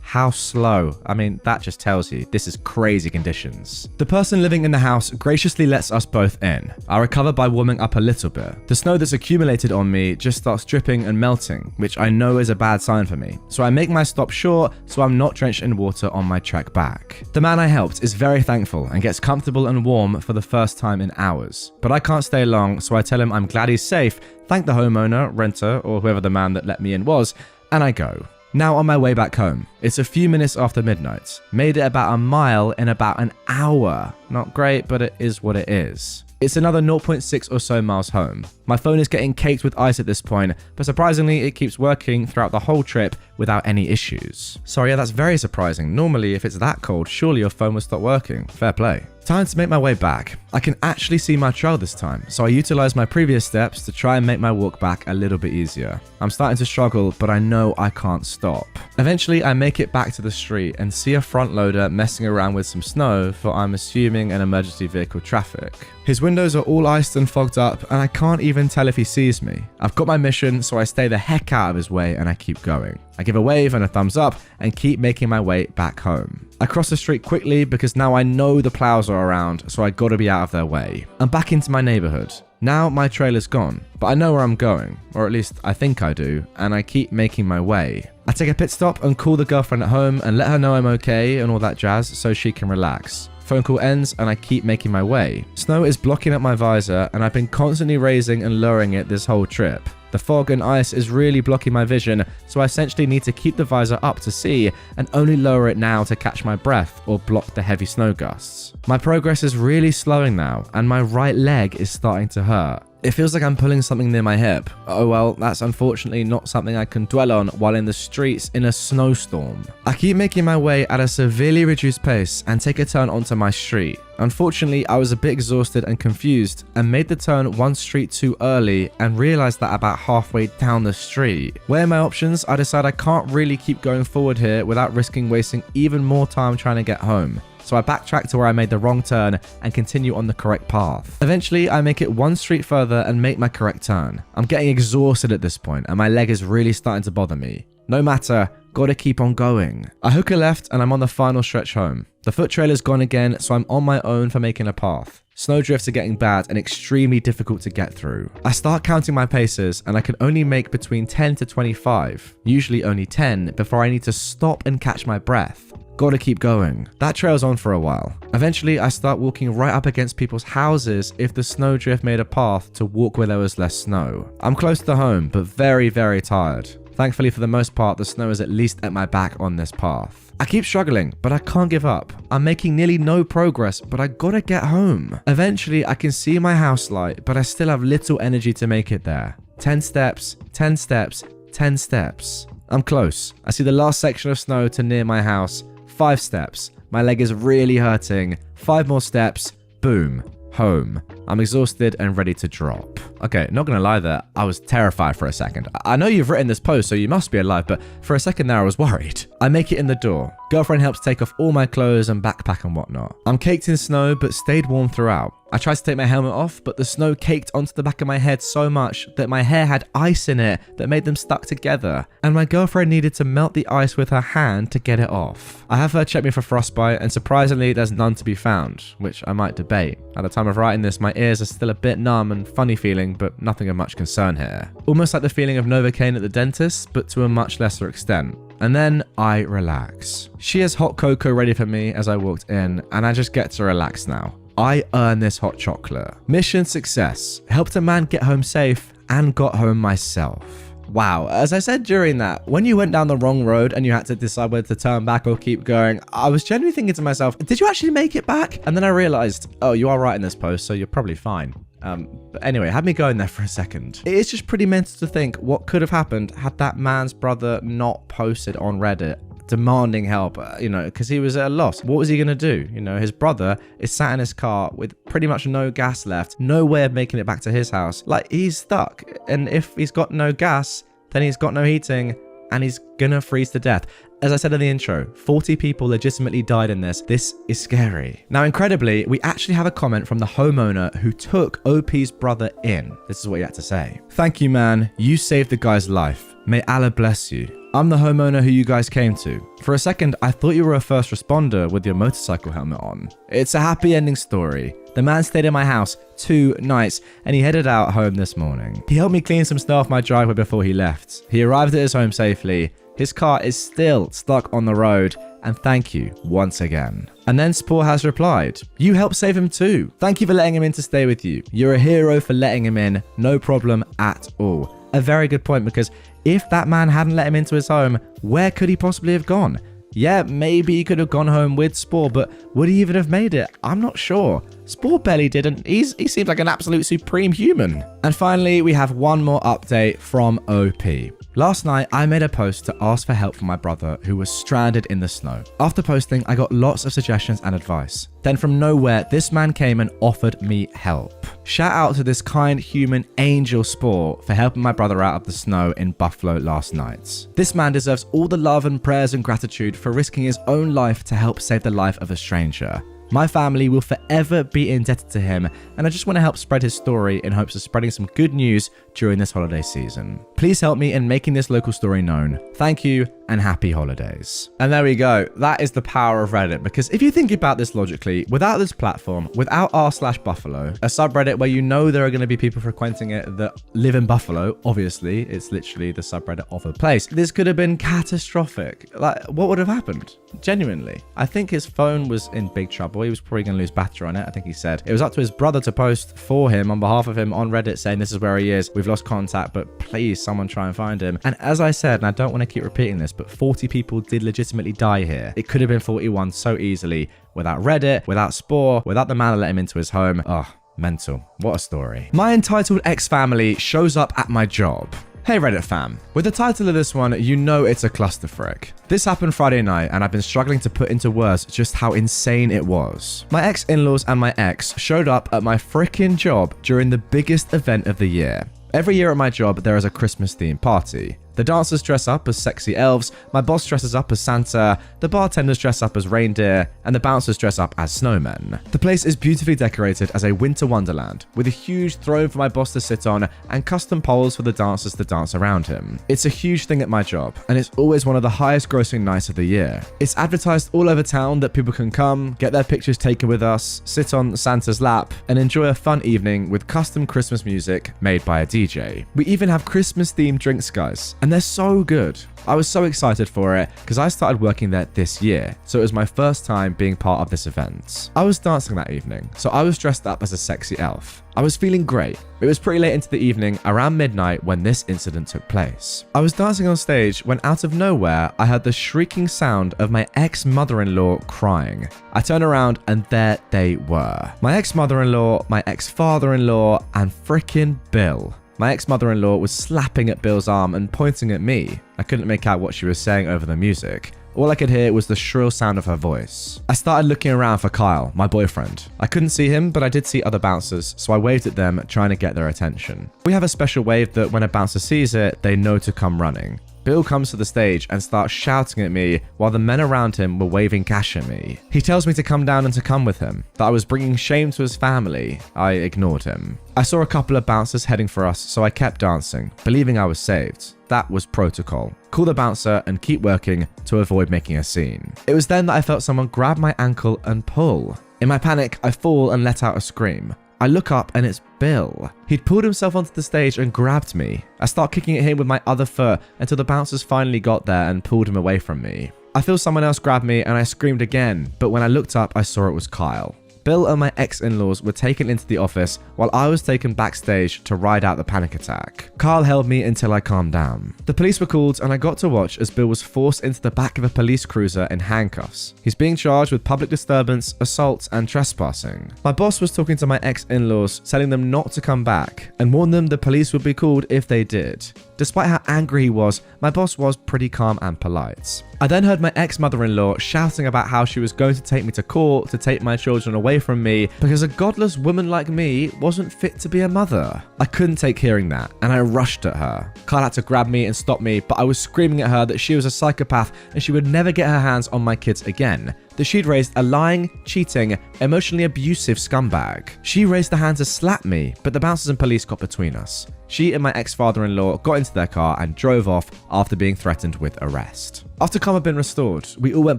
How slow? I mean, that just tells you this is crazy conditions. The person living in the house graciously lets us both in. I recover by warming up a little bit. The snow that's accumulated on me just starts dripping and melting, which I know is a bad sign for me. So I make my stop short so I'm not drenched in water on my trek back. The man I helped is very thankful and gets comfortable and warm for the first time in hours. But I can't stay long, so I tell him I'm glad he's safe, thank the homeowner, renter, or whoever the man that let me in was, and I go. Now on my way back home. It's a few minutes after midnight. Made it about a mile in about an hour. Not great, but it is what it is. It's another 0.6 or so miles home. My phone is getting caked with ice at this point, but surprisingly it keeps working throughout the whole trip without any issues. So yeah, that's very surprising. Normally if it's that cold, surely your phone would stop working. Fair play. Time to make my way back. I can actually see my trail this time, so I utilize my previous steps to try and make my walk back a little bit easier. I'm starting to struggle, but I know I can't stop. Eventually, I make it back to the street and see a front loader messing around with some snow for I'm assuming an emergency vehicle traffic. His windows are all iced and fogged up, and I can't even tell if he sees me. I've got my mission, so I stay the heck out of his way and I keep going. I give a wave and a thumbs up and keep making my way back home. I cross the street quickly because now I know the plows are around, so I gotta be out of their way. I'm back into my neighborhood. Now my trail is gone, but I know where I'm going, or at least I think I do, and I keep making my way. I take a pit stop and call the girlfriend at home and let her know I'm okay and all that jazz so she can relax. Phone call ends and I keep making my way. Snow is blocking up my visor and I've been constantly raising and lowering it this whole trip. The fog and ice is really blocking my vision, so I essentially need to keep the visor up to see and only lower it now to catch my breath or block the heavy snow gusts. My progress is really slowing now, and my right leg is starting to hurt. It feels like I'm pulling something near my hip. Oh well, that's unfortunately not something I can dwell on while in the streets in a snowstorm. I keep making my way at a severely reduced pace and take a turn onto my street. Unfortunately, I was a bit exhausted and confused and made the turn one street too early and realized that about halfway down the street. Weighing my options, I decide I can't really keep going forward here without risking wasting even more time trying to get home. So I backtrack to where I made the wrong turn and continue on the correct path. Eventually, I make it one street further and make my correct turn. I'm getting exhausted at this point and my leg is really starting to bother me. No matter, gotta keep on going. I hook a left and I'm on the final stretch home. The foot trailer's gone again, so I'm on my own for making a path. Snowdrifts are getting bad and extremely difficult to get through. I start counting my paces and I can only make between 10 to 25, usually only 10, before I need to stop and catch my breath. Gotta keep going. That trails on for a while. Eventually, I start walking right up against people's houses if the snowdrift made a path to walk where there was less snow. I'm close to home, but very, very tired. Thankfully, for the most part, the snow is at least at my back on this path. I keep struggling, but I can't give up. I'm making nearly no progress, but I gotta get home. Eventually, I can see my house light, but I still have little energy to make it there. 10 steps, 10 steps, 10 steps. I'm close. I see the last section of snow to near my house. 5 steps. My leg is really hurting. 5 more steps. Boom. Home. I'm exhausted and ready to drop. Okay, not gonna lie there, I was terrified for a second. I know you've written this post, so you must be alive, but for a second there I was worried. I make it in the door. Girlfriend helps take off all my clothes and backpack and whatnot. I'm caked in snow, but stayed warm throughout. I tried to take my helmet off, but the snow caked onto the back of my head so much that my hair had ice in it that made them stuck together, and my girlfriend needed to melt the ice with her hand to get it off. I have her check me for frostbite, and surprisingly there's none to be found, which I might debate. At the time of writing this, my ears are still a bit numb and funny feeling, but nothing of much concern here. Almost like the feeling of Novocaine at the dentist, but to a much lesser extent. And then I relax. She has hot cocoa ready for me as I walked in, and I just get to relax now. I earned this hot chocolate. Mission success. Helped a man get home safe and got home myself. Wow, as I said during that, when you went down the wrong road and you had to decide whether to turn back or keep going, I was genuinely thinking to myself, did you actually make it back? And then I realized, oh, you are right in this post, so you're probably fine. But anyway, had me going there for a second. It is just pretty mental to think what could have happened had that man's brother not posted on Reddit demanding help, because he was at a loss. What was he going to do? His brother is sat in his car with pretty much no gas left, no way of making it back to his house. Like, he's stuck. And if he's got no gas, then he's got no heating and he's gonna freeze to death. As I said in the intro, 40 people legitimately died in this. This is scary. Now, incredibly, we actually have a comment from the homeowner who took OP's brother in. This is what he had to say. Thank you, man. You saved the guy's life. May Allah bless you. I'm the homeowner who you guys came to. For a second, I thought you were a first responder with your motorcycle helmet on. It's a happy ending story. The man stayed in my house 2 nights and he headed out home this morning. He helped me clean some snow off my driveway before he left. He arrived at his home safely. His car is still stuck on the road, and thank you once again. And then Spore has replied, you helped save him too. Thank you for letting him in to stay with you. You're a hero for letting him in. No problem at all. A very good point, because if that man hadn't let him into his home, where could he possibly have gone? Yeah, maybe he could have gone home with Spore, but would he even have made it? I'm not sure. Spore barely did, and he seems like an absolute supreme human. And finally, we have one more update from OP. Last night, I made a post to ask for help from my brother who was stranded in the snow. After posting, I got lots of suggestions and advice. Then from nowhere, this man came and offered me help. Shout out to this kind human angel Spore for helping my brother out of the snow in Buffalo last night. This man deserves all the love and prayers and gratitude for risking his own life to help save the life of a stranger. My family will forever be indebted to him, and I just want to help spread his story in hopes of spreading some good news during this holiday season. Please help me in making this local story known. Thank you, and happy holidays. And there we go. That is the power of Reddit, because if you think about this logically, without this platform, without r/Buffalo, a subreddit where you know there are going to be people frequenting it that live in Buffalo, obviously, it's literally the subreddit of a place, this could have been catastrophic. Like, what would have happened? Genuinely. I think his phone was in big trouble. He was probably going to lose battery on it. I think he said it was up to his brother to post for him on behalf of him on Reddit saying this is where he is. We've lost contact, but please someone try and find him. And as I said, and I don't want to keep repeating this, but 40 people did legitimately die here. It could have been 41 so easily without Reddit, without Spore, without the man that let him into his home. Oh, mental. What a story. My entitled ex-family shows up at my job. Hey Reddit fam, with the title of this one, you know it's a clusterfuck. This happened Friday night and I've been struggling to put into words just how insane it was. My ex-in-laws and my ex showed up at my frickin' job during the biggest event of the year. Every year at my job, there is a Christmas themed party. The dancers dress up as sexy elves, my boss dresses up as Santa, the bartenders dress up as reindeer, and the bouncers dress up as snowmen. The place is beautifully decorated as a winter wonderland, with a huge throne for my boss to sit on and custom poles for the dancers to dance around him. It's a huge thing at my job, and it's always one of the highest grossing nights of the year. It's advertised all over town that people can come, get their pictures taken with us, sit on Santa's lap, and enjoy a fun evening with custom Christmas music made by a DJ. We even have Christmas themed drinks, guys. And they're so good. I was so excited for it because I started working there this year, so it was my first time being part of this event. I was dancing that evening, so I was dressed up as a sexy elf. I was feeling great. It was pretty late into the evening, around midnight, when this incident took place. I was dancing on stage when out of nowhere, I heard the shrieking sound of my ex-mother-in-law crying. I turned around and there they were. My ex-mother-in-law, my ex-father-in-law, and frickin' Bill. My ex-mother-in-law was slapping at Bill's arm and pointing at me. I couldn't make out what she was saying over the music. All I could hear was the shrill sound of her voice. I started looking around for Kyle, my boyfriend. I couldn't see him, but I did see other bouncers, so I waved at them, trying to get their attention. We have a special wave that when a bouncer sees it, they know to come running. Bill comes to the stage and starts shouting at me while the men around him were waving cash at me. He tells me to come down and to come with him, that I was bringing shame to his family. I ignored him. I saw a couple of bouncers heading for us, so I kept dancing, believing I was saved. That was protocol. Call the bouncer and keep working to avoid making a scene. It was then that I felt someone grab my ankle and pull. In my panic, I fall and let out a scream. I look up and it's Bill. He'd pulled himself onto the stage and grabbed me. I start kicking at him with my other foot until the bouncers finally got there and pulled him away from me. I feel someone else grab me and I screamed again, but when I looked up, I saw it was Kyle. Bill and my ex-in-laws were taken into the office while I was taken backstage to ride out the panic attack. Kyle held me until I calmed down. The police were called and I got to watch as Bill was forced into the back of a police cruiser in handcuffs. He's being charged with public disturbance, assault, and trespassing. My boss was talking to my ex-in-laws, telling them not to come back and warned them the police would be called if they did. Despite how angry he was, my boss was pretty calm and polite. I then heard my ex-mother-in-law shouting about how she was going to take me to court to take my children away from me because a godless woman like me wasn't fit to be a mother. I couldn't take hearing that, and I rushed at her. Kyle had to grab me and stop me, but I was screaming at her that she was a psychopath and she would never get her hands on my kids again. That she'd raised a lying, cheating, emotionally abusive scumbag. She raised her hand to slap me, but the bouncers and police got between us. She and my ex-father-in-law got into their car and drove off after being threatened with arrest. After calm had been restored, we all went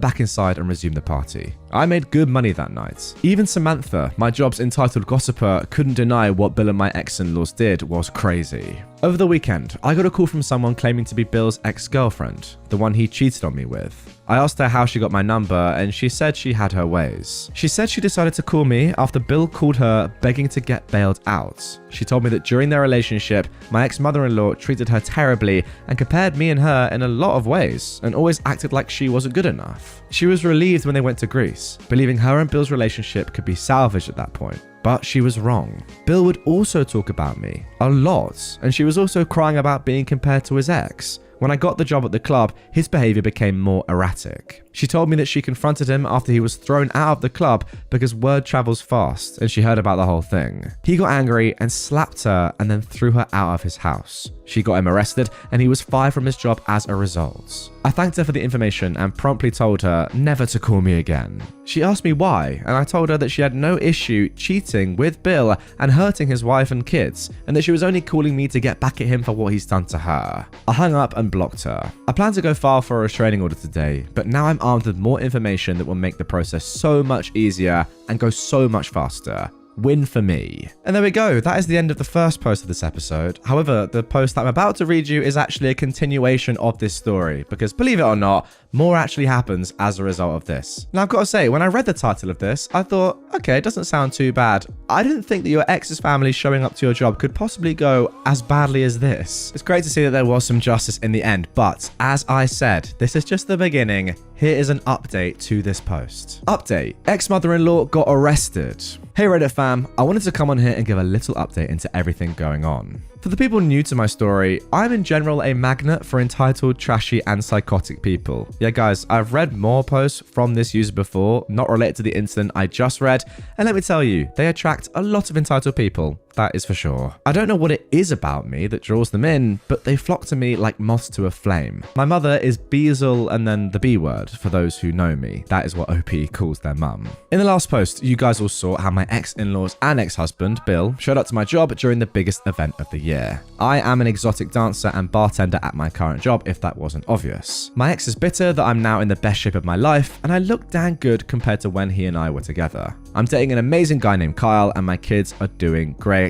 back inside and resumed the party. I made good money that night. Even Samantha, my job's entitled gossiper, couldn't deny what Bill and my ex-in-laws did was crazy. Over the weekend, I got a call from someone claiming to be Bill's ex-girlfriend, the one he cheated on me with. I asked her how she got my number and she said she had her ways. She said she decided to call me after Bill called her begging to get bailed out. She told me that during their relationship, my ex-mother-in-law treated her terribly and compared me and her in a lot of ways and always acted like she wasn't good enough. She was relieved when they went to Greece, believing her and Bill's relationship could be salvaged at that point. But she was wrong. Bill would also talk about me a lot, and she was also crying about being compared to his ex. When I got the job at the club, his behavior became more erratic. She told me that she confronted him after he was thrown out of the club because word travels fast and she heard about the whole thing. He got angry and slapped her and then threw her out of his house. She got him arrested and he was fired from his job as a result. I thanked her for the information and promptly told her never to call me again. She asked me why, and I told her that she had no issue cheating with Bill and hurting his wife and kids, and that she was only calling me to get back at him for what he's done to her. I hung up and blocked her. I plan to go file for a restraining order today, but now I'm armed with more information that will make the process so much easier and go so much faster. Win for me. And there we go. That is the end of the first post of this episode. However, the post that I'm about to read you is actually a continuation of this story because, believe it or not, more actually happens as a result of this. Now, I've got to say, when I read the title of this, I thought, okay, it doesn't sound too bad. I didn't think that your ex's family showing up to your job could possibly go as badly as this. It's great to see that there was some justice in the end, but as I said, this is just the beginning. Here is an update to this post. Update: ex-mother-in-law got arrested. Hey Reddit fam, I wanted to come on here and give a little update into everything going on. For the people new to my story, I'm in general a magnet for entitled, trashy, and psychotic people. Yeah guys, I've read more posts from this user before, not related to the incident I just read, and let me tell you, they attract a lot of entitled people. That is for sure. I don't know what it is about me that draws them in, but they flock to me like moths to a flame. My mother is Beazle and then the B word, for those who know me. That is what OP calls their mum. In the last post, you guys all saw how my ex-in-laws and ex-husband, Bill, showed up to my job during the biggest event of the year. I am an exotic dancer and bartender at my current job, if that wasn't obvious. My ex is bitter that I'm now in the best shape of my life, and I look damn good compared to when he and I were together. I'm dating an amazing guy named Kyle, and my kids are doing great.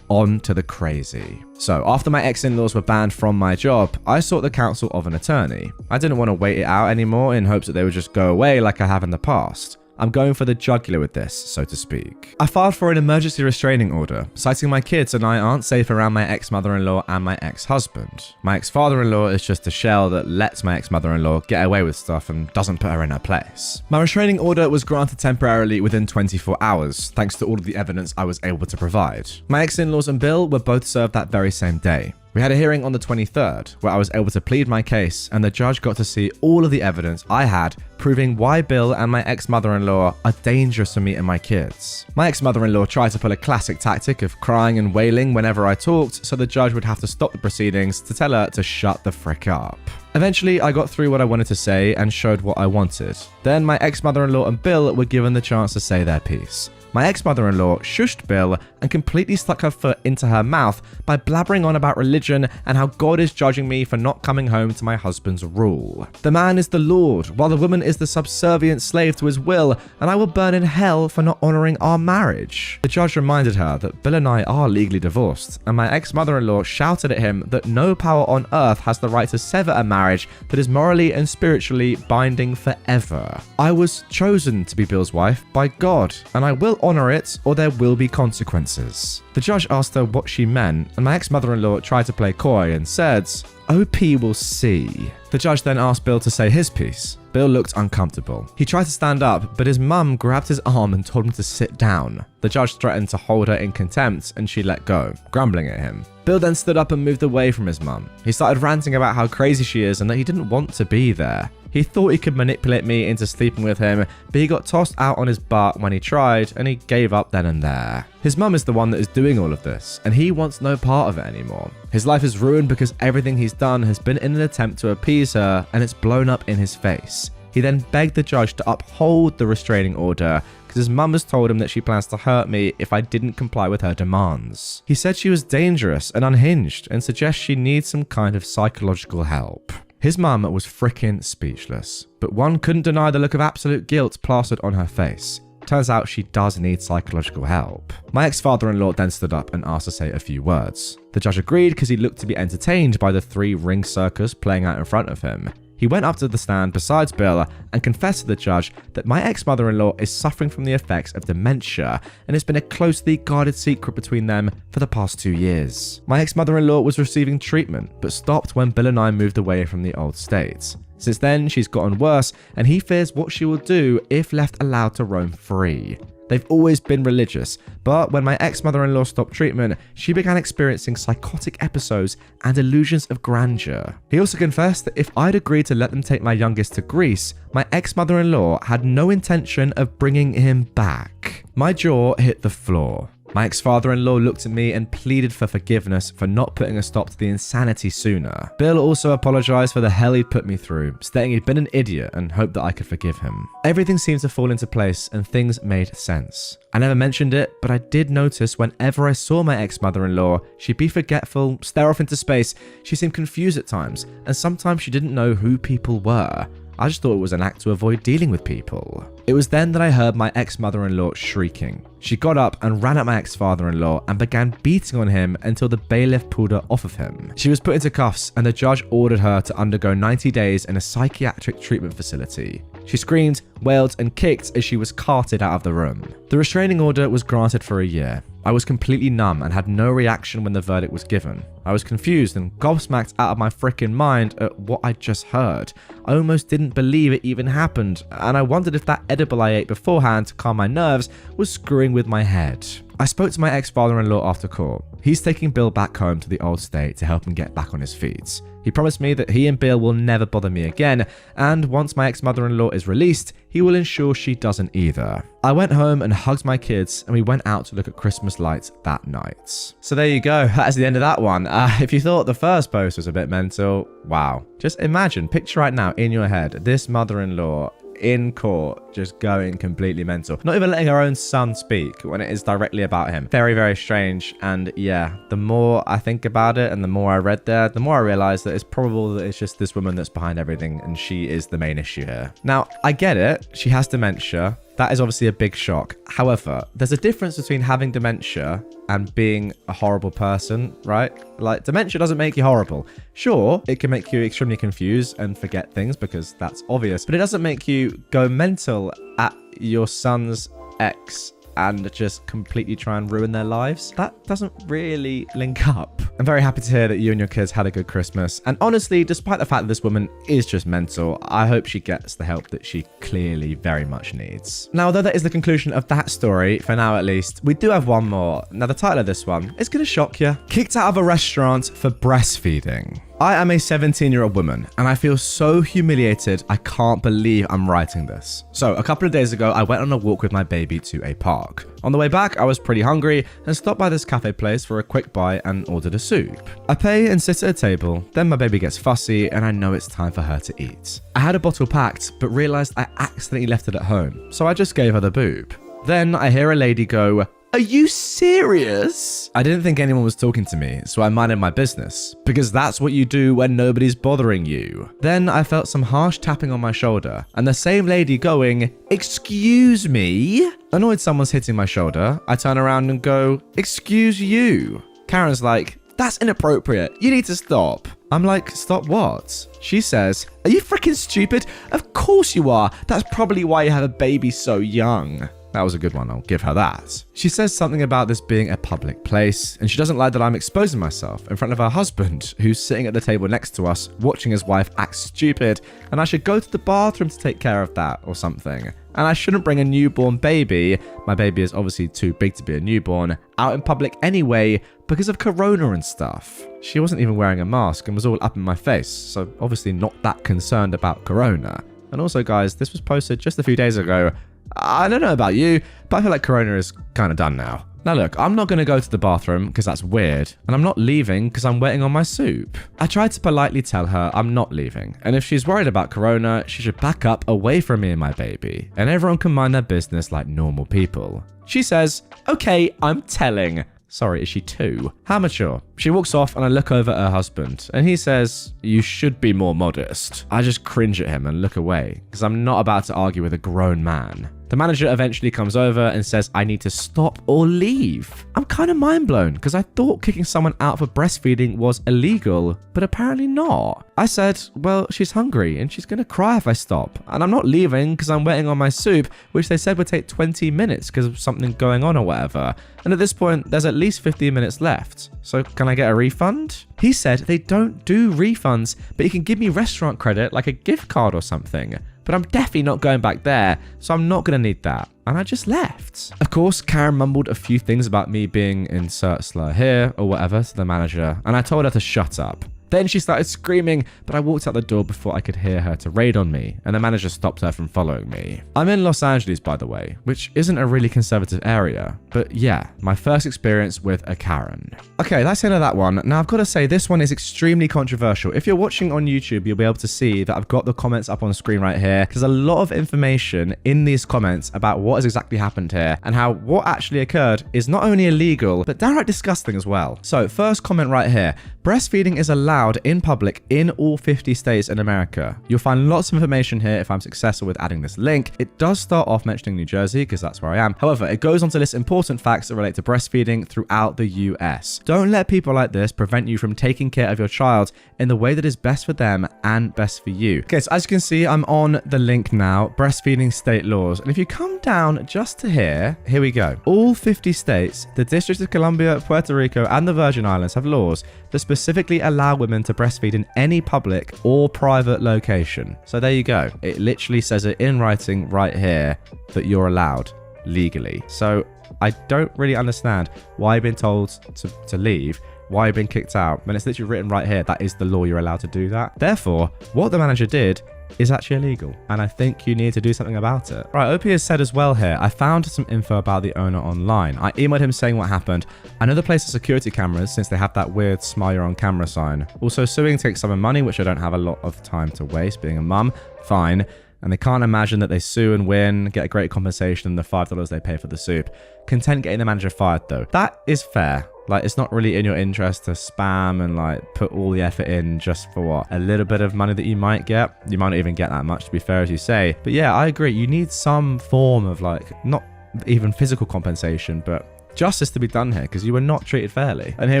On to the crazy. So after my ex-in-laws were banned from my job, I sought the counsel of an attorney. I didn't want to wait it out anymore in hopes that they would just go away like I have in the past. I'm going for the jugular with this, so to speak. I filed for an emergency restraining order, citing my kids and I aren't safe around my ex-mother-in-law and my ex-husband. My ex-father-in-law is just a shell that lets my ex-mother-in-law get away with stuff and doesn't put her in her place. My restraining order was granted temporarily within 24 hours, thanks to all of the evidence I was able to provide. My ex-in-laws and Bill were both served that very same day. We had a hearing on the 23rd, where I was able to plead my case, and the judge got to see all of the evidence I had proving why Bill and my ex-mother-in-law are dangerous for me and my kids. My ex-mother-in-law tried to pull a classic tactic of crying and wailing whenever I talked, so the judge would have to stop the proceedings to tell her to shut the frick up. Eventually, I got through what I wanted to say and showed what I wanted. Then my ex-mother-in-law and Bill were given the chance to say their piece. My ex-mother-in-law shushed Bill and completely stuck her foot into her mouth by blabbering on about religion and how God is judging me for not coming home to my husband's rule. The man is the Lord, while the woman is the subservient slave to his will, and I will burn in hell for not honoring our marriage. The judge reminded her that Bill and I are legally divorced, and my ex-mother-in-law shouted at him that no power on earth has the right to sever a marriage that is morally and spiritually binding forever. I was chosen to be Bill's wife by God, and I will honor it or there will be consequences. The judge asked her what she meant, and my ex-mother-in-law tried to play coy and said, OP will see. The judge then asked Bill to say his piece. Bill looked uncomfortable. He tried to stand up, but his mum grabbed his arm and told him to sit down. The judge threatened to hold her in contempt, and she let go, grumbling at him. Bill then stood up and moved away from his mum. He started ranting about how crazy she is and that he didn't want to be there. He thought he could manipulate me into sleeping with him, but he got tossed out on his butt when he tried, and he gave up then and there. His mum is the one that is doing all of this, and he wants no part of it anymore. His life is ruined because everything he's done has been in an attempt to appease her, and it's blown up in his face. He then begged the judge to uphold the restraining order because his mum has told him that she plans to hurt me if I didn't comply with her demands. He said she was dangerous and unhinged and suggests she needs some kind of psychological help. His mum was frickin' speechless, but one couldn't deny the look of absolute guilt plastered on her face. Turns out she does need psychological help. My ex-father-in-law then stood up and asked to say a few words. The judge agreed because he looked to be entertained by the 3 ring circus playing out in front of him. He went up to the stand besides Bill and confessed to the judge that my ex-mother-in-law is suffering from the effects of dementia, and it's been a closely guarded secret between them for the past 2 years. My ex-mother-in-law was receiving treatment, but stopped when Bill and I moved away from the old state. Since then, she's gotten worse, and he fears what she will do if left allowed to roam free. They've always been religious, but when my ex-mother-in-law stopped treatment, she began experiencing psychotic episodes and illusions of grandeur. He also confessed that if I'd agreed to let them take my youngest to Greece, my ex-mother-in-law had no intention of bringing him back. My jaw hit the floor. My ex-father-in-law looked at me and pleaded for forgiveness for not putting a stop to the insanity sooner. Bill also apologized for the hell he'd put me through, stating he'd been an idiot and hoped that I could forgive him. Everything seemed to fall into place and things made sense. I never mentioned it, but I did notice whenever I saw my ex-mother-in-law, she'd be forgetful, stare off into space, she seemed confused at times, and sometimes she didn't know who people were. I just thought it was an act to avoid dealing with people. It was then that I heard my ex-mother-in-law shrieking. She got up and ran at my ex-father-in-law and began beating on him until the bailiff pulled her off of him. She was put into cuffs and the judge ordered her to undergo 90 days in a psychiatric treatment facility. She screamed, wailed, and kicked as she was carted out of the room. The restraining order was granted for a year. I was completely numb and had no reaction when the verdict was given. I was confused and gobsmacked out of my frickin' mind at what I'd just heard. I almost didn't believe it even happened, and I wondered if that edible I ate beforehand to calm my nerves was screwing with my head. I spoke to my ex-father-in-law after court. He's taking Bill back home to the old state to help him get back on his feet. He promised me that he and Bill will never bother me again, and once my ex-mother-in-law is released, he will ensure she doesn't either. I went home and hugged my kids, and we went out to look at Christmas lights that night. So there you go, that is the end of that one. If you thought the first post was a bit mental, wow. Just imagine, picture right now in your head, this mother-in-law in court just going completely mental, not even letting her own son speak when it is directly about him. Very, very strange. And yeah, the more I think about it and the more I read there, the more I realize that it's probable that it's just this woman that's behind everything and she is the main issue here. Now, I get it, she has dementia. That is obviously a big shock. However, there's a difference between having dementia and being a horrible person, right? Like, dementia doesn't make you horrible. Sure, it can make you extremely confused and forget things because that's obvious, but it doesn't make you go mental at your son's ex and just completely try and ruin their lives. That doesn't really link up. I'm very happy to hear that you and your kids had a good Christmas. And honestly, despite the fact that this woman is just mental, I hope she gets the help that she clearly very much needs. Now, although that is the conclusion of that story, for now at least, we do have one more. Now, the title of this one is going to shock you. Kicked out of a restaurant for breastfeeding. I am a 17-year-old woman, and I feel so humiliated I can't believe I'm writing this. So, a couple of days ago, I went on a walk with my baby to a park. On the way back, I was pretty hungry and stopped by this cafe place for a quick bite and ordered a soup. I pay and sit at a table, then my baby gets fussy and I know it's time for her to eat. I had a bottle packed, but realized I accidentally left it at home, so I just gave her the boob. Then I hear a lady go, "Are you serious?" I didn't think anyone was talking to me, so I minded my business, because that's what you do when nobody's bothering you. Then I felt some harsh tapping on my shoulder, and the same lady going, "Excuse me?" Annoyed someone's hitting my shoulder, I turn around and go, "Excuse you." Karen's like, "That's inappropriate. You need to stop." I'm like, "Stop what?" She says, "Are you freaking stupid? Of course you are. That's probably why you have a baby so young." That was a good one, I'll give her that. She says something about this being a public place, and she doesn't like that I'm exposing myself in front of her husband, who's sitting at the table next to us, watching his wife act stupid, and I should go to the bathroom to take care of that or something. And I shouldn't bring a newborn baby, my baby is obviously too big to be a newborn, out in public anyway because of corona and stuff. She wasn't even wearing a mask and was all up in my face, so obviously not that concerned about corona. And also guys, this was posted just a few days ago. I don't know about you, but I feel like corona is kind of done now. Now look, I'm not going to go to the bathroom because that's weird, and I'm not leaving because I'm waiting on my soup. I tried to politely tell her I'm not leaving, and if she's worried about corona, she should back up away from me and my baby, and everyone can mind their business like normal people. She says, "Okay, I'm telling." Sorry, is she 2? How mature? She walks off and I look over at her husband and he says, "You should be more modest." I just cringe at him and look away because I'm not about to argue with a grown man. The manager eventually comes over and says I need to stop or leave. I'm kind of mind blown because I thought kicking someone out for breastfeeding was illegal, but apparently not. I said, well, she's hungry and she's going to cry if I stop. And I'm not leaving because I'm waiting on my soup, which they said would take 20 minutes because of something going on or whatever. And at this point, there's at least 15 minutes left. So can I get a refund? He said they don't do refunds, but you can give me restaurant credit like a gift card or something. But I'm definitely not going back there, so I'm not going to need that. And I just left. Of course, Karen mumbled a few things about me being insert slur here or whatever to the manager, and I told her to shut up. Then she started screaming, but I walked out the door before I could hear her to raid on me, and the manager stopped her from following me. I'm in Los Angeles, by the way, which isn't a really conservative area, but yeah, my first experience with a Karen. Okay, that's the end of that one. Now I've got to say, this one is extremely controversial. If you're watching on YouTube, you'll be able to see that I've got the comments up on the screen right here. There's a lot of information in these comments about what has exactly happened here and how what actually occurred is not only illegal, but downright disgusting as well. So first comment right here. Breastfeeding is allowed in public in all 50 states in America. You'll find lots of information here if I'm successful with adding this link. It does start off mentioning New Jersey because that's where I am. However, it goes on to list important facts that relate to breastfeeding throughout the US. Don't let people like this prevent you from taking care of your child in the way that is best for them and best for you. Okay, so as you can see, I'm on the link now, breastfeeding state laws. And if you come down just to here we go. All 50 states, the District of Columbia, Puerto Rico, and the Virgin Islands have laws that specifically allow women to breastfeed in any public or private location. So there you go. It literally says it in writing right here that you're allowed legally. So I don't really understand why you've been told to leave, why you've been kicked out, when it's literally written right here that is the law, you're allowed to do that. Therefore, what the manager did is actually illegal, and I think you need to do something about it. Right, OP has said as well here, I found some info about the owner online. I emailed him saying what happened. I know the place has security cameras since they have that weird smile you're on camera sign. Also, suing takes some money, which I don't have a lot of time to waste being a mum. Fine. And they can't imagine that they sue and win, get a great compensation, and the $5 they pay for the soup. Content getting the manager fired though. That is fair. Like, it's not really in your interest to spam and like put all the effort in just for what? A little bit of money that you might get. You might not even get that much, to be fair, as you say. But yeah, I agree. You need some form of like, not even physical compensation, but justice to be done here because you were not treated fairly. And here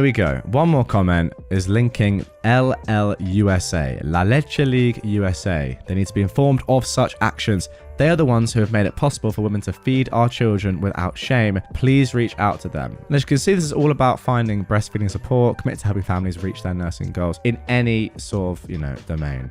we go. One more comment is linking LLUSA, La Leche League USA. They need to be informed of such actions. They are the ones who have made it possible for women to feed our children without shame. Please reach out to them. And as you can see, this is all about finding breastfeeding support, committed to helping families reach their nursing goals in any sort of, domain.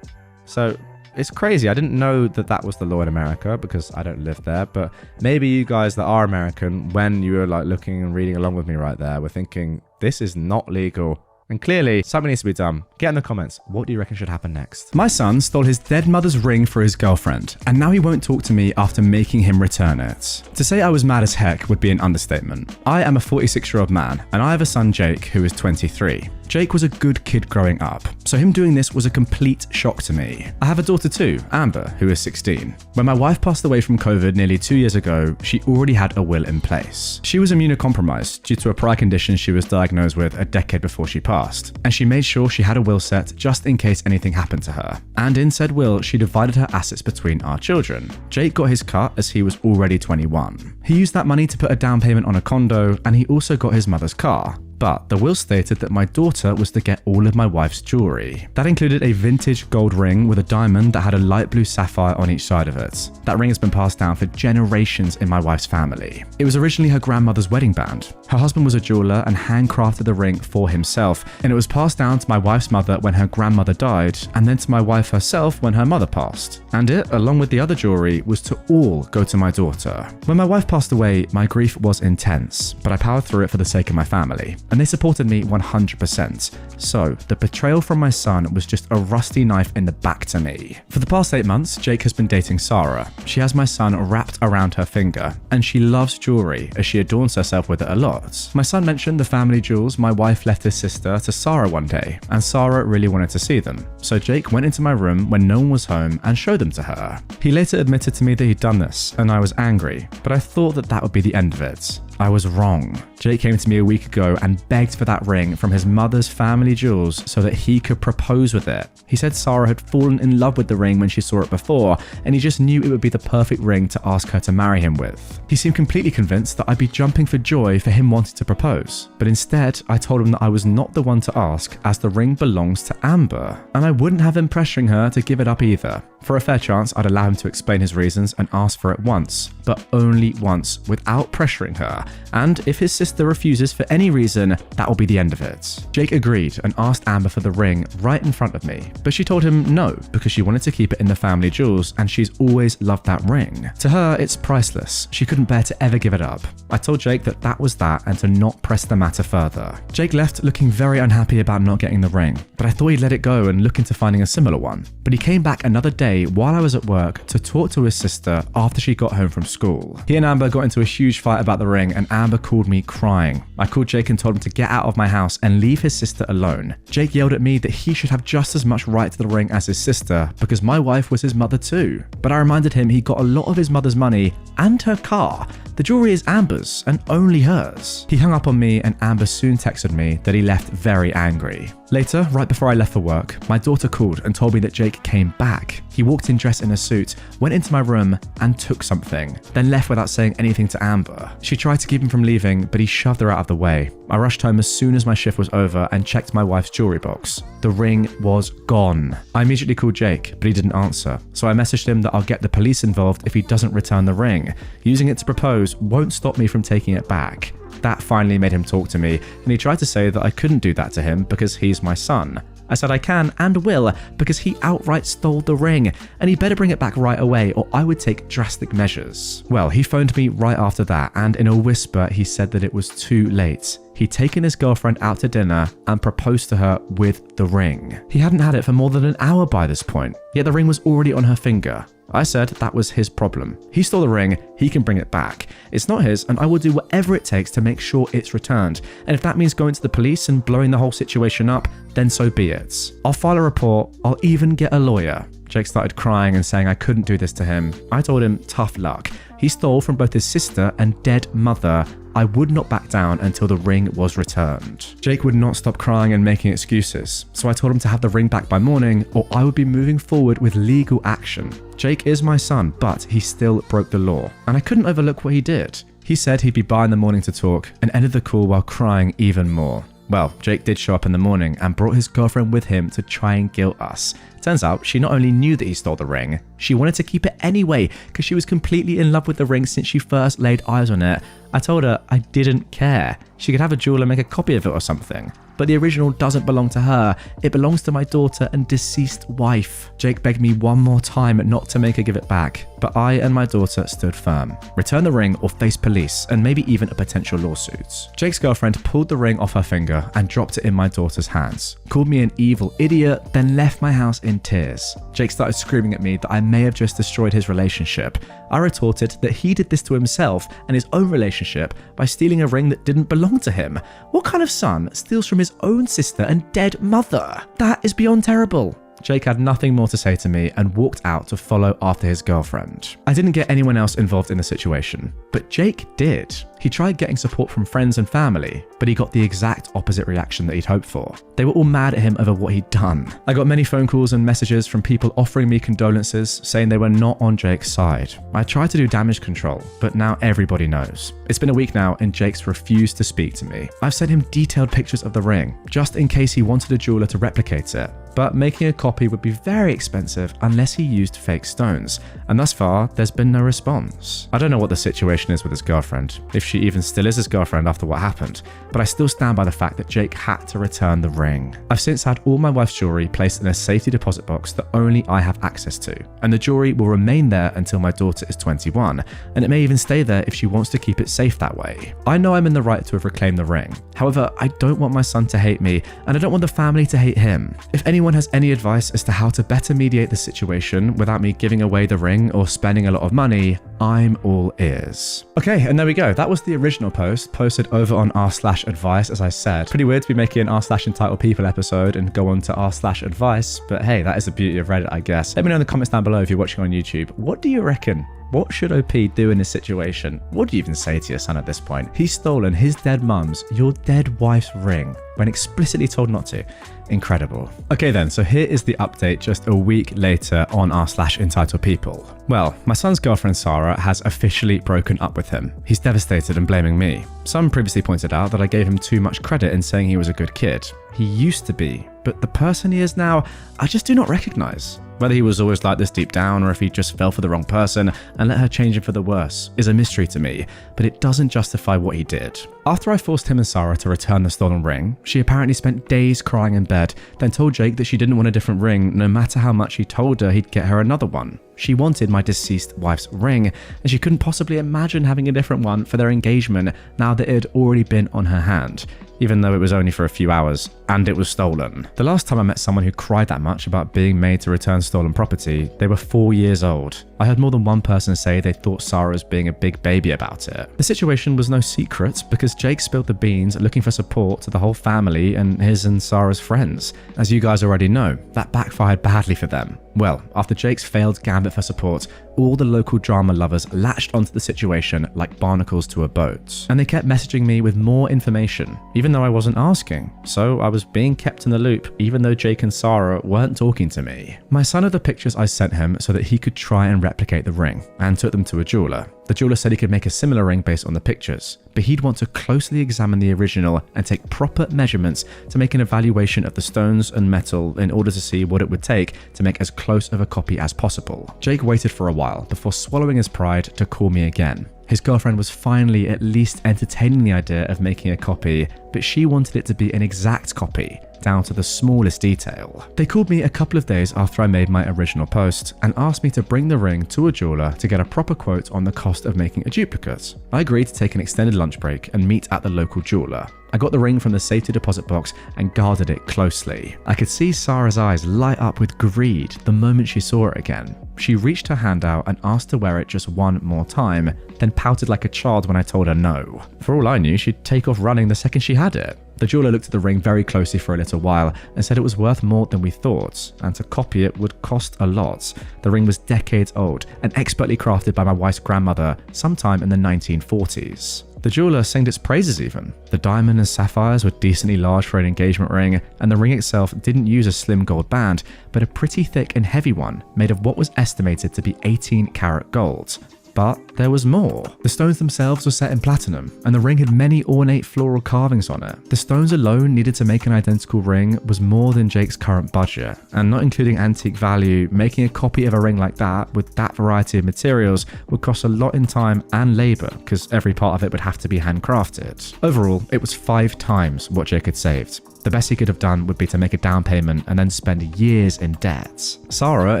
So it's crazy. I didn't know that that was the law in America because I don't live there, but maybe you guys that are American, when you were like looking and reading along with me right there, were thinking, this is not legal. And clearly, something needs to be done. Get in the comments. What do you reckon should happen next? My son stole his dead mother's ring for his girlfriend, and now he won't talk to me after making him return it. To say I was mad as heck would be an understatement. I am a 46-year-old man, and I have a son, Jake, who is 23. Jake was a good kid growing up, so him doing this was a complete shock to me. I have a daughter too, Amber, who is 16. When my wife passed away from COVID nearly 2 years ago, she already had a will in place. She was immunocompromised due to a prior condition she was diagnosed with a decade before she passed, and she made sure she had a will set just in case anything happened to her. And in said will, she divided her assets between our children. Jake got his cut as he was already 21. He used that money to put a down payment on a condo, and he also got his mother's car. But the will stated that my daughter was to get all of my wife's jewelry. That included a vintage gold ring with a diamond that had a light blue sapphire on each side of it. That ring has been passed down for generations in my wife's family. It was originally her grandmother's wedding band. Her husband was a jeweler and handcrafted the ring for himself, and it was passed down to my wife's mother when her grandmother died, and then to my wife herself when her mother passed. And it, along with the other jewelry, was to all go to my daughter. When my wife passed away, my grief was intense, but I powered through it for the sake of my family. And they supported me 100%. So, the betrayal from my son was just a rusty knife in the back to me. For the past 8 months, Jake has been dating Sarah. She has my son wrapped around her finger, and she loves jewelry as she adorns herself with it a lot. My son mentioned the family jewels my wife left his sister to Sarah one day, and Sarah really wanted to see them. So Jake went into my room when no one was home and showed them to her. He later admitted to me that he'd done this, and I was angry, but I thought that would be the end of it. I was wrong. Jake came to me a week ago and begged for that ring from his mother's family jewels so that he could propose with it. He said Sarah had fallen in love with the ring when she saw it before, and he just knew it would be the perfect ring to ask her to marry him with. He seemed completely convinced that I'd be jumping for joy for him wanting to propose, but instead I told him that I was not the one to ask as the ring belongs to Amber, and I wouldn't have him pressuring her to give it up either. For a fair chance, I'd allow him to explain his reasons and ask for it once, but only once, without pressuring her. And if his sister refuses for any reason, that will be the end of it. Jake agreed and asked Amber for the ring right in front of me, but she told him no because she wanted to keep it in the family jewels and she's always loved that ring. To her, it's priceless. She couldn't bear to ever give it up. I told Jake that that was that and to not press the matter further. Jake left looking very unhappy about not getting the ring, but I thought he'd let it go and look into finding a similar one. But he came back another day while I was at work to talk to his sister after she got home from school. He and Amber got into a huge fight about the ring and Amber called me crying. I called Jake and told him to get out of my house and leave his sister alone. Jake yelled at me that he should have just as much right to the ring as his sister because my wife was his mother too. But I reminded him he got a lot of his mother's money and her car. The jewelry is Amber's and only hers. He hung up on me and Amber soon texted me that he left very angry. Later, right before I left for work, my daughter called and told me that Jake came back. He walked in dressed in a suit, went into my room and took something, then left without saying anything to Amber. She tried to keep him from leaving, but he shoved her out of the way. I rushed home as soon as my shift was over and checked my wife's jewelry box. The ring was gone. I immediately called Jake, but he didn't answer, so I messaged him that I'll get the police involved if he doesn't return the ring. Using it to propose won't stop me from taking it back. That finally made him talk to me, and he tried to say that I couldn't do that to him because he's my son. I said I can and will because he outright stole the ring and he better bring it back right away or I would take drastic measures. Well, he phoned me right after that and in a whisper he said that it was too late. He'd taken his girlfriend out to dinner and proposed to her with the ring. He hadn't had it for more than an hour by this point, yet the ring was already on her finger. I said that was his problem. He stole the ring, he can bring it back. It's not his and I will do whatever it takes to make sure it's returned. And if that means going to the police and blowing the whole situation up, then so be it. I'll file a report, I'll even get a lawyer. Jake started crying and saying I couldn't do this to him. I told him tough luck. He stole from both his sister and dead mother. I would not back down until the ring was returned. Jake would not stop crying and making excuses, so I told him to have the ring back by morning or I would be moving forward with legal action. Jake is my son, but he still broke the law, and I couldn't overlook what he did. He said he'd be by in the morning to talk and ended the call while crying even more. Well, Jake did show up in the morning and brought his girlfriend with him to try and guilt us. Turns out she not only knew that he stole the ring, she wanted to keep it anyway because she was completely in love with the ring since she first laid eyes on it. I told her I didn't care. She could have a jeweler make a copy of it or something. But the original doesn't belong to her. It belongs to my daughter and deceased wife. Jake begged me one more time not to make her give it back, but I and my daughter stood firm. Return the ring or face police and maybe even a potential lawsuit. Jake's girlfriend pulled the ring off her finger and dropped it in my daughter's hands, called me an evil idiot, then left my house in tears. Jake started screaming at me that I may have just destroyed his relationship. I retorted that he did this to himself and his own relationship by stealing a ring that didn't belong to him. What kind of son steals from his own sister and dead mother? That is beyond terrible. Jake had nothing more to say to me and walked out to follow after his girlfriend. I didn't get anyone else involved in the situation, but Jake did. He tried getting support from friends and family, but he got the exact opposite reaction that he'd hoped for. They were all mad at him over what he'd done. I got many phone calls and messages from people offering me condolences, saying they were not on Jake's side. I tried to do damage control, but now everybody knows. It's been a week now and Jake's refused to speak to me. I've sent him detailed pictures of the ring, just in case he wanted a jeweler to replicate it. But making a copy would be very expensive unless he used fake stones, and thus far, there's been no response. I don't know what the situation is with his girlfriend, if she even still is his girlfriend after what happened, but I still stand by the fact that Jake had to return the ring. I've since had all my wife's jewelry placed in a safety deposit box that only I have access to, and the jewelry will remain there until my daughter is 21, and it may even stay there if she wants to keep it safe that way. I know I'm in the right to have reclaimed the ring. However, I don't want my son to hate me, and I don't want the family to hate him. If anyone has any advice as to how to better mediate the situation without me giving away the ring or spending a lot of money, I'm all ears. Okay, and there we go. That was the original post posted over on r/advice, as I said. Pretty weird to be making an r/entitledpeople episode and go on to r/advice, but hey, that is the beauty of Reddit, I guess. Let me know in the comments down below if you're watching on YouTube. What do you reckon? What should OP do in this situation? What do you even say to your son at this point? He's stolen his dead mum's, your dead wife's ring, when explicitly told not to. Incredible. Okay then, so here is the update just a week later on r/entitledpeople. Well, my son's girlfriend Sarah has officially broken up with him. He's devastated and blaming me. Some previously pointed out that I gave him too much credit in saying he was a good kid. He used to be, but the person he is now, I just do not recognize. Whether he was always like this deep down or if he just fell for the wrong person and let her change him for the worse is a mystery to me, but it doesn't justify what he did. After I forced him and Sarah to return the stolen ring, she apparently spent days crying in bed, then told Jake that she didn't want a different ring no matter how much he told her he'd get her another one. She wanted my deceased wife's ring, and she couldn't possibly imagine having a different one for their engagement now that it had already been on her hand, even though it was only for a few hours, and it was stolen. The last time I met someone who cried that much about being made to return stolen property, they were 4 years old. I heard more than one person say they thought Sarah was being a big baby about it. The situation was no secret because Jake spilled the beans looking for support to the whole family and his and Sarah's friends. As you guys already know, that backfired badly for them. Well, after Jake's failed gambit for support, all the local drama lovers latched onto the situation like barnacles to a boat. And they kept messaging me with more information, even though I wasn't asking. So I was being kept in the loop, even though Jake and Sarah weren't talking to me. My son had the pictures I sent him so that he could try and replicate the ring, and took them to a jeweler. The jeweler said he could make a similar ring based on the pictures, but he'd want to closely examine the original and take proper measurements to make an evaluation of the stones and metal in order to see what it would take to make as close of a copy as possible. Jake waited for a while before swallowing his pride to call me again. His girlfriend was finally at least entertaining the idea of making a copy, but she wanted it to be an exact copy, down to the smallest detail. They called me a couple of days after I made my original post and asked me to bring the ring to a jeweler to get a proper quote on the cost of making a duplicate. I agreed to take an extended lunch break and meet at the local jeweler. I got the ring from the safety deposit box and guarded it closely. I could see Sarah's eyes light up with greed the moment she saw it again. She reached her hand out and asked to wear it just one more time, then pouted like a child when I told her no. For all I knew, she'd take off running the second she had it. The jeweler looked at the ring very closely for a little while and said it was worth more than we thought, and to copy it would cost a lot. The ring was decades old and expertly crafted by my wife's grandmother sometime in the 1940s. The jeweler sang its praises even. The diamond and sapphires were decently large for an engagement ring, and the ring itself didn't use a slim gold band, but a pretty thick and heavy one made of what was estimated to be 18-karat gold. But there was more. The stones themselves were set in platinum, and the ring had many ornate floral carvings on it. The stones alone needed to make an identical ring was more than Jake's current budget, and not including antique value, making a copy of a ring like that with that variety of materials would cost a lot in time and labor, because every part of it would have to be handcrafted. Overall, it was 5 times what Jake had saved. The best he could have done would be to make a down payment and then spend years in debt. Sarah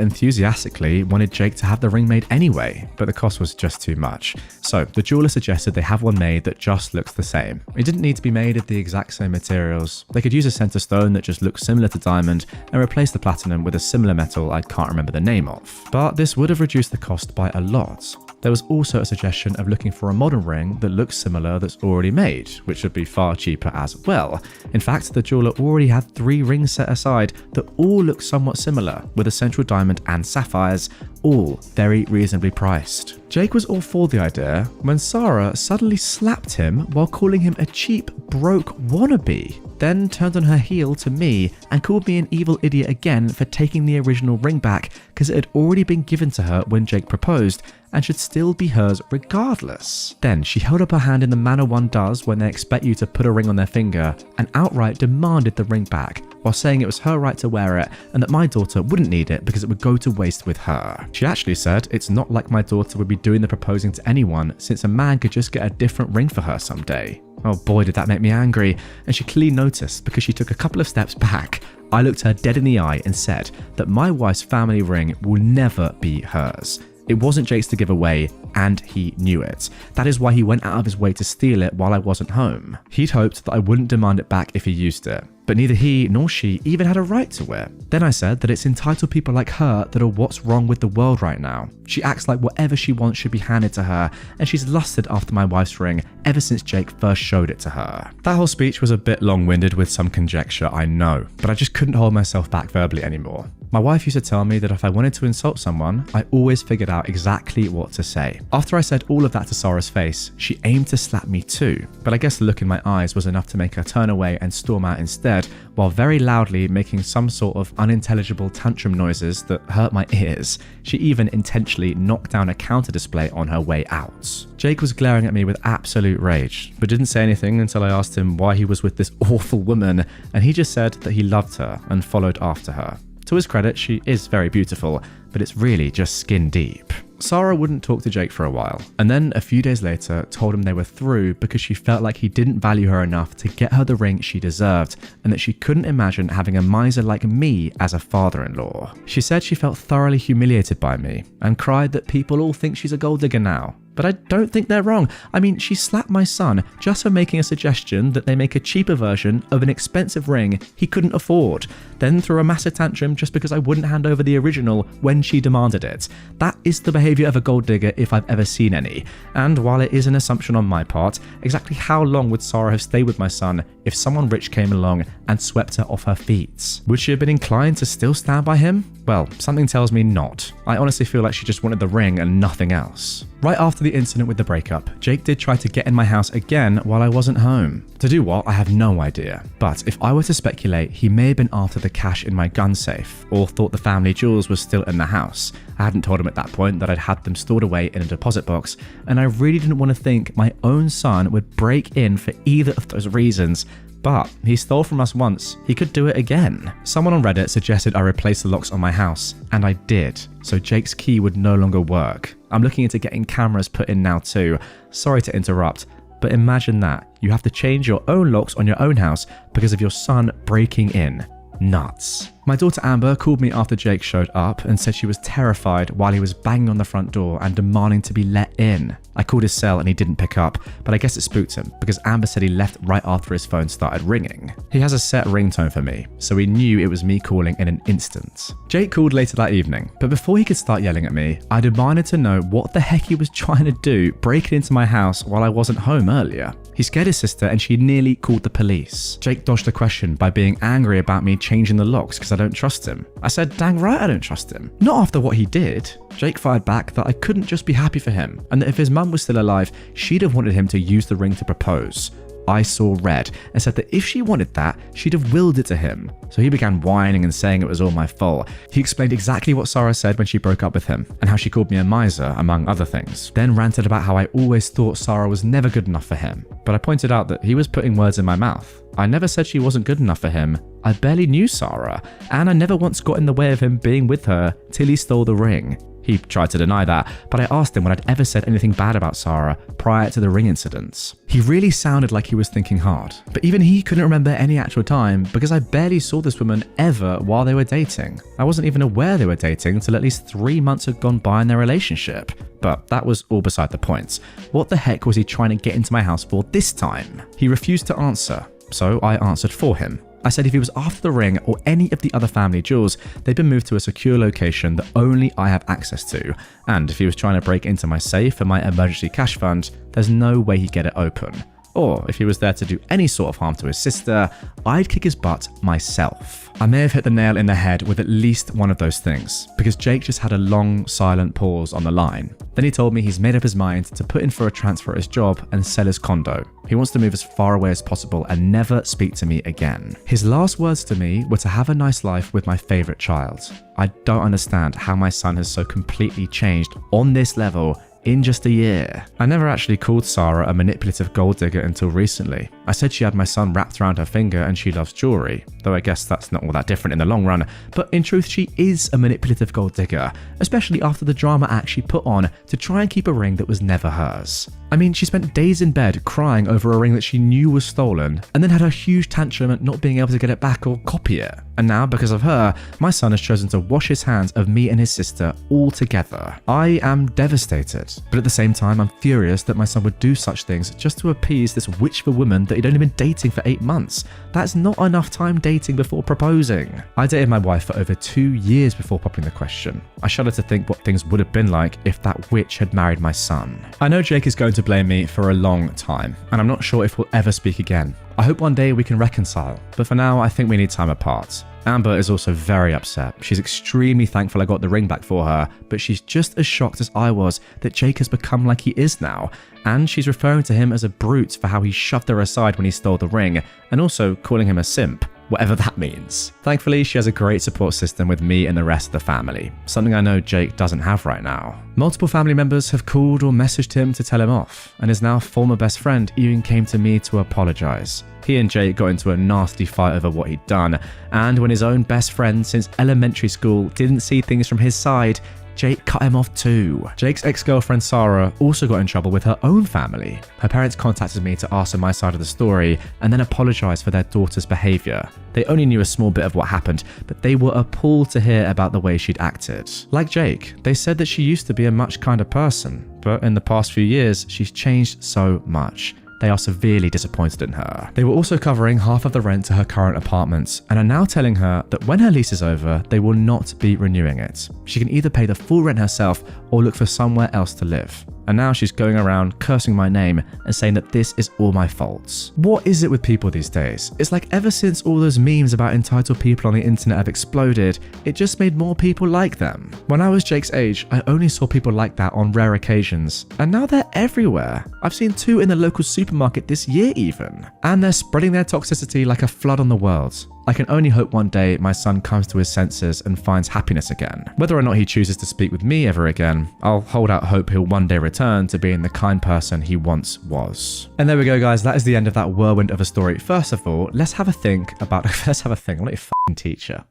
enthusiastically wanted Jake to have the ring made anyway, but the cost was just too much. So the jeweler suggested they have one made that just looks the same. It didn't need to be made of the exact same materials. They could use a center stone that just looks similar to diamond and replace the platinum with a similar metal I can't remember the name of. But this would have reduced the cost by a lot. There was also a suggestion of looking for a modern ring that looks similar that's already made, which would be far cheaper as well. In fact, the jeweler already had 3 rings set aside that all look somewhat similar, with a central diamond and sapphires, all very reasonably priced. Jake was all for the idea when Sarah suddenly slapped him while calling him a cheap, broke wannabe, then turned on her heel to me and called me an evil idiot again for taking the original ring back because it had already been given to her when Jake proposed and should still be hers regardless. Then she held up her hand in the manner one does when they expect you to put a ring on their finger and outright demanded the ring back, while saying it was her right to wear it and that my daughter wouldn't need it because it would go to waste with her. She actually said it's not like my daughter would be doing the proposing to anyone since a man could just get a different ring for her someday. Oh boy, did that make me angry, and she clearly noticed because she took a couple of steps back. I looked her dead in the eye and said that my wife's family ring will never be hers. It wasn't Jake's to give away, and he knew it. That is why he went out of his way to steal it while I wasn't home. He'd hoped that I wouldn't demand it back if he used it, but neither he nor she even had a right to it. Then I said that it's entitled people like her that are what's wrong with the world right now. She acts like whatever she wants should be handed to her, and she's lusted after my wife's ring ever since Jake first showed it to her. That whole speech was a bit long-winded with some conjecture, I know, but I just couldn't hold myself back verbally anymore. My wife used to tell me that if I wanted to insult someone, I always figured out exactly what to say. After I said all of that to Sarah's face, she aimed to slap me too, but I guess the look in my eyes was enough to make her turn away and storm out instead, while very loudly making some sort of unintelligible tantrum noises that hurt my ears. She even intentionally knocked down a counter display on her way out. Jake was glaring at me with absolute rage, but didn't say anything until I asked him why he was with this awful woman, and he just said that he loved her and followed after her. To his credit, she is very beautiful, but it's really just skin deep. Sarah wouldn't talk to Jake for a while, and then a few days later told him they were through because she felt like he didn't value her enough to get her the ring she deserved, and that she couldn't imagine having a miser like me as a father-in-law. She said she felt thoroughly humiliated by me, and cried that people all think she's a gold digger now. But I don't think they're wrong. I mean, she slapped my son just for making a suggestion that they make a cheaper version of an expensive ring he couldn't afford, then threw a massive tantrum just because I wouldn't hand over the original when she demanded it. That is the behaviour of a gold digger if I've ever seen any. And while it is an assumption on my part, exactly how long would Sarah have stayed with my son if someone rich came along and swept her off her feet? Would she have been inclined to still stand by him? Well, something tells me not. I honestly feel like she just wanted the ring and nothing else. Right after the incident with the breakup, Jake did try to get in my house again while I wasn't home. To do what, I have no idea. But if I were to speculate, he may have been after the cash in my gun safe, or thought the family jewels were still in the house. I hadn't told him at that point that I'd had them stored away in a deposit box, and I really didn't want to think my own son would break in for either of those reasons. But he stole from us once, he could do it again. Someone on Reddit suggested I replace the locks on my house, and I did, so Jake's key would no longer work. I'm looking into getting cameras put in now too. Sorry to interrupt, but imagine that. You have to change your own locks on your own house because of your son breaking in. Nuts. My daughter Amber called me after Jake showed up and said she was terrified while he was banging on the front door and demanding to be let in. I called his cell and he didn't pick up, but I guess it spooked him because Amber said he left right after his phone started ringing. He has a set ringtone for me, so he knew it was me calling in an instant. Jake called later that evening, but before he could start yelling at me, I demanded to know what the heck he was trying to do breaking into my house while I wasn't home earlier. He scared his sister and she nearly called the police. Jake dodged the question by being angry about me changing the locks because I don't trust him. I said, dang right I don't trust him. Not after what he did. Jake fired back that I couldn't just be happy for him, and that if his mum was still alive, she'd have wanted him to use the ring to propose. I saw red and said that if she wanted that, she'd have willed it to him. So he began whining and saying it was all my fault. He explained exactly what Sarah said when she broke up with him, and how she called me a miser, among other things. Then ranted about how I always thought Sarah was never good enough for him. But I pointed out that he was putting words in my mouth. I never said she wasn't good enough for him. I barely knew Sarah, and I never once got in the way of him being with her till he stole the ring. He tried to deny that, but I asked him when I'd ever said anything bad about Sarah prior to the ring incidents. He really sounded like he was thinking hard, but even he couldn't remember any actual time because I barely saw this woman ever while they were dating. I wasn't even aware they were dating until at least 3 months had gone by in their relationship. But that was all beside the point. What the heck was he trying to get into my house for this time? He refused to answer, so I answered for him. I said if he was after the ring or any of the other family jewels, they'd been moved to a secure location that only I have access to. And if he was trying to break into my safe and my emergency cash fund, there's no way he'd get it open. Or if he was there to do any sort of harm to his sister, I'd kick his butt myself. I may have hit the nail in the head with at least one of those things, because Jake just had a long, silent pause on the line. Then he told me he's made up his mind to put in for a transfer at his job and sell his condo. He wants to move as far away as possible and never speak to me again. His last words to me were to have a nice life with my favourite child. I don't understand how my son has so completely changed on this level in just a year. I never actually called Sarah a manipulative gold digger until recently. I said she had my son wrapped around her finger and she loves jewelry, though I guess that's not all that different in the long run, but in truth she is a manipulative gold digger, especially after the drama act she put on to try and keep a ring that was never hers. I mean, she spent days in bed crying over a ring that she knew was stolen, and then had a huge tantrum at not being able to get it back or copy it. And now, because of her, my son has chosen to wash his hands of me and his sister all together. I am devastated, but at the same time, I'm furious that my son would do such things just to appease this witch of a woman that he'd only been dating for 8 months. That's not enough time dating before proposing. I dated my wife for over 2 years before popping the question. I shudder to think what things would have been like if that witch had married my son. I know Jake is going to blame me for a long time, and I'm not sure if we'll ever speak again. I hope one day we can reconcile, but for now I think we need time apart. Amber is also very upset. She's extremely thankful I got the ring back for her, but she's just as shocked as I was that Jake has become like he is now, and she's referring to him as a brute for how he shoved her aside when he stole the ring, and also calling him a simp. whatever that means. Thankfully, she has a great support system with me and the rest of the family, something I know Jake doesn't have right now. Multiple family members have called or messaged him to tell him off, and his now former best friend even came to me to apologize. He and Jake got into a nasty fight over what he'd done, and when his own best friend since elementary school didn't see things from his side, Jake cut him off too. Jake's ex-girlfriend Sarah also got in trouble with her own family. Her parents contacted me to ask her my side of the story and then apologized for their daughter's behavior. They only knew a small bit of what happened, but they were appalled to hear about the way she'd acted. Like Jake, they said that she used to be a much kinder person, but in the past few years, she's changed so much. They are severely disappointed in her. They were also covering half of the rent to her current apartment and are now telling her that when her lease is over, they will not be renewing it. She can either pay the full rent herself or look for somewhere else to live. And now she's going around cursing my name and saying that this is all my fault. What is it with people these days? It's like ever since all those memes about entitled people on the internet have exploded, it just made more people like them. When I was Jake's age, I only saw people like that on rare occasions, and now they're everywhere. I've seen 2 in the local supermarket this year even. And they're spreading their toxicity like a flood on the world. I can only hope one day my son comes to his senses and finds happiness again. Whether or not he chooses to speak with me ever again, I'll hold out hope he'll one day return to being the kind person he once was. And there we go, guys. That is the end of that whirlwind of a story. First of all, let's have a think about... I'm not your f***ing teacher.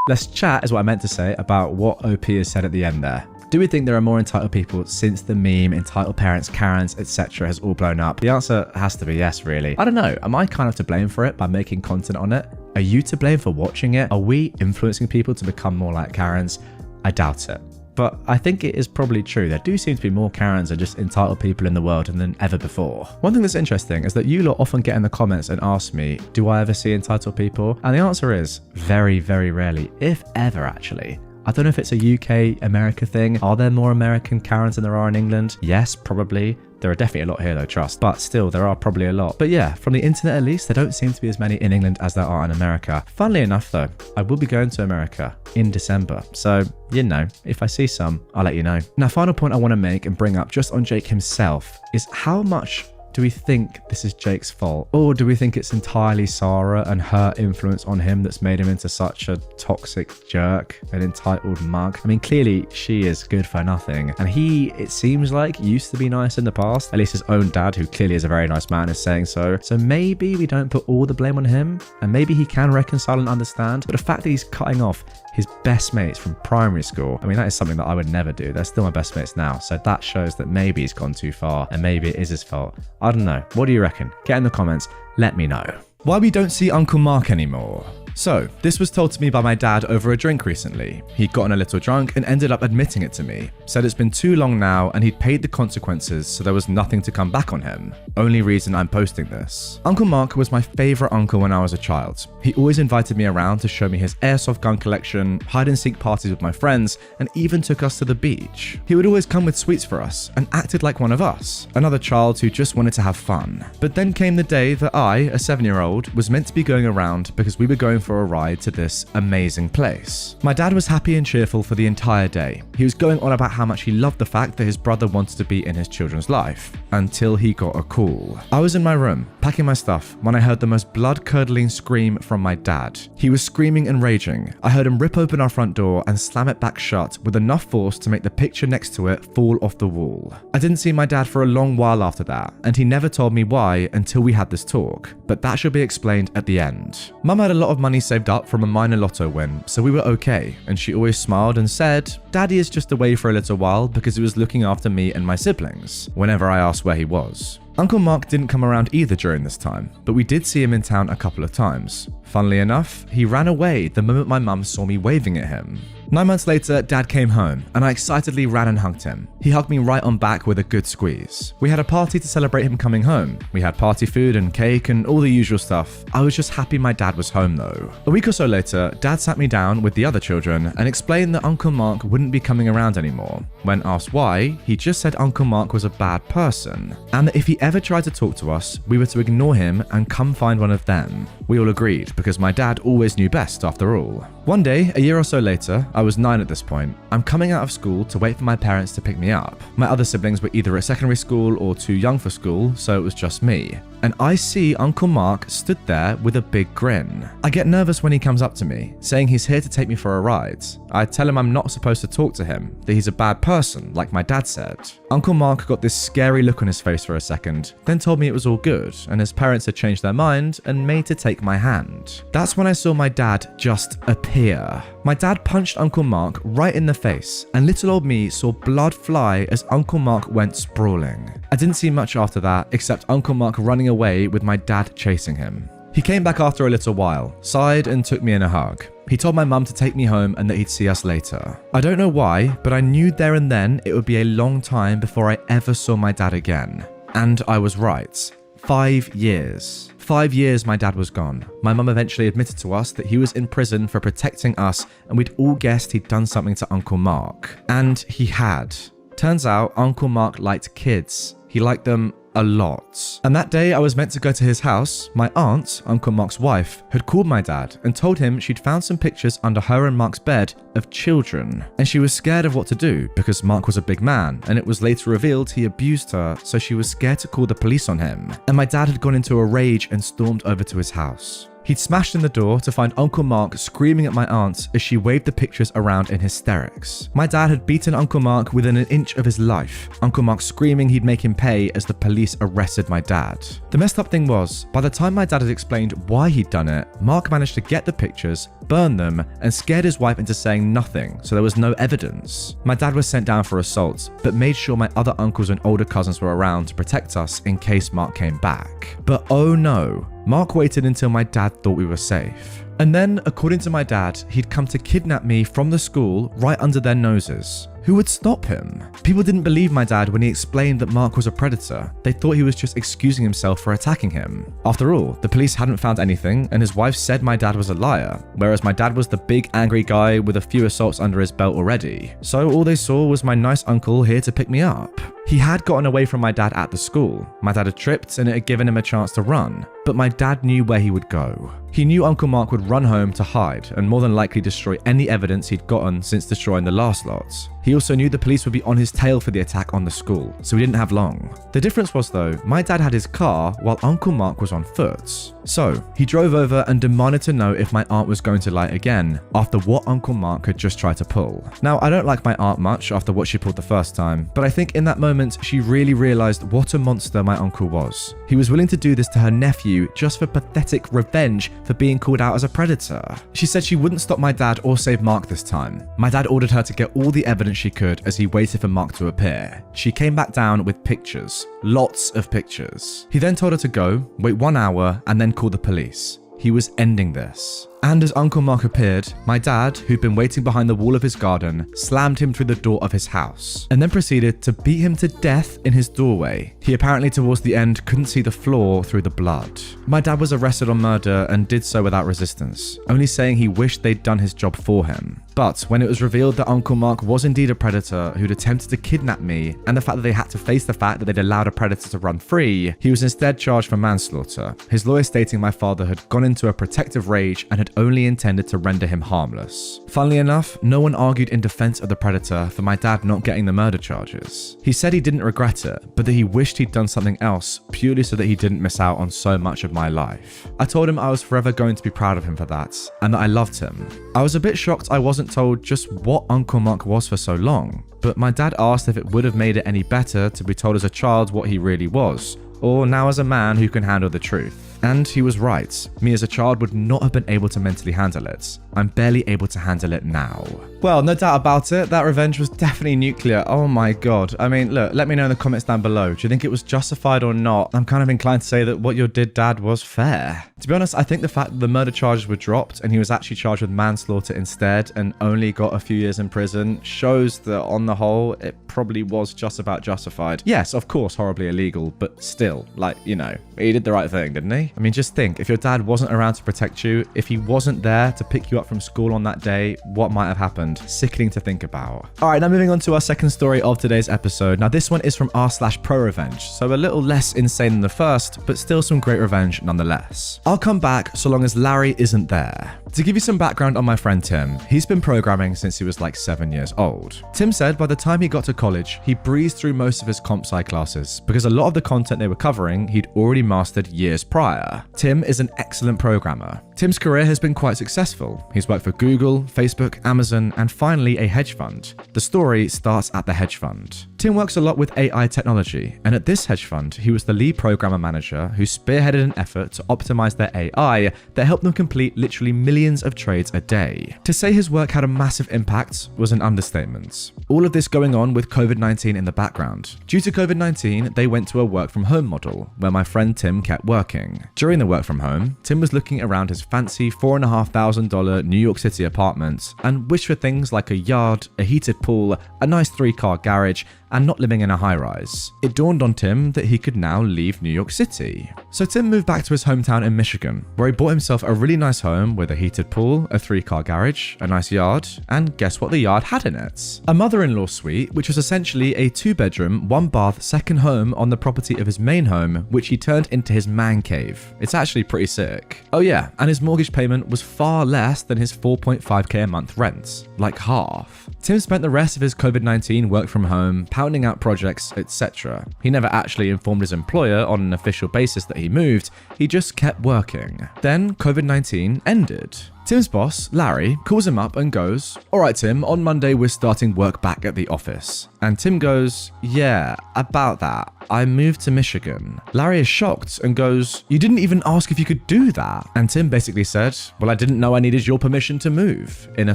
Let's chat, is what I meant to say, about what OP has said at the end there. Do we think there are more entitled people since the meme, entitled parents, Karens, etc. has all blown up? The answer has to be yes, really. I don't know. Am I kind of to blame for it by making content on it? Are you to blame for watching it? Are we influencing people to become more like Karens? I doubt it. But I think it is probably true. There do seem to be more Karens and just entitled people in the world than ever before. One thing that's interesting is that you lot often get in the comments and ask me, do I ever see entitled people? And the answer is very, very rarely, if ever actually. I don't know if it's a UK, America thing. Are there more American Karens than there are in England? Yes, probably. There are definitely a lot here though, trust. But still, there are probably a lot. But yeah, from the internet at least, there don't seem to be as many in England as there are in America. Funnily enough though, I will be going to America in December. So, you know, if I see some, I'll let you know. Now, final point I want to make and bring up just on Jake himself is how much do we think this is Jake's fault? Or do we think it's entirely Sarah and her influence on him that's made him into such a toxic jerk, an entitled mug? I mean, clearly she is good for nothing. And he, it seems like, used to be nice in the past. At least his own dad, who clearly is a very nice man, is saying so. So maybe we don't put all the blame on him, and maybe he can reconcile and understand. But the fact that he's cutting off his best mates from primary school, I mean, that is something that I would never do. They're still my best mates now. So that shows that maybe he's gone too far and maybe it is his fault. I don't know. What do you reckon? Get in the comments. Let me know. Why we don't see Uncle Mark anymore. So, this was told to me by my dad over a drink recently. He'd gotten a little drunk and ended up admitting it to me. Said it's been too long now and he'd paid the consequences, so there was nothing to come back on him. Only reason I'm posting this. Uncle Mark was my favorite uncle when I was a child. He always invited me around to show me his airsoft gun collection, hide and seek parties with my friends, and even took us to the beach. He would always come with sweets for us and acted like one of us, another child who just wanted to have fun. But then came the day that I, a 7-year-old, was meant to be going around because we were going for a ride to this amazing place. My dad was happy and cheerful for the entire day. He was going on about how much he loved the fact that his brother wanted to be in his children's life, until he got a call. I was in my room, packing my stuff, when I heard the most blood-curdling scream from my dad. He was screaming and raging. I heard him rip open our front door and slam it back shut with enough force to make the picture next to it fall off the wall. I didn't see my dad for a long while after that, and he never told me why until we had this talk, but that should be explained at the end. Mum had a lot of money saved up from a minor lotto win, so we were okay, and she always smiled and said, "Daddy is just away for a little while because he was looking after me and my siblings," whenever I asked where he was. Uncle Mark didn't come around either during this time, but we did see him in town a couple of times. Funnily enough, he ran away the moment my mum saw me waving at him. 9 months later, Dad came home, and I excitedly ran and hugged him. He hugged me right on back with a good squeeze. We had a party to celebrate him coming home. We had party food and cake and all the usual stuff. I was just happy my dad was home though. A week or so later, Dad sat me down with the other children and explained that Uncle Mark wouldn't be coming around anymore. When asked why, he just said Uncle Mark was a bad person, and that if he ever tried to talk to us, we were to ignore him and come find one of them. We all agreed, because my dad always knew best after all. One day, a year or so later, I was 9 at this point, I'm coming out of school to wait for my parents to pick me up. My other siblings were either at secondary school or too young for school, so it was just me. and I see Uncle Mark stood there with a big grin. I get nervous when he comes up to me, saying he's here to take me for a ride. I tell him I'm not supposed to talk to him, that he's a bad person, like my dad said. Uncle Mark got this scary look on his face for a second, then told me it was all good, and his parents had changed their mind and made to take my hand. That's when I saw my dad just appear. My dad punched Uncle Mark right in the face, and little old me saw blood fly as Uncle Mark went sprawling. I didn't see much after that, except Uncle Mark running away with my dad chasing him. He came back after a little while, sighed and took me in a hug. He told my mum to take me home and that he'd see us later. I don't know why, but I knew there and then it would be a long time before I ever saw my dad again. And I was right. 5 years. 5 years my dad was gone. My mum eventually admitted to us that he was in prison for protecting us, and we'd all guessed he'd done something to Uncle Mark. And he had. Turns out Uncle Mark liked kids. He liked them a lot. And that day I was meant to go to his house. My aunt, Uncle Mark's wife, had called my dad and told him she'd found some pictures under her and Mark's bed of children. And she was scared of what to do because Mark was a big man, and it was later revealed he abused her, so she was scared to call the police on him. And my dad had gone into a rage and stormed over to his house. He'd smashed in the door to find Uncle Mark screaming at my aunt as she waved the pictures around in hysterics. My dad had beaten Uncle Mark within an inch of his life, Uncle Mark screaming he'd make him pay as the police arrested my dad. The messed up thing was, by the time my dad had explained why he'd done it, Mark managed to get the pictures, burn them, and scared his wife into saying nothing, so there was no evidence. My dad was sent down for assault, but made sure my other uncles and older cousins were around to protect us in case Mark came back. But oh no, Mark waited until my dad thought we were safe. And then, according to my dad, he'd come to kidnap me from the school right under their noses. Who would stop him? People didn't believe my dad when he explained that Mark was a predator. They thought he was just excusing himself for attacking him. After all, the police hadn't found anything, and his wife said my dad was a liar, whereas my dad was the big angry guy with a few assaults under his belt already. So all they saw was my nice uncle here to pick me up. He had gotten away from my dad at the school. My dad had tripped and it had given him a chance to run, but my dad knew where he would go. He knew Uncle Mark would run home to hide and more than likely destroy any evidence he'd gotten since destroying the last lot. He also knew the police would be on his tail for the attack on the school, so he didn't have long. The difference was though, my dad had his car while Uncle Mark was on foot. So he drove over and demanded to know if my aunt was going to lie again after what Uncle Mark had just tried to pull. Now, I don't like my aunt much after what she pulled the first time, but I think in that moment she really realized what a monster my uncle was. He was willing to do this to her nephew just for pathetic revenge for being called out as a predator. She said she wouldn't stop my dad or save Mark this time. My dad ordered her to get all the evidence she could as he waited for Mark to appear. She came back down with pictures. Lots of pictures. He then told her to go, wait 1 hour, and then call the police. He was ending this. And as Uncle Mark appeared, my dad, who'd been waiting behind the wall of his garden, slammed him through the door of his house, and then proceeded to beat him to death in his doorway. He apparently towards the end couldn't see the floor through the blood. My dad was arrested on murder and did so without resistance, only saying he wished they'd done his job for him. But when it was revealed that Uncle Mark was indeed a predator who'd attempted to kidnap me, and the fact that they had to face the fact that they'd allowed a predator to run free, he was instead charged for manslaughter, his lawyer stating my father had gone into a protective rage and had only intended to render him harmless. Funnily enough, no one argued in defense of the predator for my dad not getting the murder charges. He said he didn't regret it, but that he wished he'd done something else purely so that he didn't miss out on so much of my life. I told him I was forever going to be proud of him for that, and that I loved him. I was a bit shocked I wasn't told just what Uncle Mark was for so long, but my dad asked if it would have made it any better to be told as a child what he really was, or now as a man who can handle the truth. And he was right. Me as a child would not have been able to mentally handle it. I'm barely able to handle it now. Well, no doubt about it, that revenge was definitely nuclear. Oh my god. I mean, look, let me know in the comments down below. Do you think it was justified or not? I'm kind of inclined to say that what you did, Dad, was fair. To be honest, I think the fact that the murder charges were dropped and he was actually charged with manslaughter instead and only got a few years in prison shows that on the whole, it probably was just about justified. Yes, of course, horribly illegal, but still, like, you know, he did the right thing, didn't he? I mean, just think, if your dad wasn't around to protect you, if he wasn't there to pick you up from school on that day, what might have happened? Sickening to think about. All right, now moving on to our second story of today's episode. Now, this one is from r/prorevenge, so a little less insane than the first, but still some great revenge nonetheless. I'll come back so long as Larry isn't there. To give you some background on my friend Tim, he's been programming since he was like 7 years old. Tim said by the time he got to college, he breezed through most of his comp sci classes because a lot of the content they were covering he'd already mastered years prior. Tim is an excellent programmer. Tim's career has been quite successful. He's worked for Google, Facebook, Amazon, and finally a hedge fund. The story starts at the hedge fund. Tim works a lot with AI technology, and at this hedge fund, he was the lead programmer manager who spearheaded an effort to optimize their AI that helped them complete literally millions of trades a day. To say his work had a massive impact was an understatement. All of this going on with COVID-19 in the background. Due to COVID-19, they went to a work from home model, where my friend Tim kept working. During the work from home, Tim was looking around his fancy $4,500 New York City apartment and wished for things like a yard, a heated pool, a nice 3-car garage, and not living in a high-rise. It dawned on Tim that he could now leave New York City. So Tim moved back to his hometown in Michigan, where he bought himself a really nice home with a heated pool, a 3-car garage, a nice yard, and guess what the yard had in it? A mother-in-law suite, which was essentially a 2-bedroom, 1-bath second home on the property of his main home, which he turned into his man cave. It's actually pretty sick. Oh yeah, and his mortgage payment was far less than his $4.5K a month rent, like half. Tim spent the rest of his COVID-19 work from home, pounding out projects, etc. He never actually informed his employer on an official basis that he moved, he just kept working. Then COVID-19 ended. Tim's boss, Larry, calls him up and goes, "Alright Tim, on Monday we're starting work back at the office." And Tim goes, "Yeah, about that. I moved to Michigan." Larry is shocked and goes, "You didn't even ask if you could do that." And Tim basically said, "Well, I didn't know I needed your permission to move," in a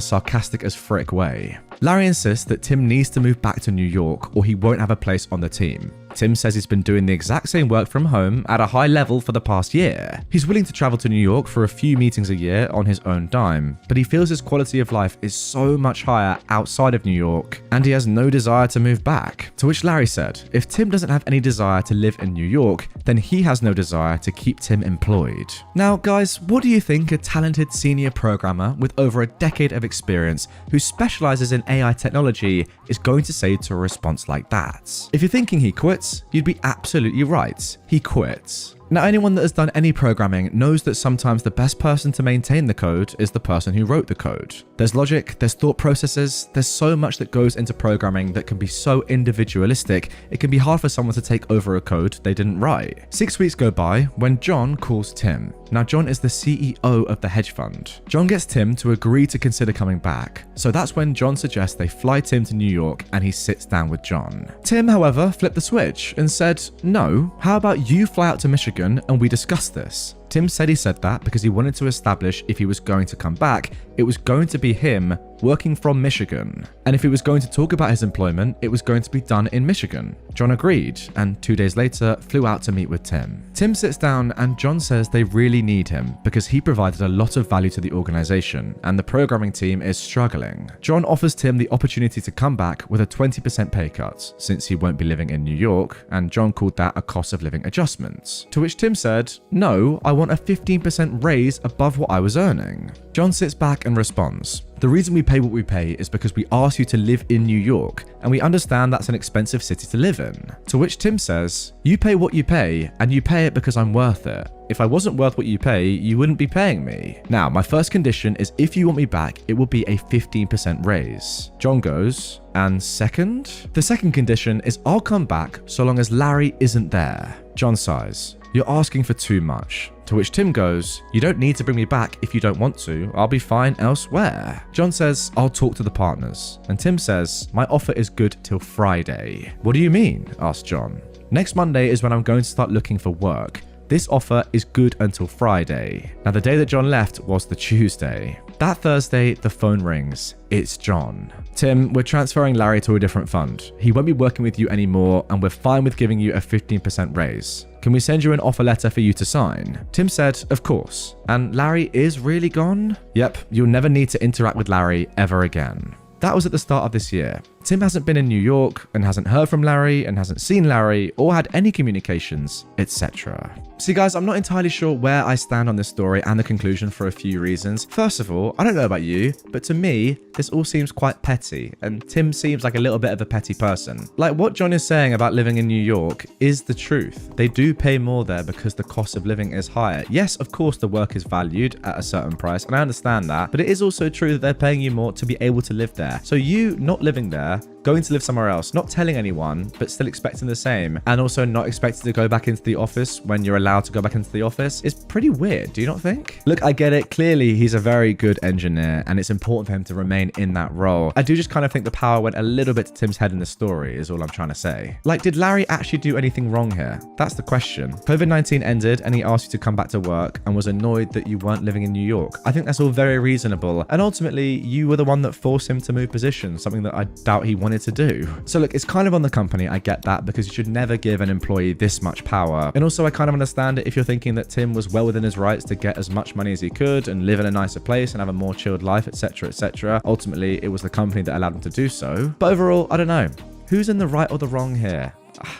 sarcastic as frick way. Larry insists that Tim needs to move back to New York or he won't have a place on the team. Tim says he's been doing the exact same work from home at a high level for the past year. He's willing to travel to New York for a few meetings a year on his own dime, but he feels his quality of life is so much higher outside of New York, and he has no desire to move back. To which Larry said, if Tim doesn't have any desire to live in New York, then he has no desire to keep Tim employed. Now guys, what do you think a talented senior programmer with over a decade of experience who specializes in AI technology is going to say to a response like that? If you're thinking he quits, you'd be absolutely right. He quits. Now, anyone that has done any programming knows that sometimes the best person to maintain the code is the person who wrote the code. There's logic, there's thought processes, there's so much that goes into programming that can be so individualistic, it can be hard for someone to take over a code they didn't write. 6 weeks go by when John calls Tim. Now, John is the CEO of the hedge fund. John gets Tim to agree to consider coming back. So that's when John suggests they fly Tim to New York and he sits down with John. Tim, however, flipped the switch and said, "No, how about you fly out to Michigan and we discuss this?" Tim said he said that because he wanted to establish if he was going to come back, it was going to be him working from Michigan. And if he was going to talk about his employment, it was going to be done in Michigan. John agreed, and 2 days later flew out to meet with Tim. Tim sits down and John says they really need him because he provided a lot of value to the organization and the programming team is struggling. John offers Tim the opportunity to come back with a 20% pay cut since he won't be living in New York, and John called that a cost of living adjustment. To which Tim said, "No, I want a 15% raise above what I was earning." John sits back and responds, "The reason we pay what we pay is because we ask you to live in New York, and we understand that's an expensive city to live in." To which Tim says, "You pay what you pay, and you pay it because I'm worth it. If I wasn't worth what you pay, you wouldn't be paying me. Now, my first condition is if you want me back, it will be a 15% raise." John goes, "And second?" "The second condition is I'll come back so long as Larry isn't there." John sighs, "You're asking for too much." To which Tim goes, "You don't need to bring me back if you don't want to. I'll be fine elsewhere." John says, "I'll talk to the partners." And Tim says, "My offer is good till Friday." "What do you mean?" asks John. "Next Monday is when I'm going to start looking for work. This offer is good until Friday." Now, the day that John left was the Tuesday. That Thursday, the phone rings. It's John. "Tim, we're transferring Larry to a different fund. He won't be working with you anymore, and we're fine with giving you a 15% raise. Can we send you an offer letter for you to sign?" Tim said, "Of course." "And Larry is really gone?" "Yep, you'll never need to interact with Larry ever again." That was at the start of this year. Tim hasn't been in New York and hasn't heard from Larry and hasn't seen Larry or had any communications, etc. See guys, I'm not entirely sure where I stand on this story and the conclusion for a few reasons. First of all, I don't know about you, but to me, this all seems quite petty, and Tim seems like a little bit of a petty person. Like what John is saying about living in New York is the truth. They do pay more there because the cost of living is higher. Yes, of course the work is valued at a certain price, and I understand that, but it is also true that they're paying you more to be able to live there. So you not living there going to live somewhere else, not telling anyone, but still expecting the same, and also not expected to go back into the office when you're allowed to go back into the office is pretty weird, do you not think? Look, I get it. Clearly, he's a very good engineer, and it's important for him to remain in that role. I do just kind of think the power went a little bit to Tim's head in the story, is all I'm trying to say. Like, did Larry actually do anything wrong here? That's the question. COVID-19 ended, and he asked you to come back to work and was annoyed that you weren't living in New York. I think that's all very reasonable, and ultimately, you were the one that forced him to move positions, something that I doubt he wanted to do. So look, it's kind of on the company, I get that, because you should never give an employee this much power. And also, I kind of understand it if you're thinking that Tim was well within his rights to get as much money as he could and live in a nicer place and have a more chilled life, etc, etc. Ultimately, it was the company that allowed him to do so. But overall, I don't know. Who's in the right or the wrong here?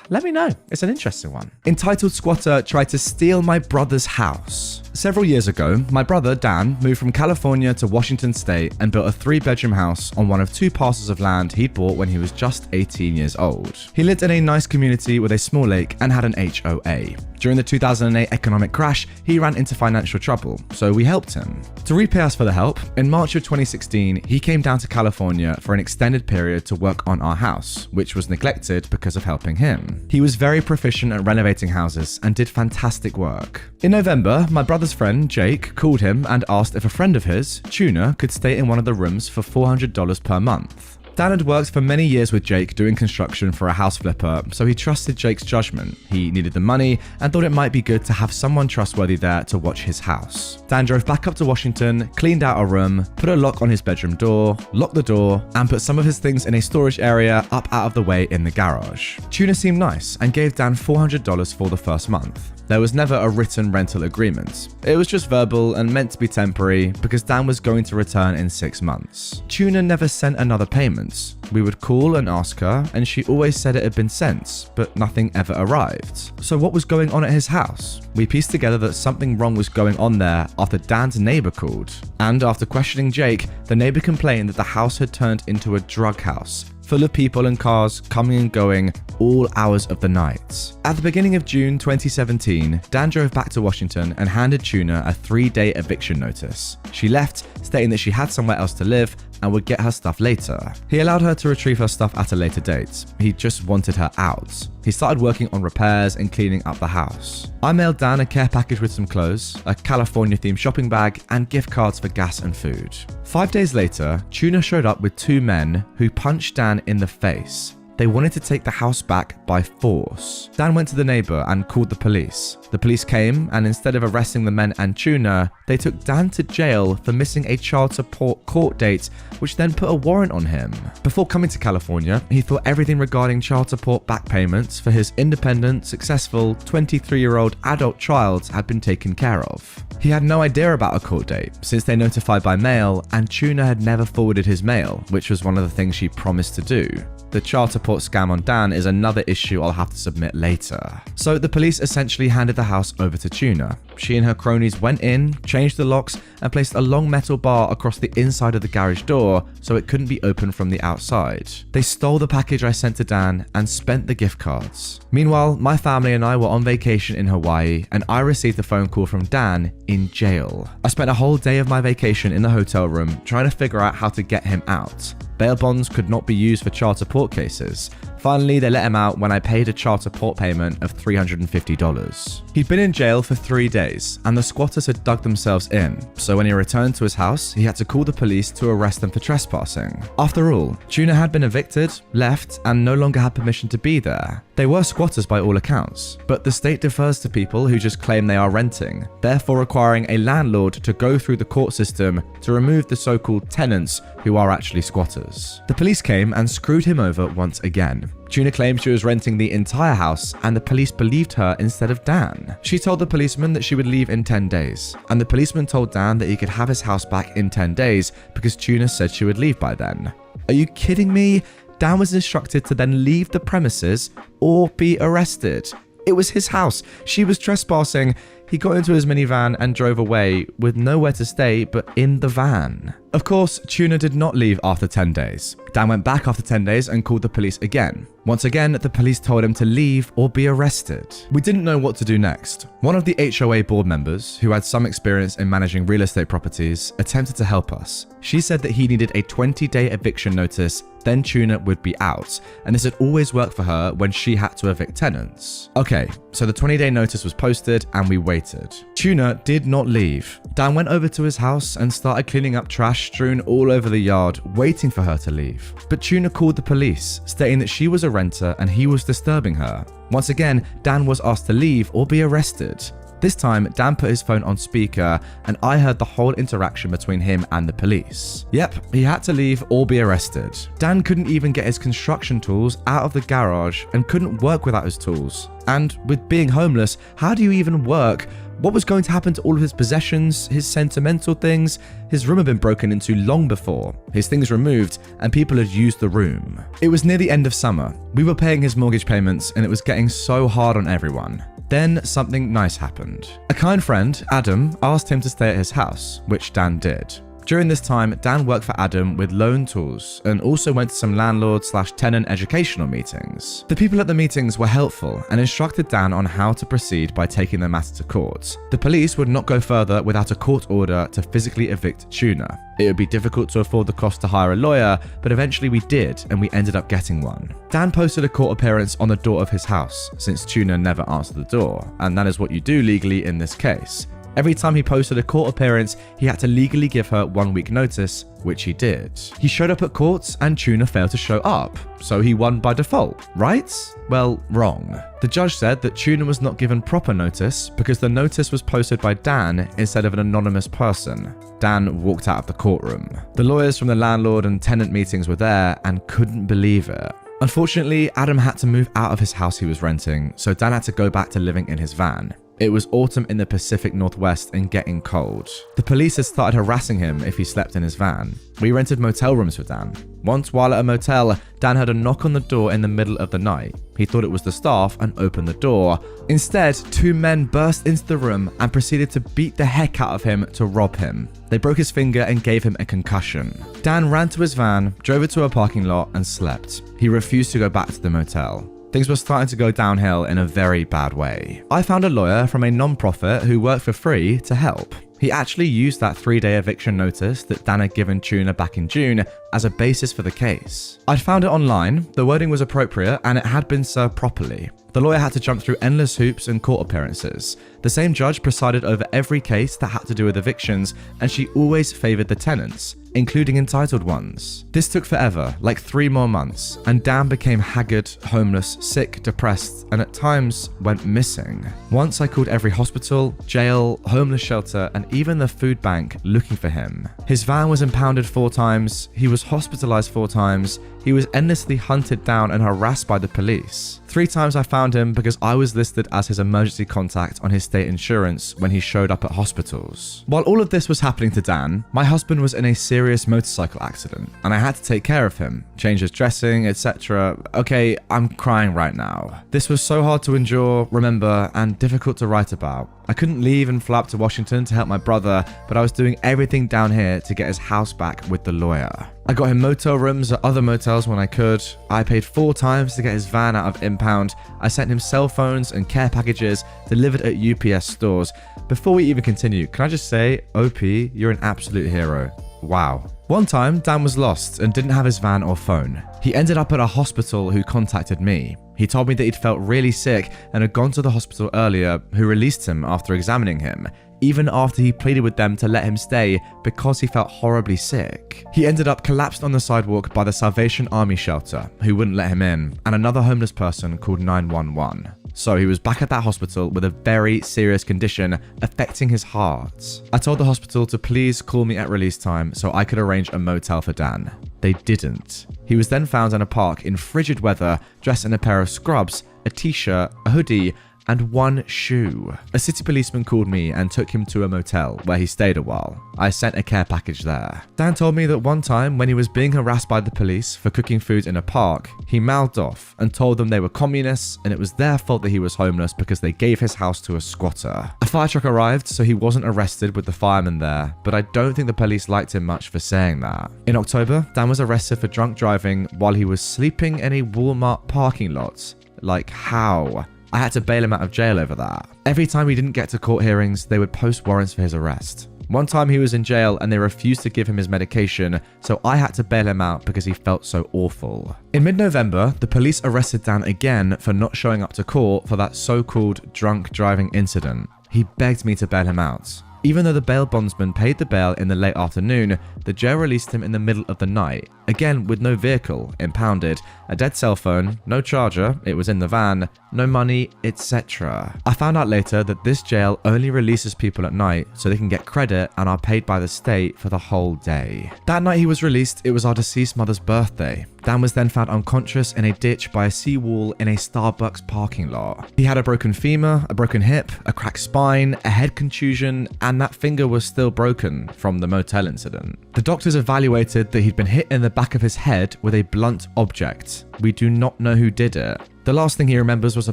Let me know. It's an interesting one. Entitled squatter tried to steal my brother's house. Several years ago, my brother, Dan, moved from California to Washington State and built a 3-bedroom house on one of 2 parcels of land he'd bought when he was just 18 years old. He lived in a nice community with a small lake and had an HOA. During the 2008 economic crash, he ran into financial trouble, so we helped him. To repay us for the help, in March of 2016, he came down to California for an extended period to work on our house, which was neglected because of helping him. He was very proficient at renovating houses and did fantastic work. In November, my brother's friend, Jake, called him and asked if a friend of his, Tuna, could stay in one of the rooms for $400 per month. Dan had worked for many years with Jake doing construction for a house flipper, so he trusted Jake's judgment. He needed the money and thought it might be good to have someone trustworthy there to watch his house. Dan drove back up to Washington, cleaned out a room, put a lock on his bedroom door, locked the door, and put some of his things in a storage area up out of the way in the garage. Tuna seemed nice and gave Dan $400 for the first month. There was never a written rental agreement. It was just verbal and meant to be temporary because Dan was going to return in 6 months. Tuna never sent another payment. We would call and ask her, and she always said it had been sent, but nothing ever arrived. So what was going on at his house? We pieced together that something wrong was going on there after Dan's neighbor called. And after questioning Jake, the neighbor complained that the house had turned into a drug house, full of people and cars coming and going all hours of the night. At the beginning of June 2017, Dan drove back to Washington and handed Tuna a 3-day eviction notice. She left, stating that she had somewhere else to live and would get her stuff later. He allowed her to retrieve her stuff at a later date. He just wanted her out. He started working on repairs and cleaning up the house. I mailed Dan a care package with some clothes, a California-themed shopping bag, and gift cards for gas and food. 5 days later, Tuna showed up with 2 men who punched Dan in the face. They wanted to take the house back by force. Dan went to the neighbor and called the police. The police came, and instead of arresting the men and Tuna, they took Dan to jail for missing a child support court date, which then put a warrant on him. Before coming to California, he thought everything regarding child support back payments for his independent, successful 23-year-old adult child had been taken care of. He had no idea about a court date, since they notified by mail, and Tuna had never forwarded his mail, which was one of the things she promised to do. The child support scam on Dan is another issue I'll have to submit later. So the police essentially handed the house over to Tuna. She and her cronies went in, changed the locks, and placed a long metal bar across the inside of the garage door so it couldn't be opened from the outside. They stole the package I sent to Dan and spent the gift cards. Meanwhile, my family and I were on vacation in Hawaii, and I received a phone call from Dan in jail. I spent a whole day of my vacation in the hotel room trying to figure out how to get him out. Bail bonds could not be used for child support cases. Finally, they let him out when I paid a child support payment of $350. He'd been in jail for 3 days, and the squatters had dug themselves in, so when he returned to his house, he had to call the police to arrest them for trespassing. After all, Tuna had been evicted, left, and no longer had permission to be there. They were squatters by all accounts, but the state defers to people who just claim they are renting, therefore requiring a landlord to go through the court system to remove the so-called tenants who are actually squatters. The police came and screwed him over once again. Tuna claimed she was renting the entire house, and the police believed her instead of Dan. She told the policeman that she would leave in 10 days, and the policeman told Dan that he could have his house back in 10 days because Tuna said she would leave by then. Are you kidding me? Dan was instructed to then leave the premises or be arrested. It was his house. She was trespassing. He got into his minivan and drove away with nowhere to stay but in the van. Of course, Tuna did not leave after 10 days. Dan went back after 10 days and called the police again. Once again, the police told him to leave or be arrested. We didn't know what to do next. One of the HOA board members, who had some experience in managing real estate properties, attempted to help us. She said that he needed a 20-day eviction notice, then Tuna would be out, and this had always worked for her when she had to evict tenants. Okay, so the 20-day notice was posted and we waited. Tuna did not leave. Dan went over to his house and started cleaning up trash strewn all over the yard, waiting for her to leave. But Tuna called the police, stating that she was a renter and he was disturbing her. Once again, Dan was asked to leave or be arrested. This time, Dan put his phone on speaker and I heard the whole interaction between him and the police. Yep, he had to leave or be arrested. Dan couldn't even get his construction tools out of the garage and couldn't work without his tools. And with being homeless, how do you even work? What was going to happen to all of his possessions, his sentimental things? His room had been broken into long before, his things removed, and people had used the room. It was near the end of summer. We were paying his mortgage payments and it was getting so hard on everyone. Then something nice happened. A kind friend, Adam, asked him to stay at his house, which Dan did. During this time, Dan worked for Adam with loan tools and also went to some landlord/tenant educational meetings. The people at the meetings were helpful and instructed Dan on how to proceed by taking the matter to court. The police would not go further without a court order to physically evict Tuna. It would be difficult to afford the cost to hire a lawyer, but eventually we did, and we ended up getting one. Dan posted a court appearance on the door of his house, since Tuna never answered the door, and that is what you do legally in this case. Every time he posted a court appearance, he had to legally give her 1 week notice, which he did. He showed up at court and Tuna failed to show up, so he won by default, right? Well, wrong. The judge said that Tuna was not given proper notice because the notice was posted by Dan instead of an anonymous person. Dan walked out of the courtroom. The lawyers from the landlord and tenant meetings were there and couldn't believe it. Unfortunately, Adam had to move out of his house he was renting, so Dan had to go back to living in his van. It was autumn in the Pacific Northwest and getting cold. The police had started harassing him if he slept in his van. We rented motel rooms for Dan. Once while at a motel, Dan heard a knock on the door in the middle of the night. He thought it was the staff and opened the door. Instead, 2 men burst into the room and proceeded to beat the heck out of him to rob him. They broke his finger and gave him a concussion. Dan ran to his van, drove it to a parking lot and slept. He refused to go back to the motel. Things were starting to go downhill in a very bad way. I found a lawyer from a non-profit who worked for free to help. He actually used that 3-day eviction notice that Dan had given Tuna back in June as a basis for the case. I'd found it online, the wording was appropriate, and it had been served properly. The lawyer had to jump through endless hoops and court appearances. The same judge presided over every case that had to do with evictions, and she always favoured the tenants, including entitled ones. This took forever, like 3 more months, and Dan became haggard, homeless, sick, depressed, and at times went missing. Once I called every hospital, jail, homeless shelter, and even the food bank looking for him. His van was impounded 4 times, he was hospitalized 4 times, he was endlessly hunted down and harassed by the police. 3 times I found him because I was listed as his emergency contact on his state insurance when he showed up at hospitals. While all of this was happening to Dan, my husband was in a serious motorcycle accident and I had to take care of him, change his dressing, etc. Okay, I'm crying right now. This was so hard to endure, remember, and difficult to write about. I couldn't leave and fly up to Washington to help my brother, but I was doing everything down here to get his house back with the lawyer. I got him motel rooms at other motels when I could. I paid 4 times to get his van out of impound. I sent him cell phones and care packages delivered at UPS stores. Before we even continue, can I just say, OP, you're an absolute hero. Wow. One time, Dan was lost and didn't have his van or phone. He ended up at a hospital who contacted me. He told me that he'd felt really sick and had gone to the hospital earlier, who released him after examining him, even after he pleaded with them to let him stay because he felt horribly sick. He ended up collapsed on the sidewalk by the Salvation Army shelter, who wouldn't let him in, and another homeless person called 911. So he was back at that hospital with a very serious condition affecting his heart. I told the hospital to please call me at release time so I could arrange a motel for Dan. They didn't. He was then found in a park in frigid weather, dressed in a pair of scrubs, a t-shirt, a hoodie, and 1 shoe. A city policeman called me and took him to a motel where he stayed a while. I sent a care package there. Dan told me that one time when he was being harassed by the police for cooking food in a park, he mouthed off and told them they were communists and it was their fault that he was homeless because they gave his house to a squatter. A fire truck arrived so he wasn't arrested with the fireman there, but I don't think the police liked him much for saying that. In October, Dan was arrested for drunk driving while he was sleeping in a Walmart parking lot. Like, how? I had to bail him out of jail over that. Every time he didn't get to court hearings, they would post warrants for his arrest. One time he was in jail and they refused to give him his medication, so I had to bail him out because he felt so awful. In mid-November, the police arrested Dan again for not showing up to court for that so-called drunk driving incident. He begged me to bail him out. Even though the bail bondsman paid the bail in the late afternoon, the jail released him in the middle of the night, again with no vehicle, impounded, a dead cell phone, no charger, it was in the van, no money, etc. I found out later that this jail only releases people at night so they can get credit and are paid by the state for the whole day. That night he was released, it was our deceased mother's birthday. Dan was then found unconscious in a ditch by a seawall in a Starbucks parking lot. He had a broken femur, a broken hip, a cracked spine, a head contusion, and that finger was still broken from the motel incident. The doctors evaluated that he'd been hit in the back of his head with a blunt object. We do not know who did it. The last thing he remembers was a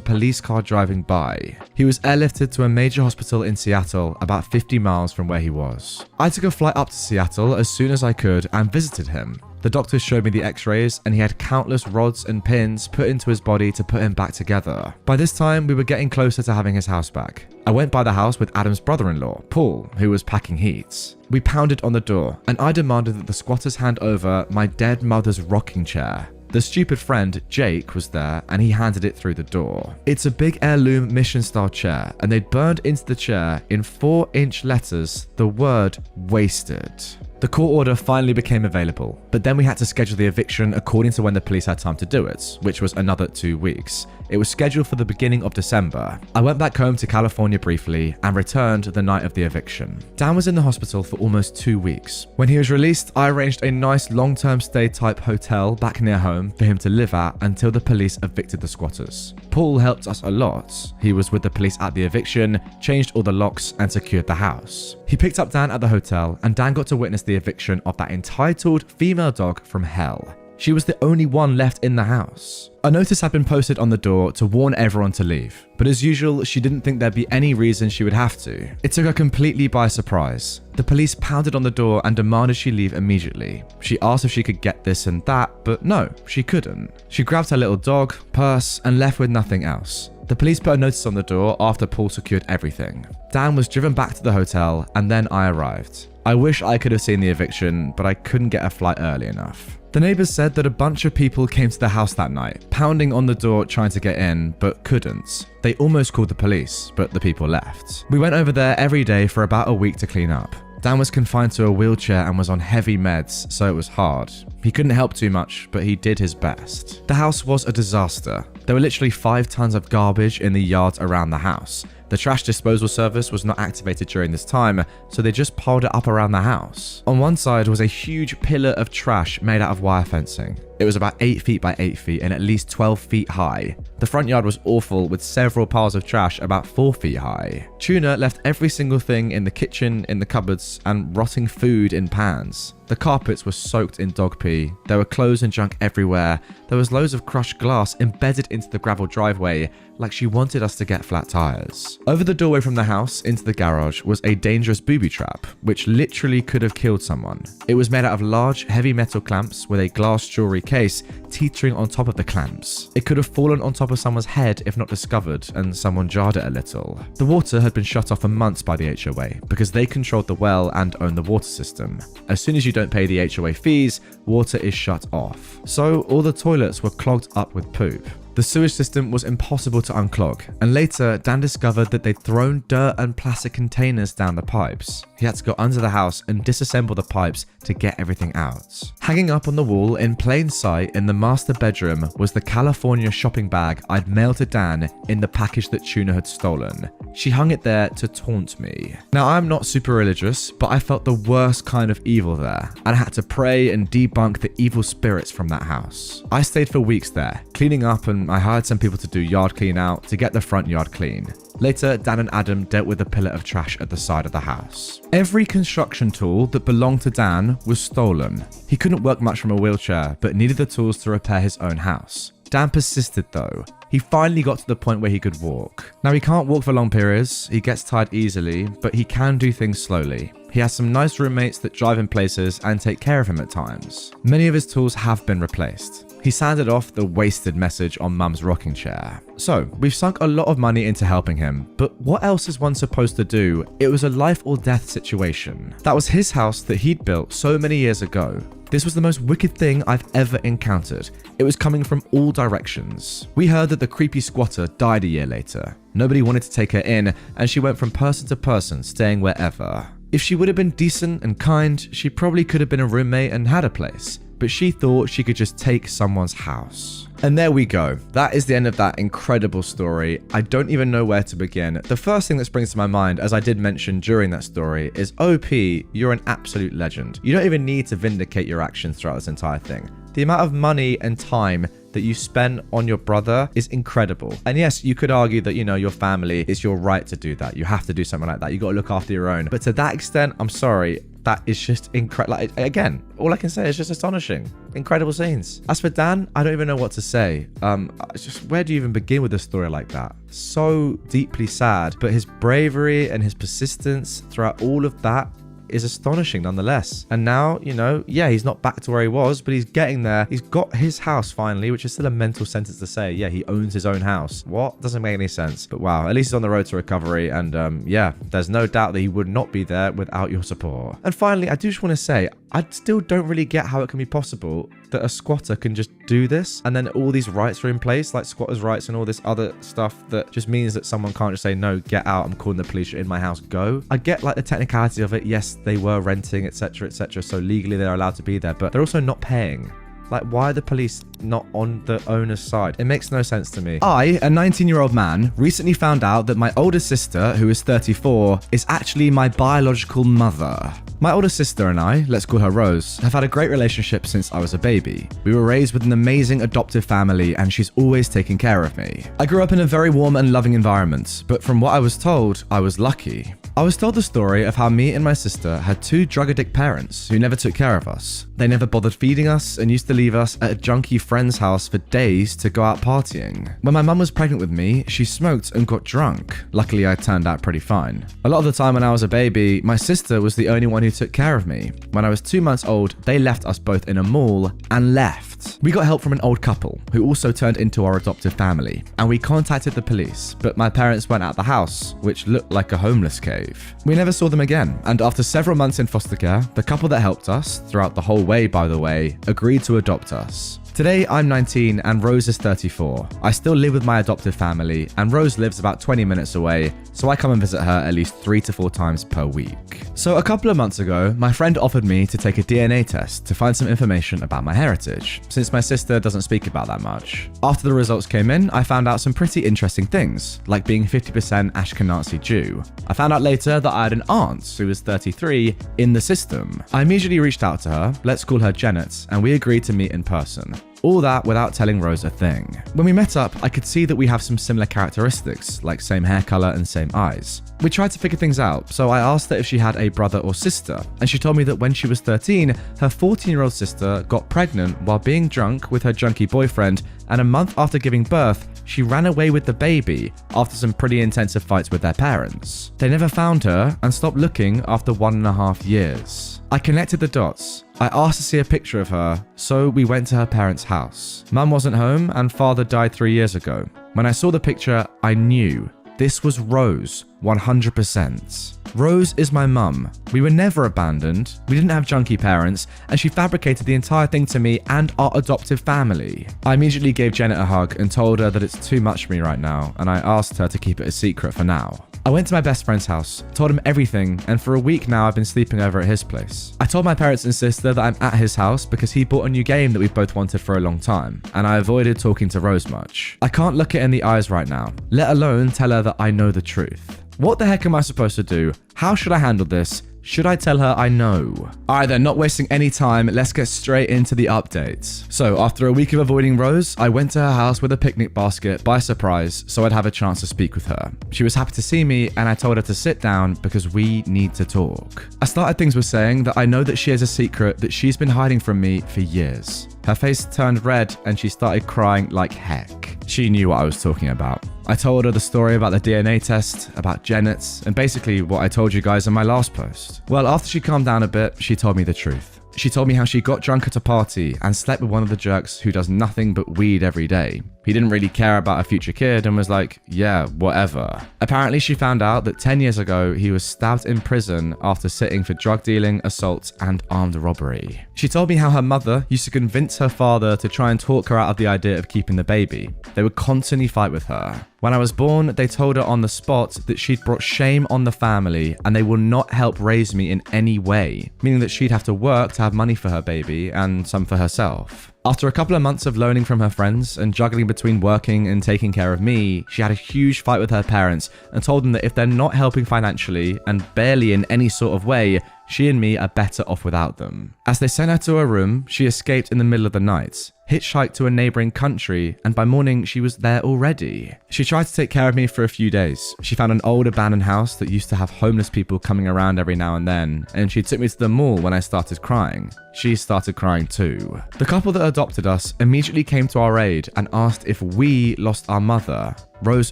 police car driving by. He was airlifted to a major hospital in Seattle, about 50 miles from where he was. I took a flight up to Seattle as soon as I could and visited him. The doctors showed me the x-rays and he had countless rods and pins put into his body to put him back together. By this time, we were getting closer to having his house back. I went by the house with Adam's brother-in-law, Paul, who was packing heat. We pounded on the door and I demanded that the squatters hand over my dead mother's rocking chair. The stupid friend, Jake, was there and he handed it through the door. It's a big heirloom mission-style chair and they'd burned into the chair in 4-inch letters the word wasted. The court order finally became available, but then we had to schedule the eviction according to when the police had time to do it, which was another 2 weeks. It was scheduled for the beginning of December. I went back home to California briefly and returned the night of the eviction. Dan was in the hospital for almost 2 weeks. When he was released, I arranged a nice long-term stay type hotel back near home for him to live at until the police evicted the squatters. Paul helped us a lot. He was with the police at the eviction, changed all the locks and secured the house. He picked up Dan at the hotel and Dan got to witness the eviction of that entitled female dog from hell. She was the only one left in the house. A notice had been posted on the door to warn everyone to leave, but as usual, she didn't think there'd be any reason she would have to. It took her completely by surprise. The police pounded on the door and demanded she leave immediately. She asked if she could get this and that, but no, she couldn't. She grabbed her little dog, purse, and left with nothing else. The police put a notice on the door after Paul secured everything. Dan was driven back to the hotel and then I arrived. I wish I could have seen the eviction, but I couldn't get a flight early enough. The neighbors said that a bunch of people came to the house that night, pounding on the door trying to get in, but couldn't. They almost called the police, but the people left. We went over there every day for about a week to clean up. Dan was confined to a wheelchair and was on heavy meds, so it was hard. He couldn't help too much, but he did his best. The house was a disaster. There were literally 5 tons of garbage in the yards around the house. The trash disposal service was not activated during this time, so they just piled it up around the house. On one side was a huge pillar of trash made out of wire fencing. It was about 8 feet by 8 feet and at least 12 feet high. The front yard was awful with several piles of trash about 4 feet high. Tuna left every single thing in the kitchen, in the cupboards, and rotting food in pans. The carpets were soaked in dog pee. There were clothes and junk everywhere. There was loads of crushed glass embedded into the gravel driveway, like she wanted us to get flat tires. Over the doorway from the house into the garage was a dangerous booby trap, which literally could have killed someone. It was made out of large, heavy metal clamps with a glass jewelry case teetering on top of the clamps. It could have fallen on top of someone's head if not discovered, and someone jarred it a little. The water had been shut off for months by the HOA because they controlled the well and owned the water system. As soon as you don't pay the HOA fees, water is shut off. So all the toilets were clogged up with poop. The sewage system was impossible to unclog, and later Dan discovered that they'd thrown dirt and plastic containers down the pipes. He had to go under the house and disassemble the pipes to get everything out. Hanging up on the wall in plain sight in the master bedroom was the California shopping bag I'd mailed to Dan in the package that Tuna had stolen. She hung it there to taunt me. Now, I'm not super religious, but I felt the worst kind of evil there, and I had to pray and debunk the evil spirits from that house. I stayed for weeks there, cleaning up, and I hired some people to do yard clean out to get the front yard clean. Later, Dan and Adam dealt with the pillar of trash at the side of the house. Every construction tool that belonged to Dan was stolen. He couldn't work much from a wheelchair, but needed the tools to repair his own house. Dan persisted though. He finally got to the point where he could walk. Now, he can't walk for long periods, he gets tired easily, but he can do things slowly. He has some nice roommates that drive him places and take care of him at times. Many of his tools have been replaced. He sounded off the wasted message on Mum's rocking chair. So, we've sunk a lot of money into helping him, but what else is one supposed to do? It was a life or death situation. That was his house that he'd built so many years ago. This was the most wicked thing I've ever encountered. It was coming from all directions. We heard that the creepy squatter died a year later. Nobody wanted to take her in, and she went from person to person, staying wherever. If she would have been decent and kind, she probably could have been a roommate and had a place. But she thought she could just take someone's house. And there we go. That is the end of that incredible story. I don't even know where to begin. The first thing that springs to my mind, as I did mention during that story, is OP, you're an absolute legend. You don't even need to vindicate your actions throughout this entire thing. The amount of money and time that you spent on your brother is incredible. And yes, you could argue that, your family, it's your right to do that. You have to do something like that. You got to look after your own. But to that extent, I'm sorry. That is just incredible. Again, all I can say is just astonishing. Incredible scenes. As for Dan, I don't even know what to say. Where do you even begin with a story like that? So deeply sad, but his bravery and his persistence throughout all of that is astonishing nonetheless. And now, he's not back to where he was, but he's getting there. He's got his house finally, which is still a mental sentence to say. Yeah, he owns his own house. What? Doesn't make any sense. But wow, at least he's on the road to recovery. And there's no doubt that he would not be there without your support. And finally, I do just want to say, I still don't really get how it can be possible that a squatter can just do this and then all these rights are in place, like squatters' rights and all this other stuff that just means that someone can't just say, no, get out, I'm calling the police, you're in my house, go. I get like the technicality of it. Yes, they were renting, etc., etc., so legally they're allowed to be there, but they're also not paying. Like, why are the police not on the owner's side? It makes no sense to me. I, a 19-year-old man, recently found out that my older sister, who is 34, is actually my biological mother. My older sister and I, let's call her Rose, have had a great relationship since I was a baby. We were raised with an amazing adoptive family and she's always taken care of me. I grew up in a very warm and loving environment, but from what I was told, I was lucky. I was told the story of how me and my sister had two drug addict parents who never took care of us. They never bothered feeding us and used to leave us at a junkie friend's house for days to go out partying. When my mum was pregnant with me, she smoked and got drunk. Luckily, I turned out pretty fine. A lot of the time when I was a baby, my sister was the only one who took care of me. When I was 2 months old, they left us both in a mall and left. We got help from an old couple who also turned into our adoptive family, and we contacted the police, but my parents went out the house, which looked like a homeless cave. We never saw them again, and after several months in foster care, the couple that helped us, throughout the whole way by the way, agreed to adopt us. Today, I'm 19 and Rose is 34. I still live with my adoptive family and Rose lives about 20 minutes away, so I come and visit her at least 3 to 4 times per week. So a couple of months ago, my friend offered me to take a DNA test to find some information about my heritage, since my sister doesn't speak about that much. After the results came in, I found out some pretty interesting things, like being 50% Ashkenazi Jew. I found out later that I had an aunt who was 33 in the system. I immediately reached out to her, let's call her Janet, and we agreed to meet in person. All that without telling Rose a thing. When we met up, I could see that we have some similar characteristics, like same hair color and same eyes. We tried to figure things out, so I asked her if she had a brother or sister, and she told me that when she was 13, her 14-year-old sister got pregnant while being drunk with her junkie boyfriend, and a month after giving birth, she ran away with the baby after some pretty intensive fights with their parents. They never found her and stopped looking after 1.5 years. I connected the dots. I asked to see a picture of her, so we went to her parents' house. Mum wasn't home and father died 3 years ago. When I saw the picture, I knew this was Rose, 100%. Rose is my mum. We were never abandoned, we didn't have junkie parents, and she fabricated the entire thing to me and our adoptive family. I immediately gave Janet a hug and told her that it's too much for me right now, and I asked her to keep it a secret for now. I went to my best friend's house, told him everything, and for a week now I've been sleeping over at his place. I told my parents and sister that I'm at his house because he bought a new game that we've both wanted for a long time, and I avoided talking to Rose much. I can't look her in the eyes right now, let alone tell her that I know the truth. What the heck am I supposed to do? How should I handle this? Should I tell her I know? Alright then, not wasting any time, let's get straight into the updates. So, after a week of avoiding Rose, I went to her house with a picnic basket by surprise so I'd have a chance to speak with her. She was happy to see me and I told her to sit down because we need to talk. I started things with saying that I know that she has a secret that she's been hiding from me for years. Her face turned red and she started crying like heck. She knew what I was talking about. I told her the story about the DNA test, about Janet, and basically what I told you guys in my last post. Well, after she calmed down a bit, she told me the truth. She told me how she got drunk at a party and slept with one of the jerks who does nothing but weed every day. He didn't really care about a future kid and was like, yeah, whatever. Apparently, she found out that 10 years ago, he was stabbed in prison after sitting for drug dealing, assault, and armed robbery. She told me how her mother used to convince her father to try and talk her out of the idea of keeping the baby. They would constantly fight with her. When I was born, they told her on the spot that she'd brought shame on the family and they will not help raise me in any way, meaning that she'd have to work to have money for her baby and some for herself. After a couple of months of loaning from her friends and juggling between working and taking care of me, she had a huge fight with her parents and told them that if they're not helping financially and barely in any sort of way, she and me are better off without them. As they sent her to her room, she escaped in the middle of the night, hitchhiked to a neighboring country, and by morning she was there already. She tried to take care of me for a few days. She found an old abandoned house that used to have homeless people coming around every now and then, and she took me to the mall when I started crying. She started crying too. The couple that adopted us immediately came to our aid and asked if we lost our mother. Rose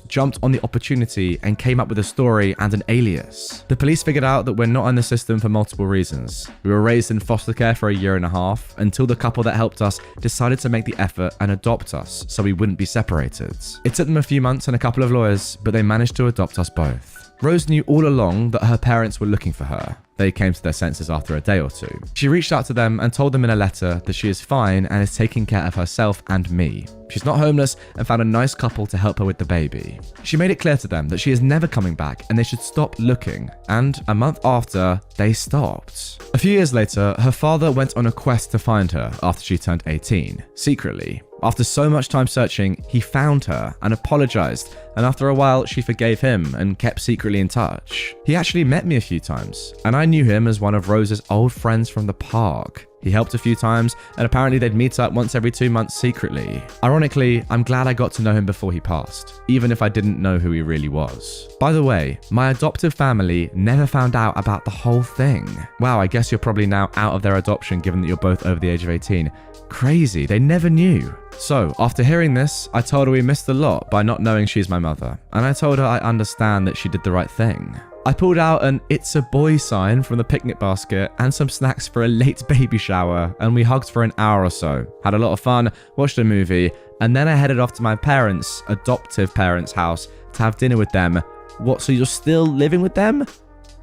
jumped on the opportunity and came up with a story and an alias. The police figured out that we're not in the system for multiple reasons. We were raised in foster care for a year and a half until the couple that helped us decided to make the effort and adopt us so we wouldn't be separated. It took them a few months and a couple of lawyers, but they managed to adopt us both. Rose knew all along that her parents were looking for her. They came to their senses after a day or two. She reached out to them and told them in a letter that she is fine and is taking care of herself and me. She's not homeless and found a nice couple to help her with the baby. She made it clear to them that she is never coming back and they should stop looking. And a month after, they stopped. A few years later, her father went on a quest to find her after she turned 18, secretly. After so much time searching, he found her and apologized, and after a while, she forgave him and kept secretly in touch. He actually met me a few times, and I knew him as one of Rose's old friends from the park. He helped a few times, and apparently they'd meet up once every 2 months secretly. Ironically, I'm glad I got to know him before he passed, even if I didn't know who he really was. By the way, my adoptive family never found out about the whole thing. Wow, I guess you're probably now out of their adoption given that you're both over the age of 18. Crazy, they never knew. So, after hearing this, I told her we missed a lot by not knowing she's my mother, and I told her I understand that she did the right thing. I pulled out an "It's a boy" sign from the picnic basket and some snacks for a late baby shower, and we hugged for an hour or so, had a lot of fun, watched a movie, and then I headed off to my parents' adoptive parents' house to have dinner with them. What, so you're still living with them?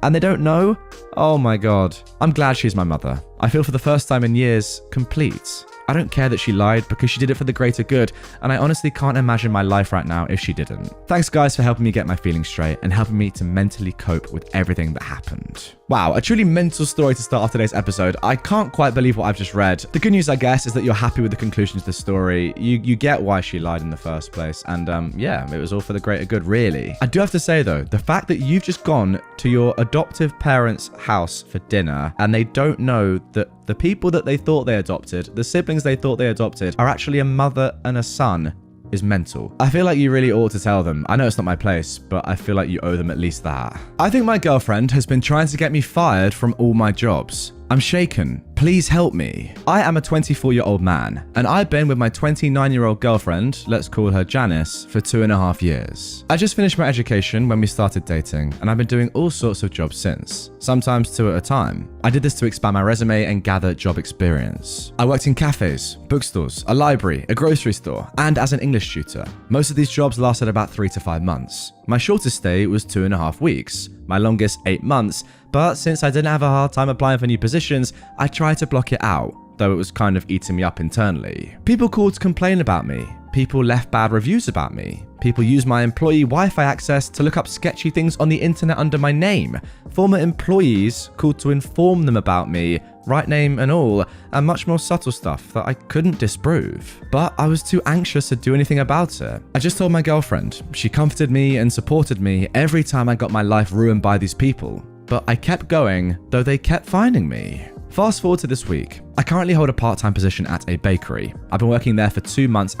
And they don't know? Oh my god. I'm glad she's my mother. I feel for the first time in years, complete. I don't care that she lied because she did it for the greater good, and I honestly can't imagine my life right now if she didn't. Thanks guys for helping me get my feelings straight and helping me to mentally cope with everything that happened. Wow, a truly mental story to start off today's episode. I can't quite believe what I've just read. The good news, I guess, is that you're happy with the conclusion to the story. You get why she lied in the first place, and yeah, it was all for the greater good, really. I do have to say though, the fact that you've just gone to your adoptive parents' house for dinner and they don't know that the people that they thought they adopted, the siblings they thought they adopted, are actually a mother and a son is mental. I feel like you really ought to tell them. I know it's not my place, but I feel like you owe them at least that. I think my girlfriend has been trying to get me fired from all my jobs. I'm shaken. Please help me. I am a 24-year-old man, and I've been with my 29-year-old girlfriend, let's call her Janice, for 2.5 years. I just finished my education when we started dating, and I've been doing all sorts of jobs since, sometimes 2 at a time. I did this to expand my resume and gather job experience. I worked in cafes, bookstores, a library, a grocery store, and as an English tutor. Most of these jobs lasted about 3 to 5 months. My shortest stay was 2.5 weeks, my longest 8 months, but since I didn't have a hard time applying for new positions, I tried to block it out, though it was kind of eating me up internally. People called to complain about me. People left bad reviews about me. People used my employee Wi-Fi access to look up sketchy things on the internet under my name. Former employees called to inform them about me, right name and all, and much more subtle stuff that I couldn't disprove. But I was too anxious to do anything about it. I just told my girlfriend. She comforted me and supported me every time I got my life ruined by these people. But I kept going, though they kept finding me. Fast forward to this week. I currently hold a part-time position at a bakery. I've been working there for 2.5 months.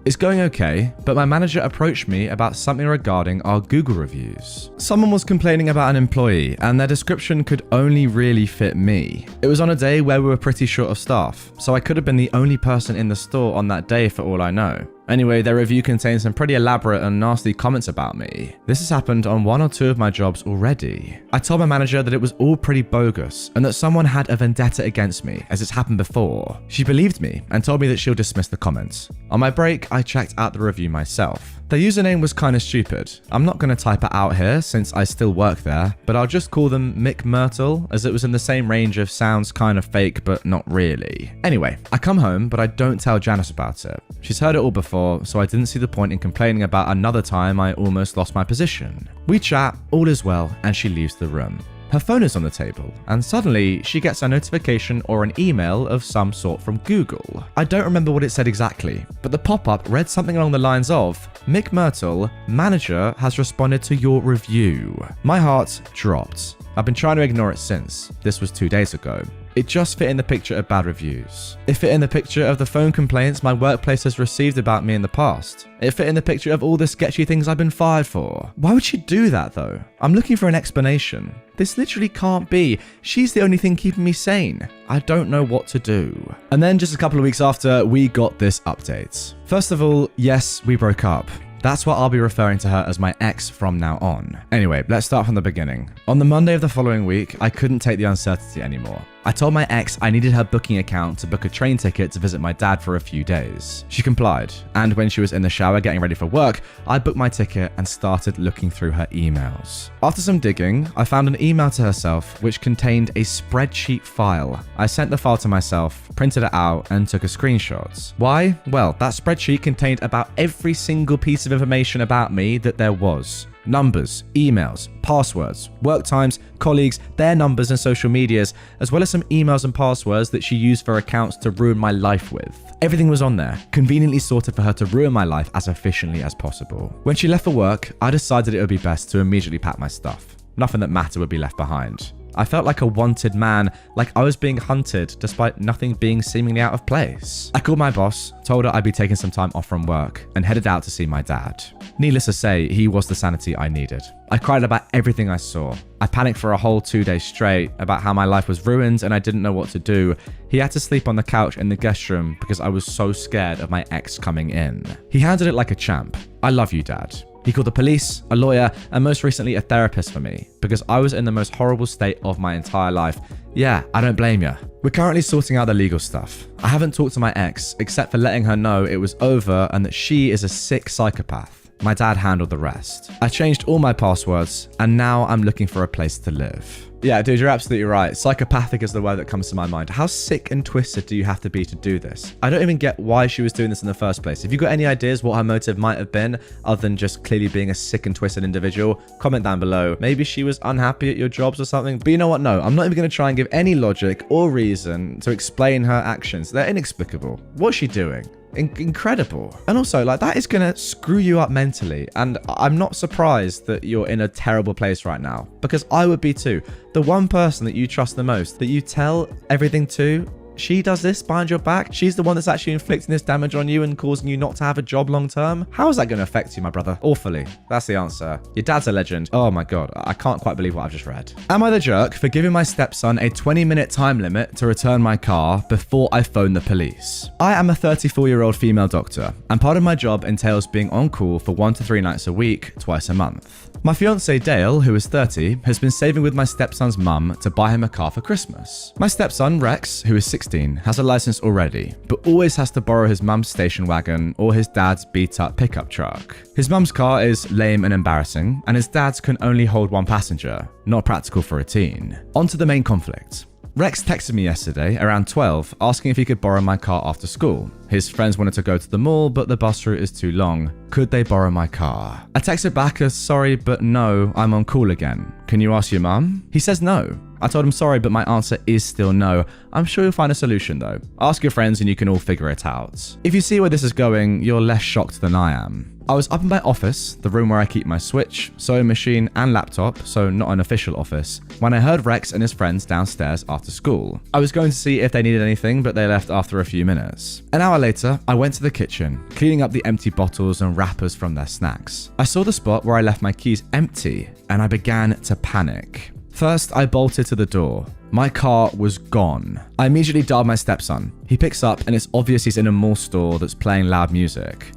It's going okay, but my manager approached me about something regarding our Google reviews. Someone was complaining about an employee, and their description could only really fit me. It was on a day where we were pretty short of staff, so I could have been the only person in the store on that day for all I know. Anyway, their review contains some pretty elaborate and nasty comments about me. This has happened on 1 or 2 of my jobs already. I told my manager that it was all pretty bogus and that someone had a vendetta against me, as it's happened before. She believed me and told me that she'll dismiss the comments. On my break, I checked out the review myself. The username was kinda stupid. I'm not gonna type it out here since I still work there, but I'll just call them Mick Myrtle, as it was in the same range of sounds kind of fake but not really. Anyway, I come home but I don't tell Janice about it. She's heard it all before, so I didn't see the point in complaining about another time I almost lost my position. We chat, all is well, and she leaves the room. Her phone is on the table, and suddenly she gets a notification or an email of some sort from Google. I don't remember what it said exactly, but the pop-up read something along the lines of, Mick Myrtle, manager has responded to your review. My heart dropped. I've been trying to ignore it since. This was 2 days ago. It just fit in the picture of bad reviews. It fit in the picture of the phone complaints my workplace has received about me in the past. It fit in the picture of all the sketchy things I've been fired for. Why would she do that though? I'm looking for an explanation. This literally can't be. She's the only thing keeping me sane. I don't know what to do. And then just a couple of weeks after, we got this update. First of all, yes, we broke up. That's what I'll be referring to her as my ex from now on. Anyway, let's start from the beginning. On the Monday of the following week, I couldn't take the uncertainty anymore. I told my ex I needed her booking account to book a train ticket to visit my dad for a few days. She complied, and when she was in the shower getting ready for work, I booked my ticket and started looking through her emails. After some digging, I found an email to herself which contained a spreadsheet file. I sent the file to myself, printed it out, and took a screenshot. Why? Well, that spreadsheet contained about every single piece of information about me that there was. Numbers, emails, passwords, work times, colleagues, their numbers and social medias, as well as some emails and passwords that she used for accounts to ruin my life with. Everything was on there, conveniently sorted for her to ruin my life as efficiently as possible. When she left for work, I decided it would be best to immediately pack my stuff. Nothing that mattered would be left behind. I felt like a wanted man, like I was being hunted despite nothing being seemingly out of place. I called my boss, told her I'd be taking some time off from work, and headed out to see my dad. Needless to say, he was the sanity I needed. I cried about everything I saw. I panicked for a whole 2 days straight about how my life was ruined and I didn't know what to do. He had to sleep on the couch in the guest room because I was so scared of my ex coming in. He handled it like a champ. I love you, Dad. He called the police, a lawyer, and most recently a therapist for me because I was in the most horrible state of my entire life. Yeah, I don't blame you. We're currently sorting out the legal stuff. I haven't talked to my ex except for letting her know it was over and that she is a sick psychopath. My dad handled the rest. I changed all my passwords and now I'm looking for a place to live. Yeah, dude, you're absolutely right. Psychopathic is the word that comes to my mind. How sick and twisted do you have to be to do this? I don't even get why she was doing this in the first place. If you've got any ideas what her motive might have been, other than just clearly being a sick and twisted individual, comment down below. Maybe she was unhappy at your jobs or something. But you know what? No, I'm not even going to try and give any logic or reason to explain her actions. They're inexplicable. What's she doing? Incredible. And also, like, that is gonna screw you up mentally, and I'm not surprised that you're in a terrible place right now, because I would be too. The one person that you trust the most, that you tell everything to, she does this behind your back. She's the one that's actually inflicting this damage on you and causing you not to have a job long term. How is that going to affect you, my brother? Awfully. That's the answer. Your dad's a legend. Oh my god, I can't quite believe what I've just read. Am I the jerk for giving my stepson a 20-minute time limit to return my car before I phone the police? I am a 34-year-old female doctor, and part of my job entails being on call for 1 to 3 nights a week, twice a month. My fiance Dale, who is 30, has been saving with my stepson's mum to buy him a car for Christmas. My stepson Rex, who is 16, has a license already, but always has to borrow his mum's station wagon or his dad's beat-up pickup truck. His mum's car is lame and embarrassing, and his dad's can only hold 1 passenger, not practical for a teen. On to the main conflict. Rex texted me yesterday around 12 asking if he could borrow my car after school. His friends wanted to go to the mall, but the bus route is too long. Could they borrow my car? I texted back as sorry, but no, I'm on call again. Can you ask your mum? He says no. I told him sorry, but my answer is still no. I'm sure you'll find a solution though. Ask your friends and you can all figure it out. If you see where this is going, you're less shocked than I am. I was up in my office, the room where I keep my Switch, sewing machine and laptop, so not an official office, when I heard Rex and his friends downstairs after school. I was going to see if they needed anything, but they left after a few minutes. An hour later, I went to the kitchen, cleaning up the empty bottles and wrappers from their snacks. I saw the spot where I left my keys empty, and I began to panic. First, I bolted to the door. My car was gone. I immediately dialed my stepson. He picks up and it's obvious he's in a mall store that's playing loud music.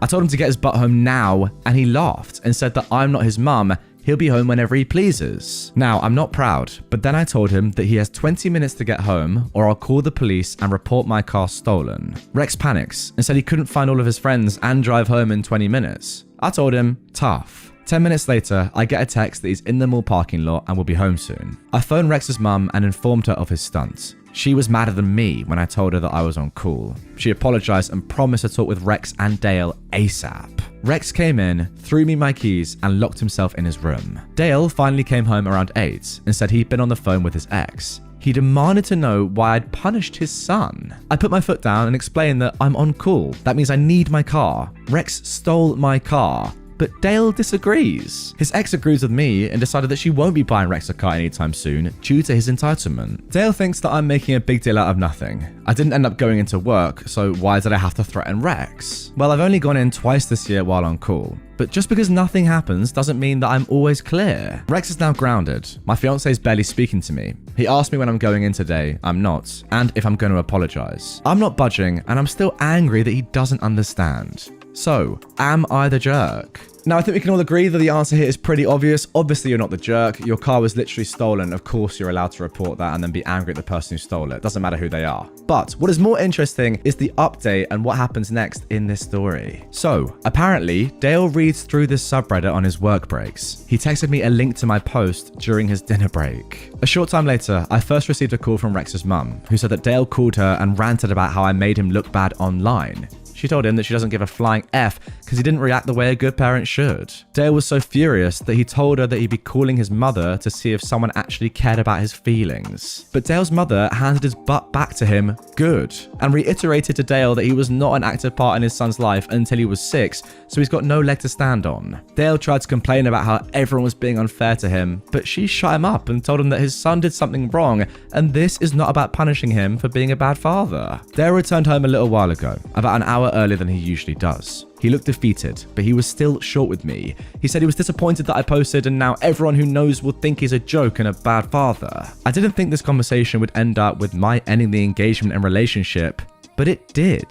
I told him to get his butt home now, and he laughed and said that I'm not his mum. He'll be home whenever he pleases. Now, I'm not proud, but then I told him that he has 20 minutes to get home or I'll call the police and report my car stolen. Rex panics and said he couldn't find all of his friends and drive home in 20 minutes. I told him, tough. 10 minutes later, I get a text that he's in the mall parking lot and will be home soon. I phoned Rex's mum and informed her of his stunt. She was madder than me when I told her that I was on call. She apologized and promised to talk with Rex and Dale ASAP. Rex came in, threw me my keys, and locked himself in his room. Dale finally came home around 8 and said he'd been on the phone with his ex. He demanded to know why I'd punished his son. I put my foot down and explained that I'm on call. That means I need my car. Rex stole my car. But Dale disagrees. His ex agrees with me and decided that she won't be buying Rex a car anytime soon due to his entitlement. Dale thinks that I'm making a big deal out of nothing. I didn't end up going into work, so why did I have to threaten Rex? Well, I've only gone in twice this year while on call. But just because nothing happens doesn't mean that I'm always clear. Rex is now grounded. My fiance is barely speaking to me. He asked me when I'm going in today. I'm not. And if I'm going to apologize. I'm not budging, and I'm still angry that he doesn't understand. So, am I the jerk? Now, I think we can all agree that the answer here is pretty obvious. Obviously, you're not the jerk. Your car was literally stolen. Of course, you're allowed to report that and then be angry at the person who stole it. Doesn't matter who they are. But what is more interesting is the update and what happens next in this story. So, apparently, Dale reads through this subreddit on his work breaks. He texted me a link to my post during his dinner break. A short time later, I first received a call from Rex's mum, who said that Dale called her and ranted about how I made him look bad online. She told him that she doesn't give a flying F because he didn't react the way a good parent should. Dale was so furious that he told her that he'd be calling his mother to see if someone actually cared about his feelings. But Dale's mother handed his butt back to him good and reiterated to Dale that he was not an active part in his son's life until he was 6, so he's got no leg to stand on. Dale tried to complain about how everyone was being unfair to him, but she shut him up and told him that his son did something wrong and this is not about punishing him for being a bad father. Dale returned home a little while ago, about an hour earlier than he usually does. He looked defeated, but he was still short with me. He said he was disappointed that I posted and now everyone who knows will think he's a joke and a bad father. I didn't think this conversation would end up with my ending the engagement and relationship, but it did.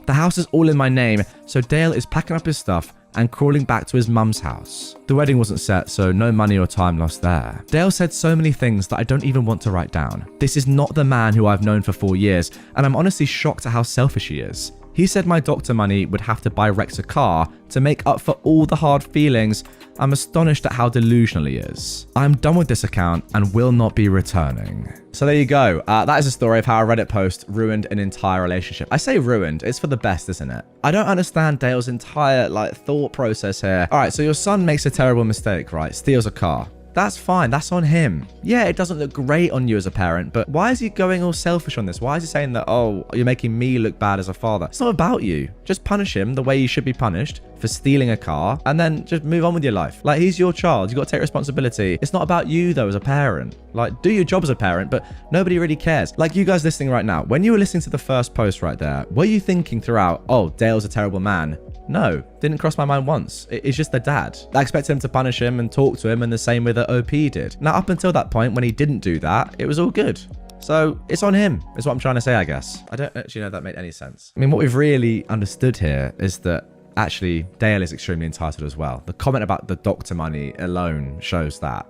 The house is all in my name, so Dale is packing up his stuff and crawling back to his mum's house. The wedding wasn't set, so no money or time lost there. Dale said so many things that I don't even want to write down. This is not the man who I've known for 4 years, and I'm honestly shocked at how selfish he is. He said my doctor money would have to buy Rex a car to make up for all the hard feelings. I'm astonished at how delusional he is. I'm done with this account and will not be returning. So there you go. That is a story of how a Reddit post ruined an entire relationship. I say ruined, it's for the best, isn't it? I don't understand Dale's entire thought process here. All right, so your son makes a terrible mistake, right? Steals a car. That's fine. That's on him. Yeah, it doesn't look great on you as a parent, but why is he going all selfish on this? Why is he saying that, oh, you're making me look bad as a father? It's not about you. Just punish him the way you should be punished for stealing a car and then just move on with your life. Like, he's your child. You've got to take responsibility. It's not about you, though, as a parent. Like, do your job as a parent, but nobody really cares. Like you guys listening right now, when you were listening to the first post right there, were you thinking throughout, oh, Dale's a terrible man? No, didn't cross my mind once. It's just the dad. I expected him to punish him and talk to him in the same way that OP did. Now, up until that point, when he didn't do that, it was all good. So it's on him, is what I'm trying to say, I guess. I don't actually know if that made any sense. I mean, what we've really understood here is that actually Dale is extremely entitled as well. The comment about the doctor money alone shows that.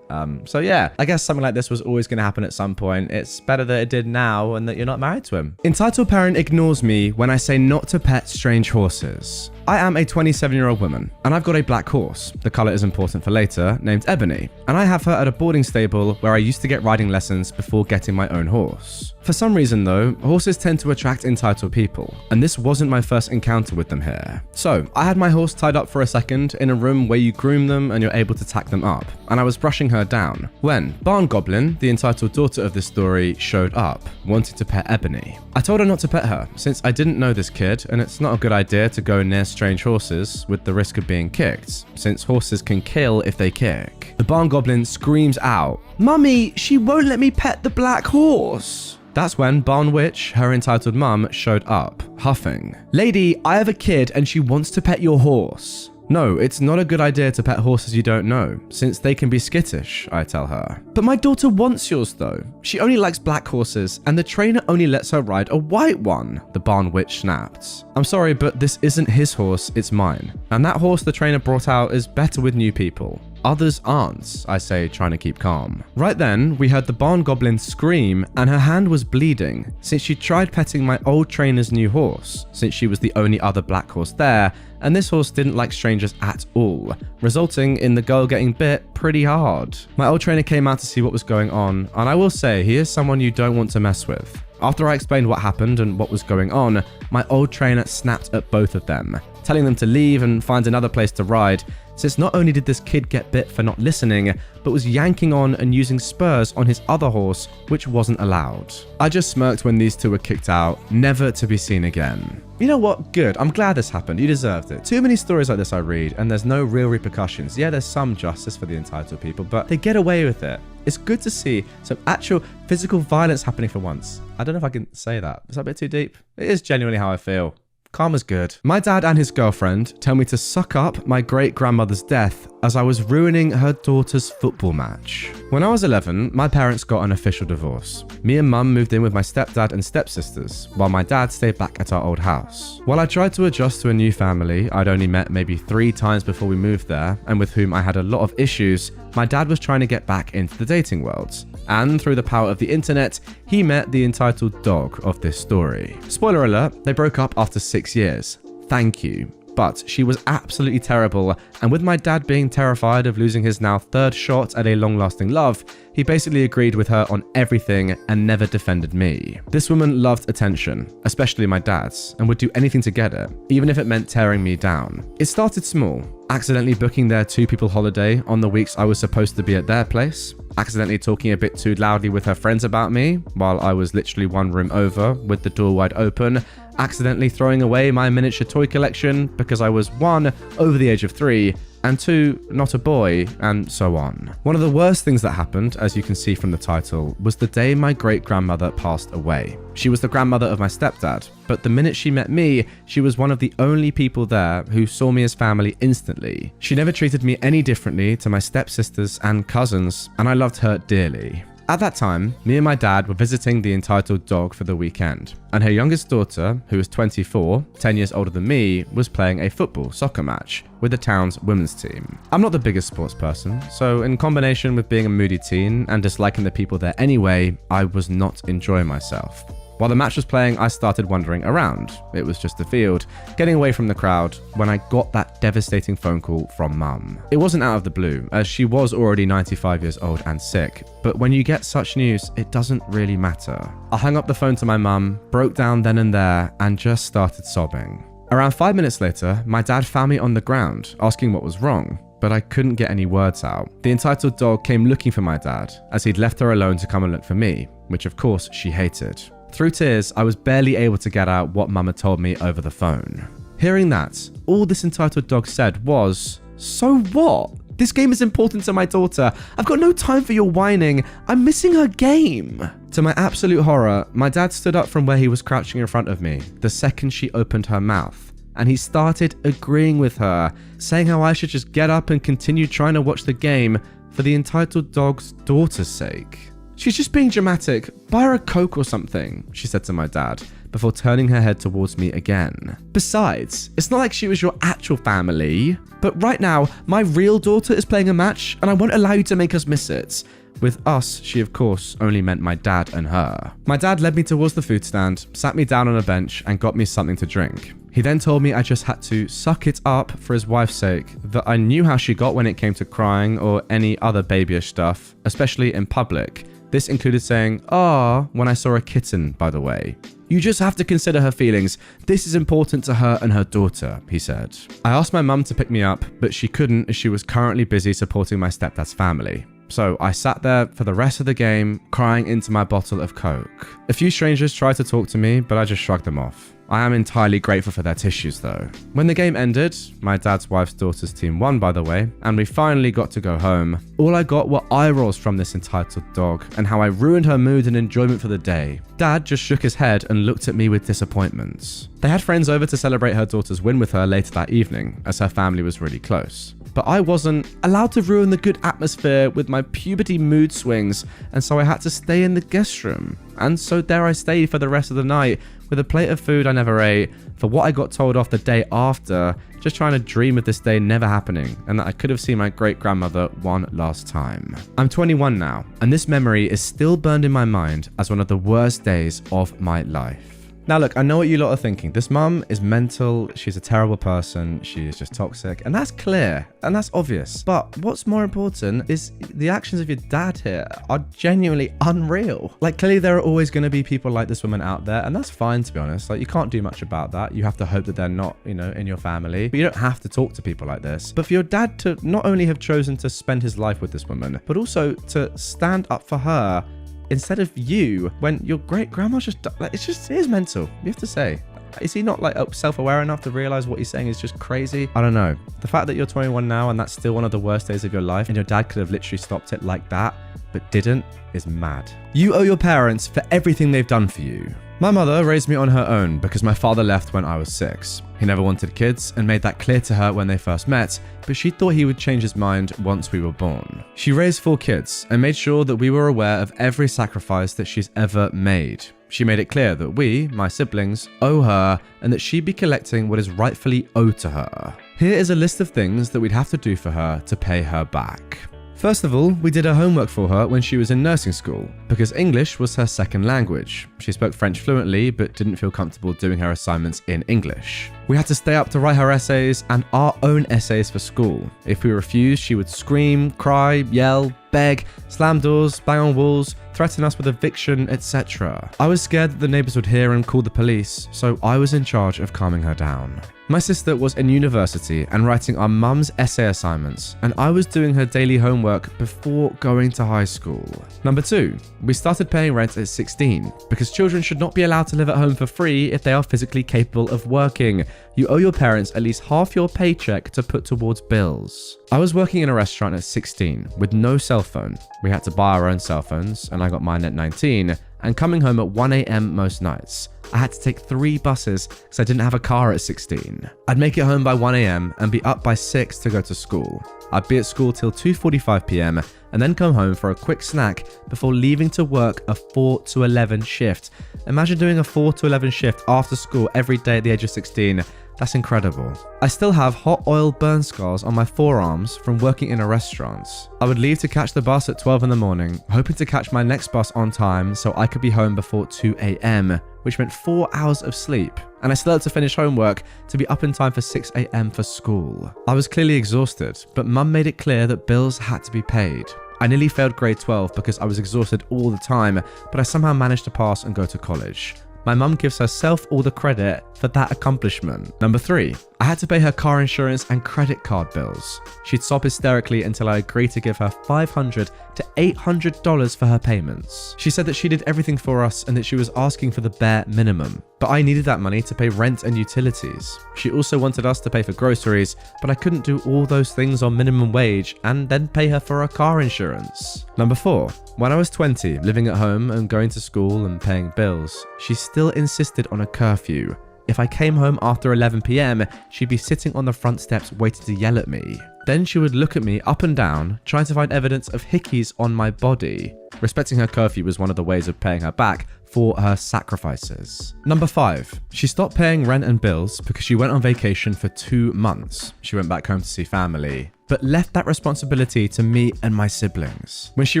So yeah, I guess something like this was always going to happen at some point. It's better that it did now and that you're not married to him. Entitled parent ignores me when I say not to pet strange horses. I am a 27-year-old woman, and I've got a black horse, the color is important for later, named Ebony, and I have her at a boarding stable where I used to get riding lessons before getting my own horse. For some reason though, horses tend to attract entitled people, and this wasn't my first encounter with them here. So, I had my horse tied up for a second in a room where you groom them and you're able to tack them up, and I was brushing her down, when Barn Goblin, the entitled daughter of this story, showed up, wanting to pet Ebony. I told her not to pet her, since I didn't know this kid, and it's not a good idea to go near strange horses with the risk of being kicked, since horses can kill if they kick. The Barn Goblin screams out, "Mummy, she won't let me pet the black horse!" That's when Barn Witch, her entitled mum, showed up, huffing. "Lady, I have a kid and she wants to pet your horse." No, it's not a good idea to pet horses you don't know, since they can be skittish, I tell her. But my daughter wants yours though. She only likes black horses, and the trainer only lets her ride a white one, the barn witch snapped. I'm sorry, but this isn't his horse, it's mine. And that horse the trainer brought out is better with new people. Others aren't, I say, trying to keep calm. Right then, we heard the barn goblin scream, and her hand was bleeding since she tried petting my old trainer's new horse, since she was the only other black horse there, and this horse didn't like strangers at all, resulting in the girl getting bit pretty hard. My old trainer came out to see what was going on, and I will say he is someone you don't want to mess with. After I explained what happened and what was going on, my old trainer snapped at both of them, telling them to leave and find another place to ride, since not only did this kid get bit for not listening, but was yanking on and using spurs on his other horse, which wasn't allowed. I just smirked when these two were kicked out, never to be seen again. You know what? Good. I'm glad this happened. You deserved it. Too many stories like this I read, and there's no real repercussions. Yeah, there's some justice for the entitled people, but they get away with it. It's good to see some actual physical violence happening for once. I don't know if I can say that. Is that a bit too deep? It is genuinely how I feel. Karma's good. My dad and his girlfriend tell me to suck up my great-grandmother's death as I was ruining her daughter's football match. When I was 11, my parents got an official divorce. Me and mum moved in with my stepdad and stepsisters, while my dad stayed back at our old house. While I tried to adjust to a new family I'd only met maybe 3 times before we moved there, and with whom I had a lot of issues, my dad was trying to get back into the dating world. And through the power of the internet, he met the entitled dog of this story. Spoiler alert, they broke up after 6 years. Thank you. But she was absolutely terrible, and with my dad being terrified of losing his now 3rd shot at a long-lasting love, he basically agreed with her on everything and never defended me. This woman loved attention, especially my dad's, and would do anything to get it, even if it meant tearing me down. It started small, accidentally booking their 2-people holiday on the weeks I was supposed to be at their place, accidentally talking a bit too loudly with her friends about me while I was literally 1 room over with the door wide open, accidentally throwing away my miniature toy collection because I was 1, over the age of 3, and 2, not a boy, and so on. One of the worst things that happened, as you can see from the title, was the day my great-grandmother passed away. She was the grandmother of my stepdad, but the minute she met me, she was one of the only people there who saw me as family instantly. She never treated me any differently to my stepsisters and cousins, and I loved her dearly. At that time, me and my dad were visiting the entitled dog for the weekend, and her youngest daughter, who was 24, 10 years older than me, was playing a soccer match with the town's women's team. I'm not the biggest sports person, so in combination with being a moody teen and disliking the people there anyway, I was not enjoying myself. While the match was playing, I started wandering around. It was just a field, getting away from the crowd, when I got that devastating phone call from mum. It wasn't out of the blue, as she was already 95 years old and sick, but when you get such news, it doesn't really matter. I hung up the phone to my mum, broke down then and there, and just started sobbing. Around 5 minutes later, my dad found me on the ground, asking what was wrong, but I couldn't get any words out. The entitled dog came looking for my dad, as he'd left her alone to come and look for me, which of course she hated. Through tears, I was barely able to get out what mum had told me over the phone. Hearing that, all this entitled dog said was, "So what? This game is important to my daughter. I've got no time for your whining. I'm missing her game." To my absolute horror, my dad stood up from where he was crouching in front of me the second she opened her mouth, and he started agreeing with her, saying how I should just get up and continue trying to watch the game for the entitled dog's daughter's sake. "She's just being dramatic. Buy her a Coke or something," she said to my dad, before turning her head towards me again. "Besides, it's not like she was your actual family. But right now, my real daughter is playing a match, and I won't allow you to make us miss it." With us, she of course only meant my dad and her. My dad led me towards the food stand, sat me down on a bench, and got me something to drink. He then told me I just had to suck it up for his wife's sake, that I knew how she got when it came to crying or any other babyish stuff, especially in public. This included saying, "Ah," when I saw a kitten, by the way. "You just have to consider her feelings. This is important to her and her daughter," he said. I asked my mum to pick me up, but she couldn't as she was currently busy supporting my stepdad's family. So I sat there for the rest of the game, crying into my bottle of Coke. A few strangers tried to talk to me, but I just shrugged them off. I am entirely grateful for their tissues though. When the game ended, my dad's wife's daughter's team won by the way, and we finally got to go home. All I got were eye rolls from this entitled dog and how I ruined her mood and enjoyment for the day. Dad just shook his head and looked at me with disappointment. They had friends over to celebrate her daughter's win with her later that evening, as her family was really close. But I wasn't allowed to ruin the good atmosphere with my puberty mood swings, and so I had to stay in the guest room. And so there I stayed for the rest of the night with a plate of food I never ate, for what I got told off the day after, just trying to dream of this day never happening and that I could have seen my great-grandmother one last time. I'm 21 now, and this memory is still burned in my mind as one of the worst days of my life. Now look, I know what you lot are thinking. This mum is mental, she's a terrible person, she is just toxic, and that's clear, and that's obvious. But what's more important is the actions of your dad here are genuinely unreal. Like, clearly there are always going to be people like this woman out there, and that's fine, to be honest. Like, you can't do much about that. You have to hope that they're not, in your family. But you don't have to talk to people like this. But for your dad to not only have chosen to spend his life with this woman, but also to stand up for her instead of you, when your great-grandma just, like, it is mental, you have to say. Is he not like self-aware enough to realize what he's saying is just crazy? I don't know. The fact that you're 21 now and that's still one of the worst days of your life and your dad could have literally stopped it like that, but didn't, is mad. You owe your parents for everything they've done for you. My mother raised me on her own because my father left when I was 6. He never wanted kids and made that clear to her when they first met, but she thought he would change his mind once we were born. She raised 4 kids and made sure that we were aware of every sacrifice that she's ever made. She made it clear that we, my siblings, owe her and that she'd be collecting what is rightfully owed to her. Here is a list of things that we'd have to do for her to pay her back. First of all, we did her homework for her when she was in nursing school, because English was her second language. She spoke French fluently, but didn't feel comfortable doing her assignments in English. We had to stay up to write her essays and our own essays for school. If we refused, she would scream, cry, yell, beg, slam doors, bang on walls, threaten us with eviction, etc. I was scared that the neighbors would hear and call the police, so I was in charge of calming her down. My sister was in university and writing our mum's essay assignments, and I was doing her daily homework before going to high school. Number 2, we started paying rent at 16, because children should not be allowed to live at home for free if they are physically capable of working. You owe your parents at least half your paycheck to put towards bills. I was working in a restaurant at 16 with no cell phone. We had to buy our own cell phones, and I got mine at 19, and coming home at 1 a.m. most nights. I had to take 3 buses because I didn't have a car at 16. I'd make it home by 1 a.m. and be up by 6 to go to school. I'd be at school till 2:45 p.m. and then come home for a quick snack before leaving to work a 4 to 11 shift. Imagine doing a 4 to 11 shift after school every day at the age of 16. That's incredible. I still have hot oil burn scars on my forearms from working in a restaurant. I would leave to catch the bus at 12 in the morning, hoping to catch my next bus on time so I could be home before 2 a.m., which meant 4 hours of sleep. And I still had to finish homework to be up in time for 6 a.m. for school. I was clearly exhausted, but mum made it clear that bills had to be paid. I nearly failed grade 12 because I was exhausted all the time, but I somehow managed to pass and go to college. My mum gives herself all the credit for that accomplishment. Number 3, I had to pay her car insurance and credit card bills. She'd sob hysterically until I agreed to give her $500 to $800 for her payments. She said that she did everything for us and that she was asking for the bare minimum. But I needed that money to pay rent and utilities. She also wanted us to pay for groceries, but I couldn't do all those things on minimum wage and then pay her for her car insurance. Number 4, when I was 20, living at home and going to school and paying bills, she still insisted on a curfew. If I came home after 11 p.m, she'd be sitting on the front steps waiting to yell at me. Then she would look at me up and down, trying to find evidence of hickeys on my body. Respecting her curfew was one of the ways of paying her back for her sacrifices. Number 5, she stopped paying rent and bills because she went on vacation for 2 months. She went back home to see family, but left that responsibility to me and my siblings. When she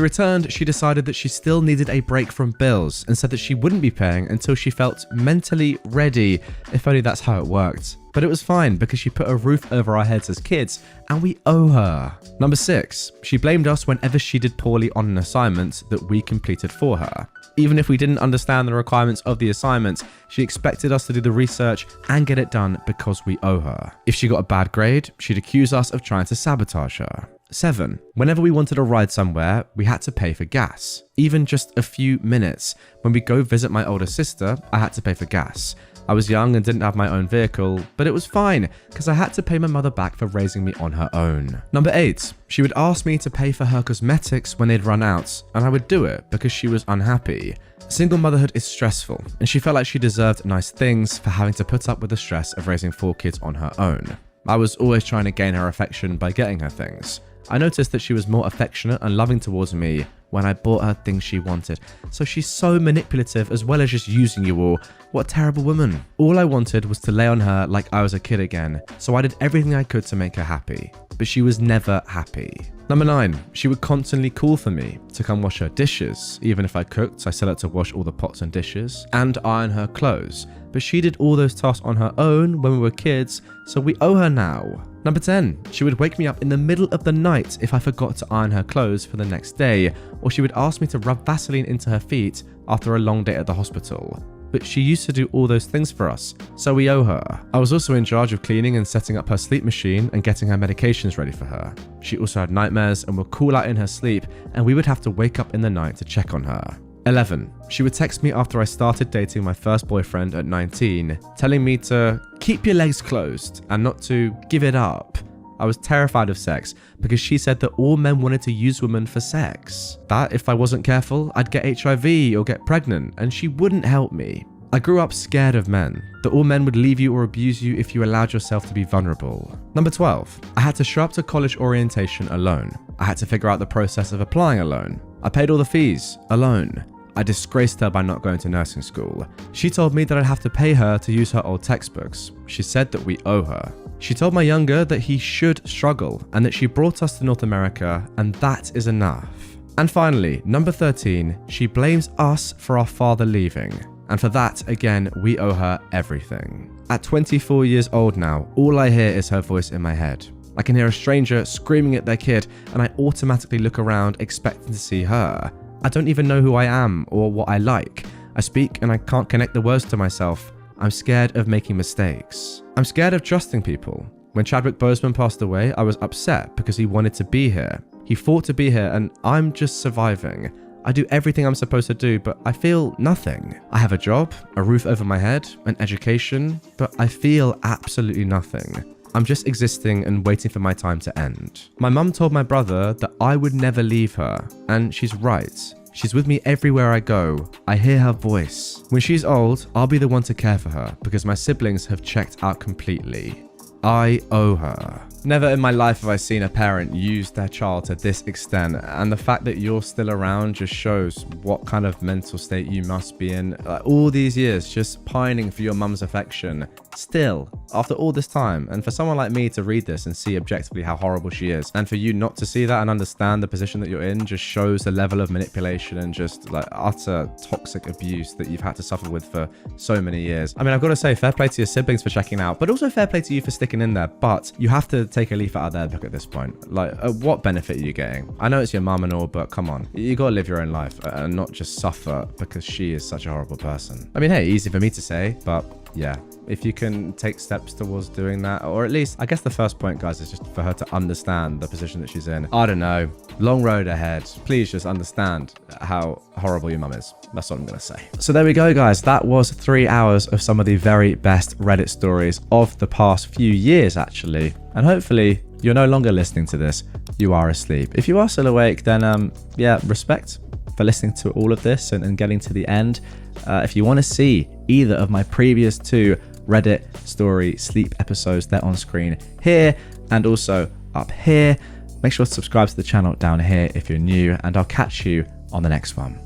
returned, she decided that she still needed a break from bills and said that she wouldn't be paying until she felt mentally ready, if only that's how it worked. But it was fine because she put a roof over our heads as kids and we owe her. Number 6, she blamed us whenever she did poorly on an assignment that we completed for her. Even if we didn't understand the requirements of the assignment, she expected us to do the research and get it done because we owe her. If she got a bad grade, she'd accuse us of trying to sabotage her. 7, whenever we wanted a ride somewhere, we had to pay for gas. Even just a few minutes. When we go visit my older sister, I had to pay for gas. I was young and didn't have my own vehicle, but it was fine because I had to pay my mother back for raising me on her own. Number 8. She would ask me to pay for her cosmetics when they'd run out, and I would do it because she was unhappy. Single motherhood is stressful, and she felt like she deserved nice things for having to put up with the stress of raising 4 kids on her own. I was always trying to gain her affection by getting her things. I noticed that she was more affectionate and loving towards me when I bought her things she wanted. So she's so manipulative as well as just using you all. What a terrible woman. All I wanted was to lay on her like I was a kid again, so I did everything I could to make her happy. But she was never happy. Number 9. She would constantly call for me to come wash her dishes. Even if I cooked, I still had to wash all the pots and dishes and iron her clothes. But she did all those tasks on her own when we were kids, so we owe her now. Number 10. She would wake me up in the middle of the night if I forgot to iron her clothes for the next day, or she would ask me to rub Vaseline into her feet after a long day at the hospital. But she used to do all those things for us, so we owe her. I was also in charge of cleaning and setting up her sleep machine and getting her medications ready for her. She also had nightmares and would call out in her sleep, and we would have to wake up in the night to check on her. 11. She would text me after I started dating my first boyfriend at 19, telling me to keep your legs closed and not to give it up. I was terrified of sex because she said that all men wanted to use women for sex. That if I wasn't careful, I'd get HIV or get pregnant, and she wouldn't help me. I grew up scared of men, that all men would leave you or abuse you if you allowed yourself to be vulnerable. Number 12. I had to show up to college orientation alone. I had to figure out the process of applying alone. I paid all the fees alone. I disgraced her by not going to nursing school. She told me that I'd have to pay her to use her old textbooks. She said that we owe her. She told my younger that he should struggle and that she brought us to North America, and that is enough. And finally, number 13, she blames us for our father leaving. And for that, again, we owe her everything. At 24 years old now, all I hear is her voice in my head. I can hear a stranger screaming at their kid, and I automatically look around expecting to see her. I don't even know who I am or what I like. I speak and I can't connect the words to myself. I'm scared of making mistakes. I'm scared of trusting people. When Chadwick Boseman passed away, I was upset because he wanted to be here. He fought to be here, and I'm just surviving. I do everything I'm supposed to do, but I feel nothing. I have a job, a roof over my head, an education, but I feel absolutely nothing. I'm just existing and waiting for my time to end. My mum told my brother that I would never leave her, and she's right. She's with me everywhere I go. I hear her voice. When she's old, I'll be the one to care for her because my siblings have checked out completely. I owe her. Never in my life have I seen a parent use their child to this extent, and the fact that you're still around just shows what kind of mental state you must be in. All these years just pining for your mum's affection, still, after all this time. And for someone like me to read this and see objectively how horrible she is, and for you not to see that and understand the position that you're in, just shows the level of manipulation and just like utter toxic abuse that you've had to suffer with for so many years. I mean, I've got to say fair play to your siblings for checking out, but also fair play to you for sticking in there. But you have to take a leaf out of their book at this point. Like, what benefit are you getting? I know it's your mum and all, but come on, you gotta live your own life and not just suffer because she is such a horrible person. I mean, hey, easy for me to say, but yeah, if you can take steps towards doing that, or at least, I guess the first point, guys, is just for her to understand the position that she's in. I don't know, long road ahead. Please just understand how horrible your mum is. That's what I'm gonna say. So there we go, guys. That was 3 hours of some of the very best Reddit stories of the past few years, actually. And hopefully you're no longer listening to this. You are asleep. If you are still awake, then yeah, respect for listening to all of this and getting to the end. If you want to see either of my previous 2 Reddit story sleep episodes, they're on screen here and also up here. Make sure to subscribe to the channel down here if you're new, and I'll catch you on the next one.